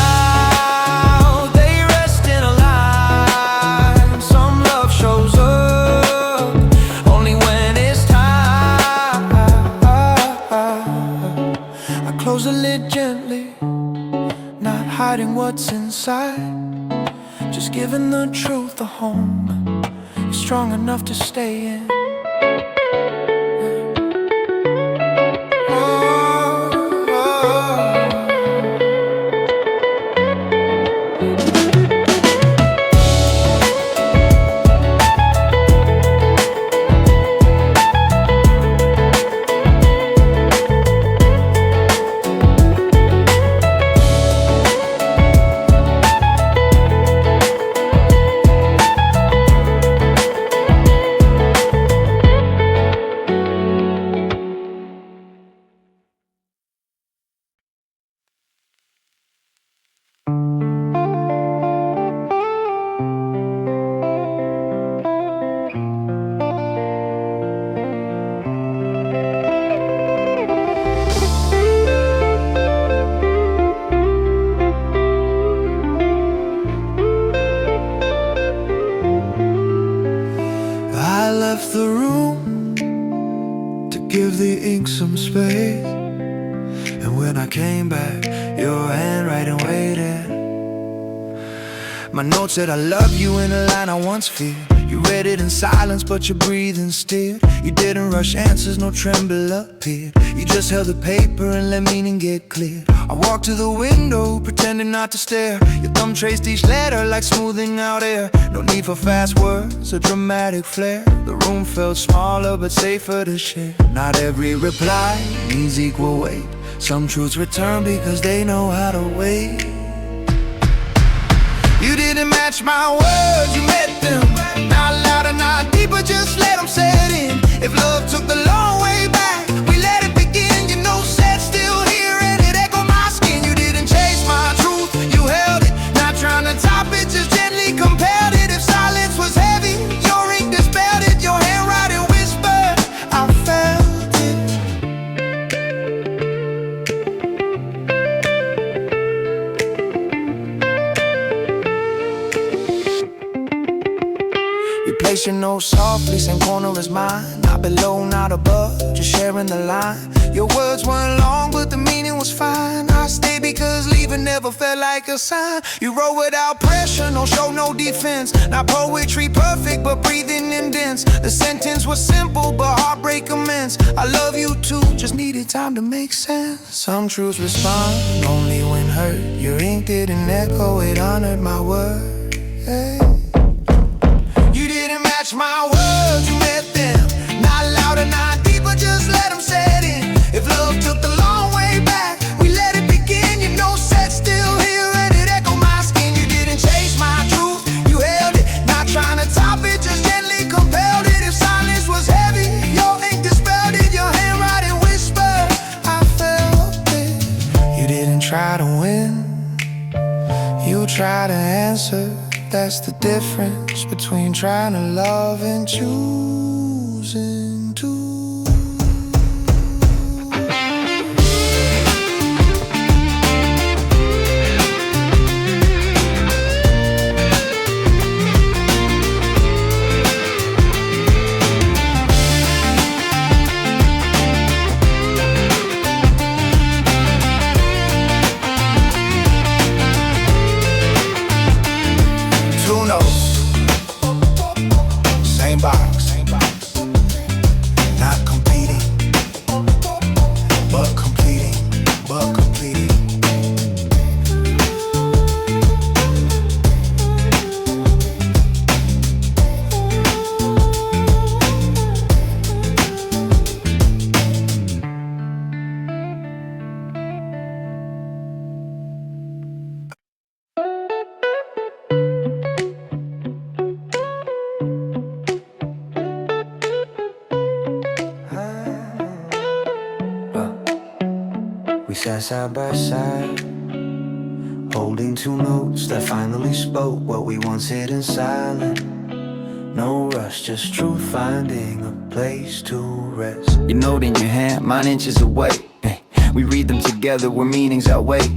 hiding what's inside, just giving the truth a home. You're strong enough to stay in. left the room to give the ink some space. And when I came back, your handwriting waited. My note said I love you in a line I once feared. You read it in silence, but your breathing steered. You didn't rush answers, no tremble appeared. You just held the paper and let meaning get clear. I walked to the window, pretending not to stare. Your thumb traced each letter like smoothing out air. No need for fast words or dramatic flair. The room felt smaller but safer to share. Not every reply needs equal weight. Some truths return because they know how to wait. You didn't match my words, you met them. Not loud or not deep, but just let them set in. If love took the long way back, we let it begin. You know, said still here and it echoed my skin. You didn't chase my truth, you held it. Not trying to top it, just gently compelled it. If silence was heavy, your ink dispelled it. Your handwriting whispered, I felt it. Place your note softly, same corner as mine. Not below, not above, just sharing the line. Your words weren't long, but the meaning was fine. I stayed because leaving never felt like a sign. You wrote without pressure, no show, no defense. Not poetry perfect, but breathing indents. The sentence was simple, but heartbreak immense. I love you too, just needed time to make sense. Some truths respond only when hurt. Your ink didn't echo, it honored my word. Hey. You didn't match my words, you met them. Not loud or not deep, but just let them set in. If love took the long way back, we let it begin. You know, set still here and it echoed my skin. You didn't chase my truth, you held it. Not trying to top it, just gently compelled it. If silence was heavy, your ink dispelled it. Your handwriting whispered, I felt it. You didn't try to win, you tried to answer. That's the difference between trying to love and choosing to. Not competing, but completing, but completing. We sat side by side, holding two notes that finally spoke what we once hid in silence. No rush, just truth finding a place to rest. Your note in your hand, mine inches away. We read them together where meanings outweigh.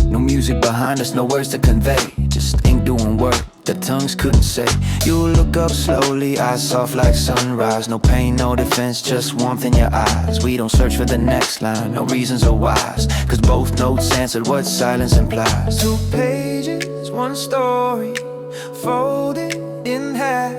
No music behind us, no words to convey. Just ink doing work that tongues couldn't say. You look up slowly, eyes soft like sunrise. No pain, no defense, just warmth in your eyes. We don't search for the next line, no reasons are wise. Cause both notes answered what silence implies. 2 pages, 1 story, folded in half.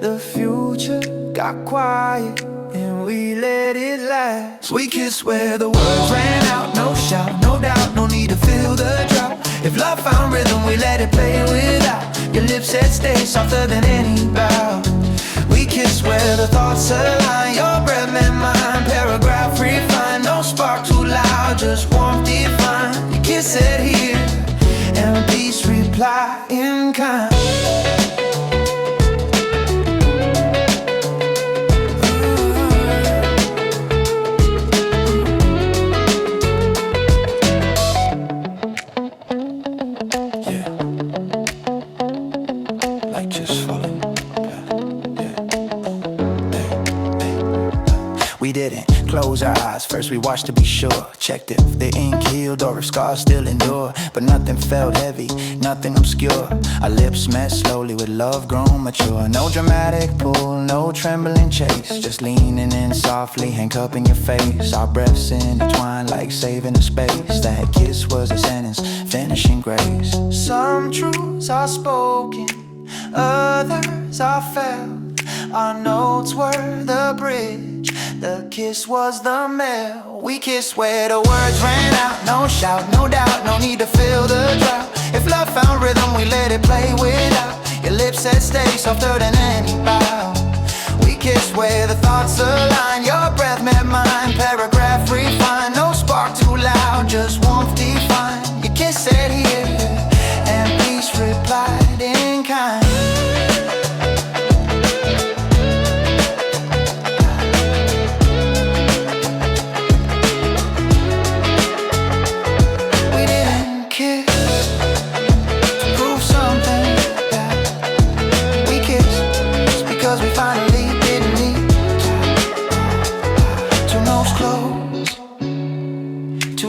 The future got quiet and we let it last. We kissed where the words ran out, no shout, no doubt, no need to fill the drought. If love found rhythm, we let it play without. Your lips said stay softer than any bow. We kissed where the thoughts align. Your breath met mine, paragraph refined. No spark too loud, just warmth defined. Your kiss said here, and peace reply in kind. close our eyes. First we watched to be sure. Checked if the ink healed or if scars still endure. But nothing felt heavy, nothing obscure. Our lips met slowly with love grown mature. No dramatic pull, no trembling chase. Just leaning in softly, handcuffing your face. Our breaths intertwined like saving a space. That kiss was a sentence, finishing grace. Some truths are spoken, others are felt. Our notes were the bridge, the kiss was the mail. We kissed where the words ran out. No shout, no doubt, no need to fill the drought. If love found rhythm, we let it play without. Your lips said stay softer than any bow. We kissed where the thoughts align. Your breath met mine, paragraph refined. No spark too loud, just warmth defined. Your kiss said here, and peace replied in kind.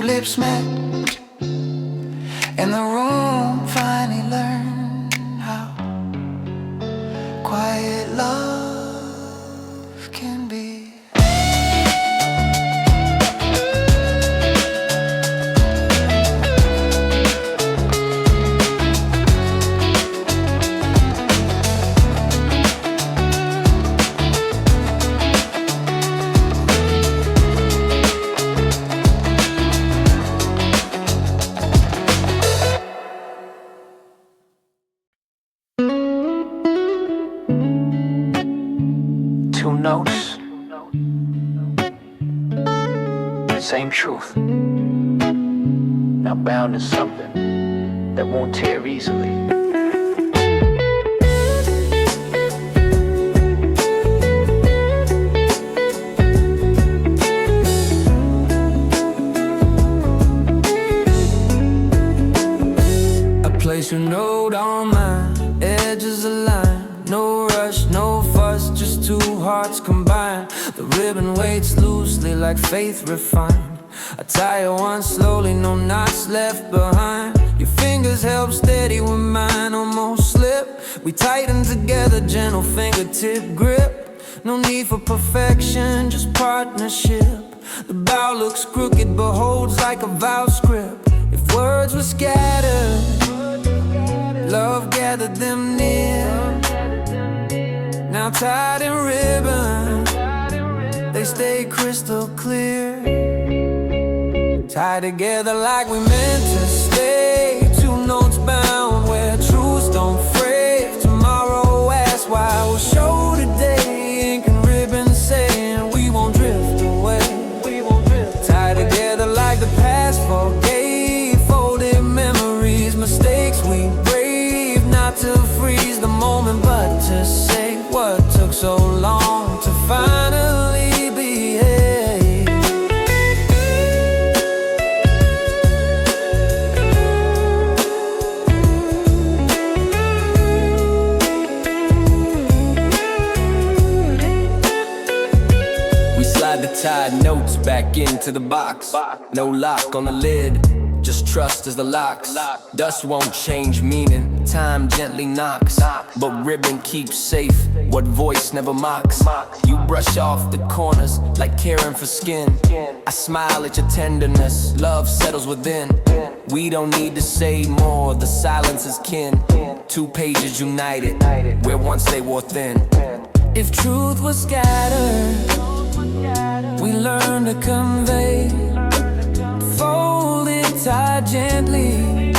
Lips met, and the room finally learned how quiet love can be. Two notes, same truth, now bound in something that won't tear easily. I place your note on mine, edges align, no rush, no fuss, just two hearts combined. The ribbon waits loosely like faith refined. I tie it one slowly, no knots left behind. Your fingers help steady when mine almost slip. We tighten together, gentle fingertip grip. No need for perfection, just partnership. The bow looks crooked but holds like a vow script. If words were scattered, love gathered them near. Now tied in ribbon, they stay crystal clear. Tied together like we meant to stay. Two notes bound where truths don't fray. If tomorrow asks why, we'll show today. Ink and ribbon saying we won't drift away. Tied together like the past forgave. Folded memories, mistakes we brave. Not to freeze the moment but to say what took so long to finally behave. We slide the tied notes back into the box. No lock on the lid, just trust as the locks. Dust won't change meaning, time gently knocks. But ribbon keeps safe, what voice never mocks. You brush off the corners like caring for skin. I smile at your tenderness, love settles within. We don't need to say more, the silence is kin. Two pages united, where once they wore thin. If truth was scattered, we learn to convey. Fold it, tie gently,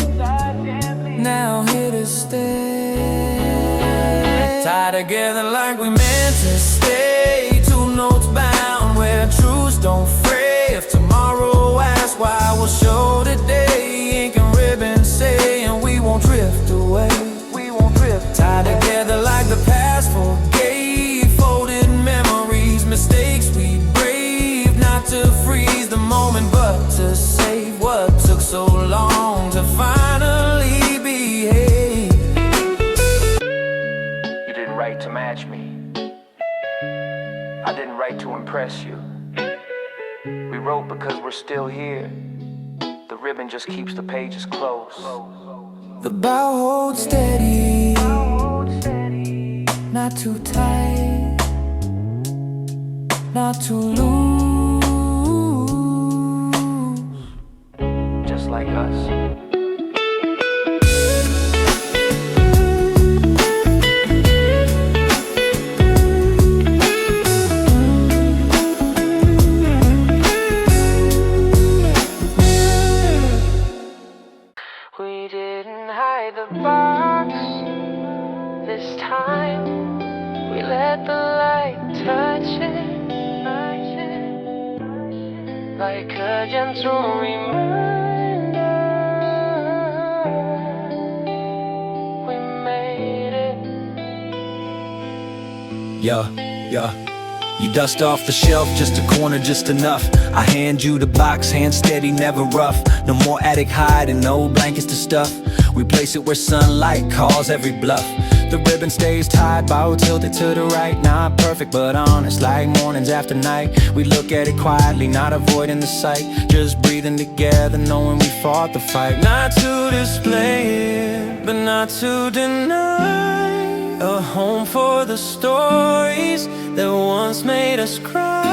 now here to stay. Tie together like we meant to stay. Two notes bound where truths don't fray. If tomorrow asks why, we'll show today. Ink and ribbon saying we won't drift away. Tie together like the past forgave. Folded memories, mistakes we brave. Not to freeze the moment but to save what took so long to finally behave. You didn't write to match me, I didn't write to impress you. rewrote because we're still here. The ribbon just keeps the pages closed. The bow holds steady, not too tight, not too loose. Just like us. We didn't hide the box this time. We let the light touch it, like a gentle reminder. We made it. Yeah. You dust off the shelf, just a corner, just enough. I hand you the box, hand steady, never rough. No more attic hiding, no blankets to stuff. We place it where sunlight calls every bluff. The ribbon stays tied, bow tilted to the right. Not perfect, but honest, like mornings after night. We look at it quietly, not avoiding the sight. Just breathing together, knowing we fought the fight. Not to display it, but not to deny. A home for the stories that once made us cry.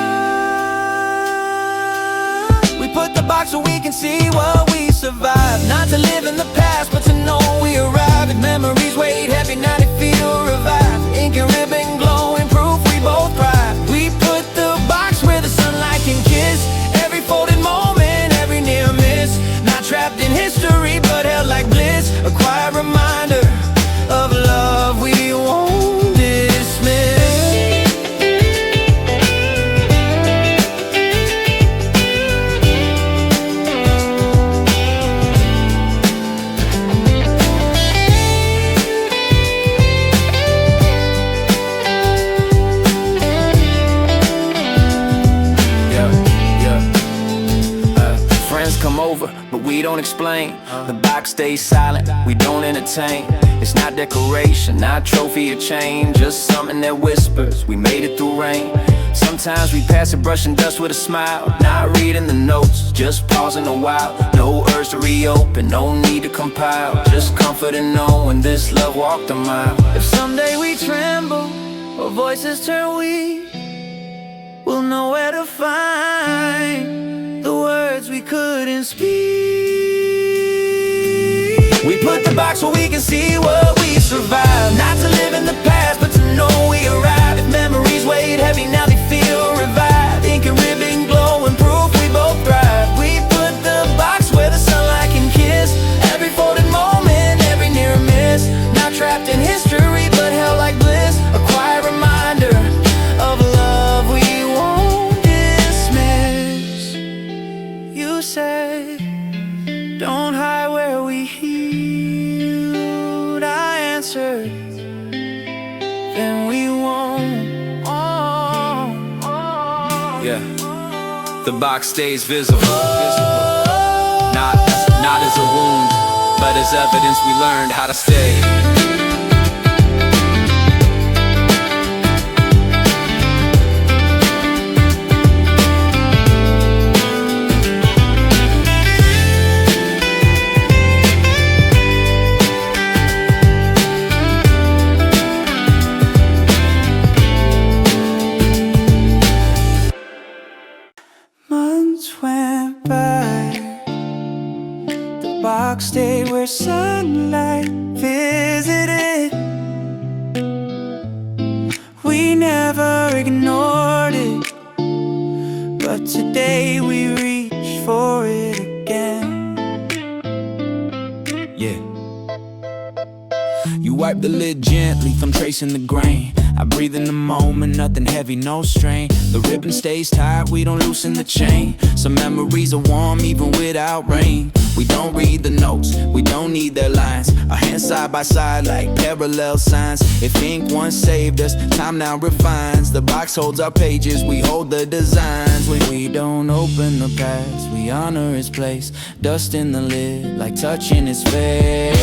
We put the box so we can see what we survived. Not to live in the past, but to know we arrived. And memories weighed heavy, now they feel revived. Ink and ribbon glowing, proof we both cried. We put the box where the sunlight can kiss every folded moment, every near miss. Not trapped in history, but held like bliss. A quiet reminder of love we won't dismiss. Come over, but we don't explain. The box stays silent, we don't entertain. It's not decoration, not trophy or chain, just something that whispers, we made it through rain. Sometimes we pass it brushing dust with a smile, not reading the notes, just pausing a while. No urge to reopen, no need to compile, just comfort in knowing this love walked a mile. If someday we tremble or voices turn weak, we'll know where to find the words we couldn't speak. We put the box where we can see what we survived. Not to live in the past, but to know we arrived. If memories weighed heavy, now they feel revived. Ink and ribbon glowing, proof we both thrive. We put the box where the sunlight can kiss every folded moment, every near miss. Not trapped in history, but held like bliss. A quiet reminder of love we won't dismiss. You said, don't hide where we healed. I answered, then we won't. Yeah, the box stays visible. Not as a wound, but as evidence we learned how to stay. Months went by, the box stayed where sunlight visited. We never ignored it, but today we reach for it again. Yeah. You wipe the lid gently from tracing the grain. I breathe in the moment, nothing heavy, no strain. The ribbon stays tight, we don't loosen the chain. Some memories are warm even without rain. We don't read the notes, we don't need their lines. Our hands side by side like parallel signs. If ink once saved us, time now refines. The box holds our pages, we hold the designs. When we don't open the past, we honor its place. Dust in the lid like touching his face.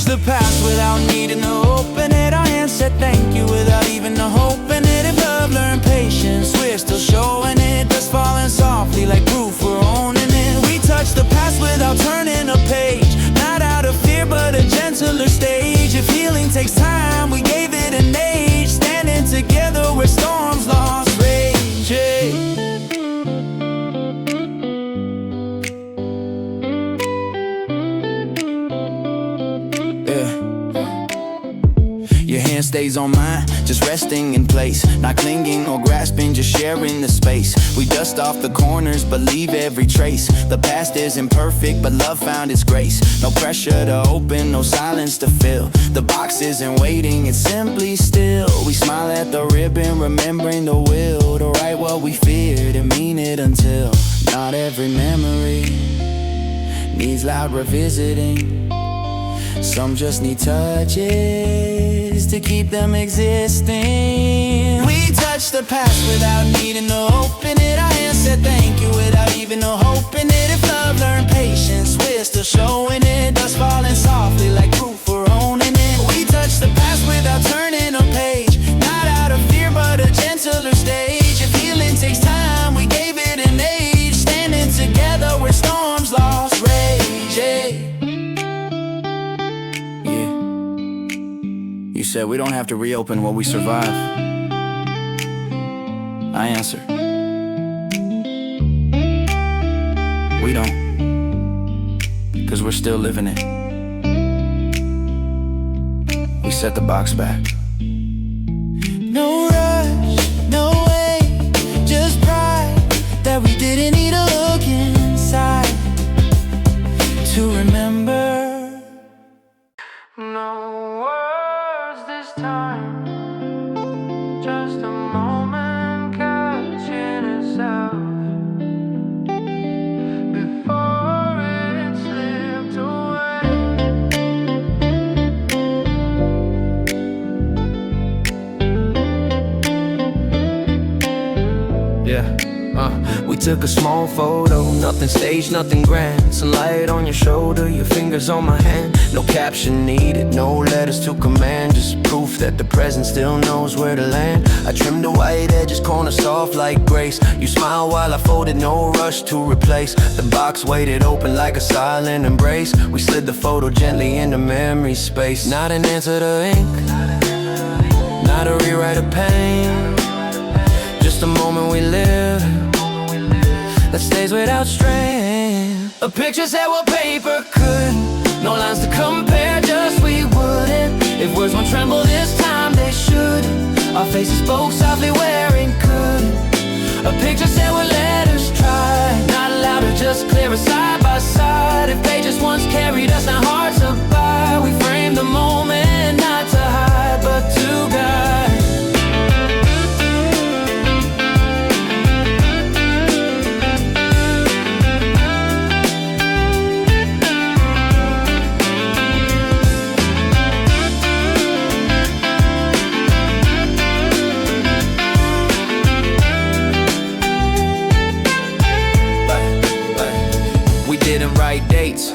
The past without needing to open it. Our hands said thank you without even hoping it. gentler stage. If healing takes time, we gave it an age. Standing together where storms lost rage. Your hand stays on mine, just resting in place. Not clinging or grasping, just sharing the space. We dust off the corners, but leave every trace. The past isn't perfect, but love found its grace. No pressure to open, no silence to fill. The box isn't waiting, it's simply still. We smile at the ribbon, remembering the will to write what we feared and mean it until. Not every memory needs loud revisiting. Some just need touches to keep them existing. We touched the past without needing to open it. Our hands said thank you without even hoping it. If love learned patience, we're still showing it. Dust falling softly like proof we're owning it. We touched the past without turning a page. Not out of fear but a gentler stage. If healing takes time, we gave it an age. Standing together where storms lost rage. You said we don't have to reopen what we survived. I answer, we don't, 'cause we're still living it. We set the box back. No rush, no way, just pride that we didn't need to look inside to remember. No words this time, just a moment catching itself before it slipped away. We took a small photo, nothing staged, nothing grand. Sunlight on your shoulder, your fingers on my hand. No caption needed, no letters to command. Just proof that the present still knows where to land. I trimmed the white edges, corner soft like grace. You smile while I folded, no rush to replace. The box waited open like a silent embrace. We slid the photo gently into memory space. Not an answer to ink, not a rewrite of pain. Just a moment we live that stays without strain. A picture said what paper could. No lines to compare, just we wouldn't. If words won't tremble this time, they should. Our faces spoke softly where it could. A picture said what letters try. Not allowed to just clear us side by side. If pages once carried us, now hard to buy. We framed the moment, not to hide, but to guide.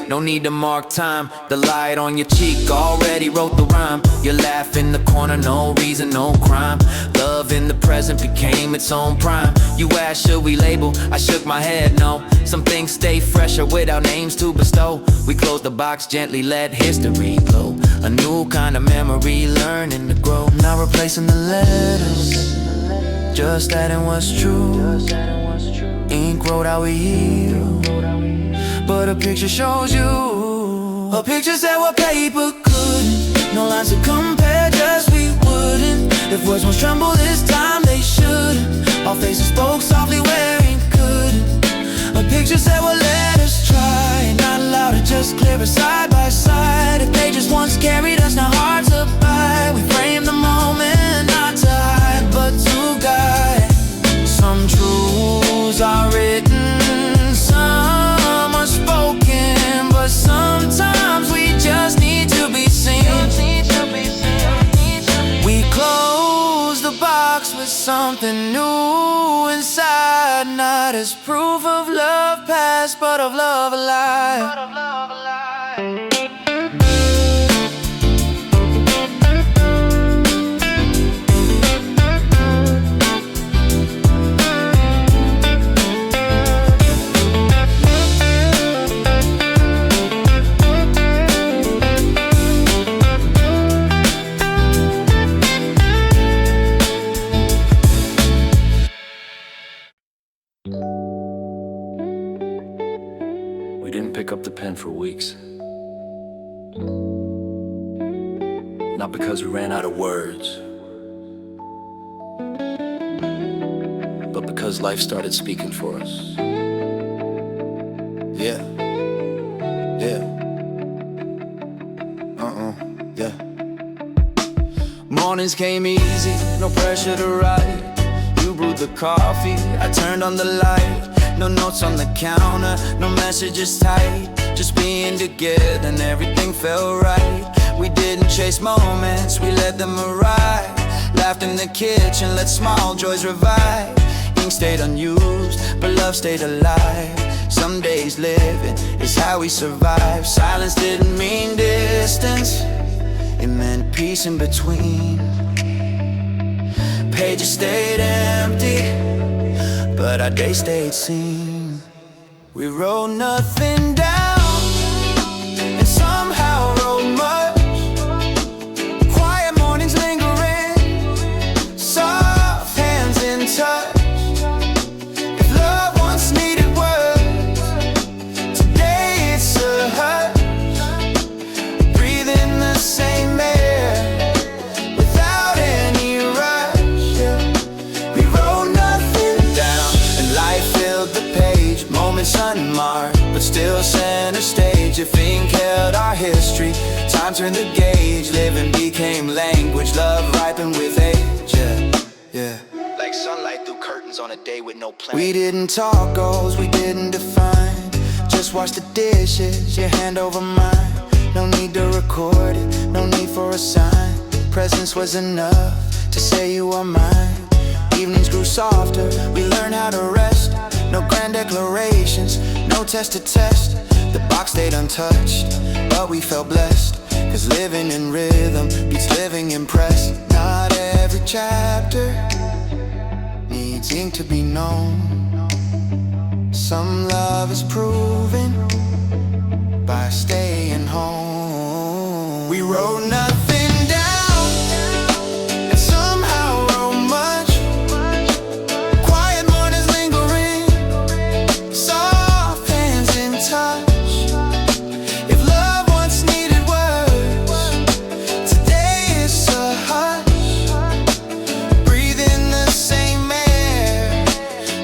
No need to mark time. The light on your cheek already wrote the rhyme. You laugh in the corner, no reason, no crime. Love in the present became its own prime. You asked, should we label? I shook my head, no. Some things stay fresher without names to bestow. We closed the box gently, let history glow. A new kind of memory, learning to grow. Not replacing the letters, just adding what's true. Ink wrote how we heal, but a picture shows you. A picture said what paper couldn't. No lines to compare, just we wouldn't. If words won't tremble this time, they shouldn't. Our faces spoke softly where it couldn't. A picture said what letters try. Not allowed to just clear us side by side. If pages once carried us, now hard to buy. We framed the moment, not to hide, but to guide. Some truths are written, some are spoken, but sometimes we just need to be seen. We close the box with something new inside, not as proof of love past, but of love alive. not because we ran out of words, but because life started speaking for us. Yeah. Yeah. Yeah. Mornings came easy, no pressure to write. You brewed the coffee, I turned on the light. No notes on the counter, no messages tight. Just being together and everything felt right. We didn't chase moments, we let them arrive. Laughed in the kitchen, let small joys revive. Ink stayed unused, but love stayed alive. Some days living is how we survive. Silence didn't mean distance, it meant peace in between. Pages stayed empty, but our days stayed seen. We wrote nothing down, and somehow wrote much. Quiet mornings lingering, soft hands in touch. If love once needed words, today it's a hush. Breathing the same air, without any rush. Yeah. We wrote nothing down, and life filled the page. Moments unmarked, but still center stage. If ink held our history, time turned the gauge. Living became language, love ripened with age. Yeah, yeah. Like sunlight through curtains on a day with no plan. We didn't talk goals, we didn't define. Just wash the dishes, your hand over mine. No need to record it, no need for a sign. Presence was enough to say you are mine. Evenings grew softer, we learned how to rest. No grand declarations, no test to test. The box stayed untouched, but we felt blessed. Cause living in rhythm beats living impressed. Not every chapter needs ink to be known. Some love is proven by staying home. We wrote nothing down, and somehow wrote much. Quiet mornings lingering, soft hands in touch. If love once needed words, today it's a hush. Breathing the same air,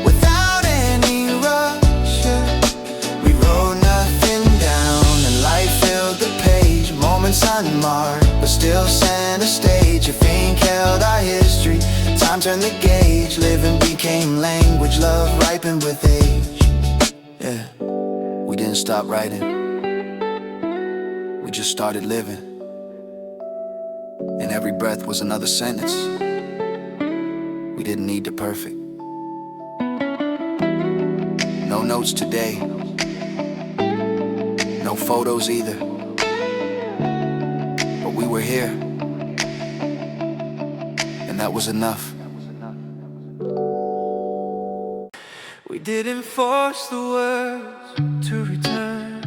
without any rush. Yeah. We wrote nothing down, and life filled the page. Moments unmarked, but still center stage. If ink held our history, time turned the gauge. Living became language, love ripened with age. Yeah, we didn't stop writing, we just started living. And every breath was another sentence. We didn't need the perfect. No notes today, no photos either. But we were here, and that was enough. We didn't force the words to return,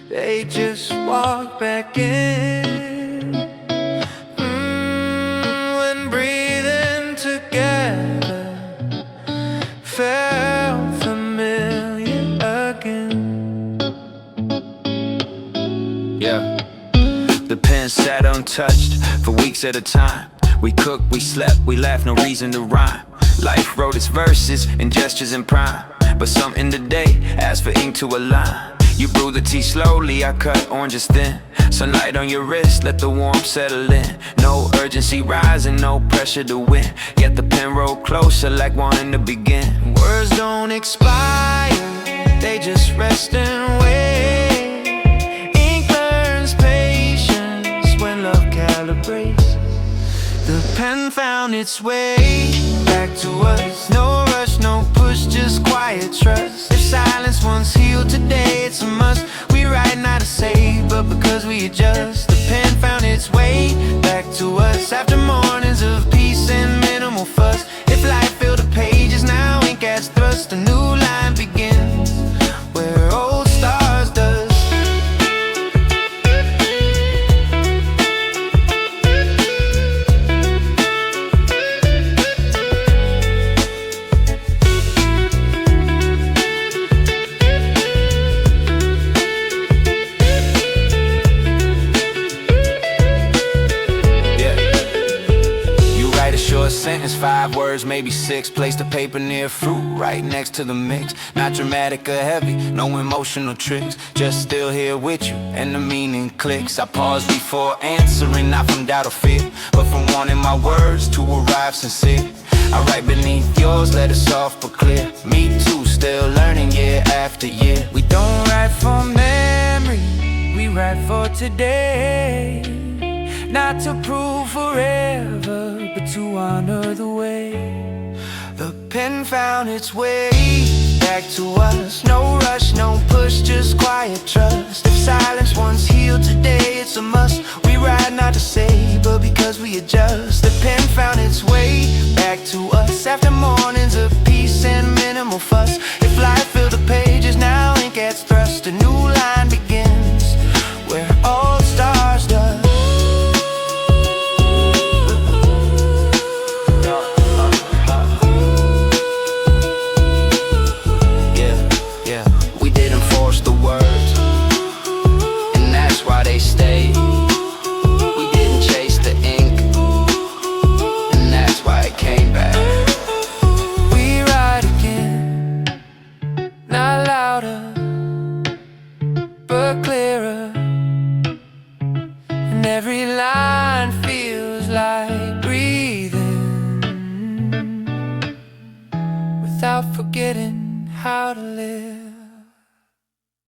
they just walked back in. When breathing together felt familiar again. Yeah. The pen sat untouched for weeks at a time. We cooked, we slept, we laughed, no reason to rhyme. Life wrote its verses in gestures in prime, but something today asked for ink to align. You brew the tea slowly, I cut oranges thin. Sunlight on your wrist, let the warmth settle in. No urgency rising, no pressure to win. Yet the pen rolled closer like wanting to begin. Words don't expire, they just rest and wait. Ink learns patience when love calibrates. The pen found its way back to us. No rush, no push, just quiet trust. If silence once healed today, it's a must. We write not to save, but because we adjust. The pen found its way back to us after mornings of peace and minimal fuss. If life filled the pages, now ink adds thrust. A new line begins where old stars does. sentence, 5 words, maybe 6. Place the paper near fruit, right next to the mix. Not dramatic or heavy, no emotional tricks. Just still here with you, and the meaning clicks. I pause before answering, not from doubt or fear, but from wanting my words to arrive sincere. I write beneath yours, let it soft but clear. Me too, still learning year after year. We don't write for memory, we write for today. Not to prove forever, but to honor the way. The pen found its way back to us. No rush, no push, just quiet trust. If silence once healed today, it's a must. We ride not to say, but because we adjust. The pen found its way back to us. After mornings of peace and minimal fuss. If life filled the pages, now ink gets thrust. A new line begins where all the stars dust. They stayed. We didn't chase the ink, and that's why it came back. We ride again, not louder, but clear.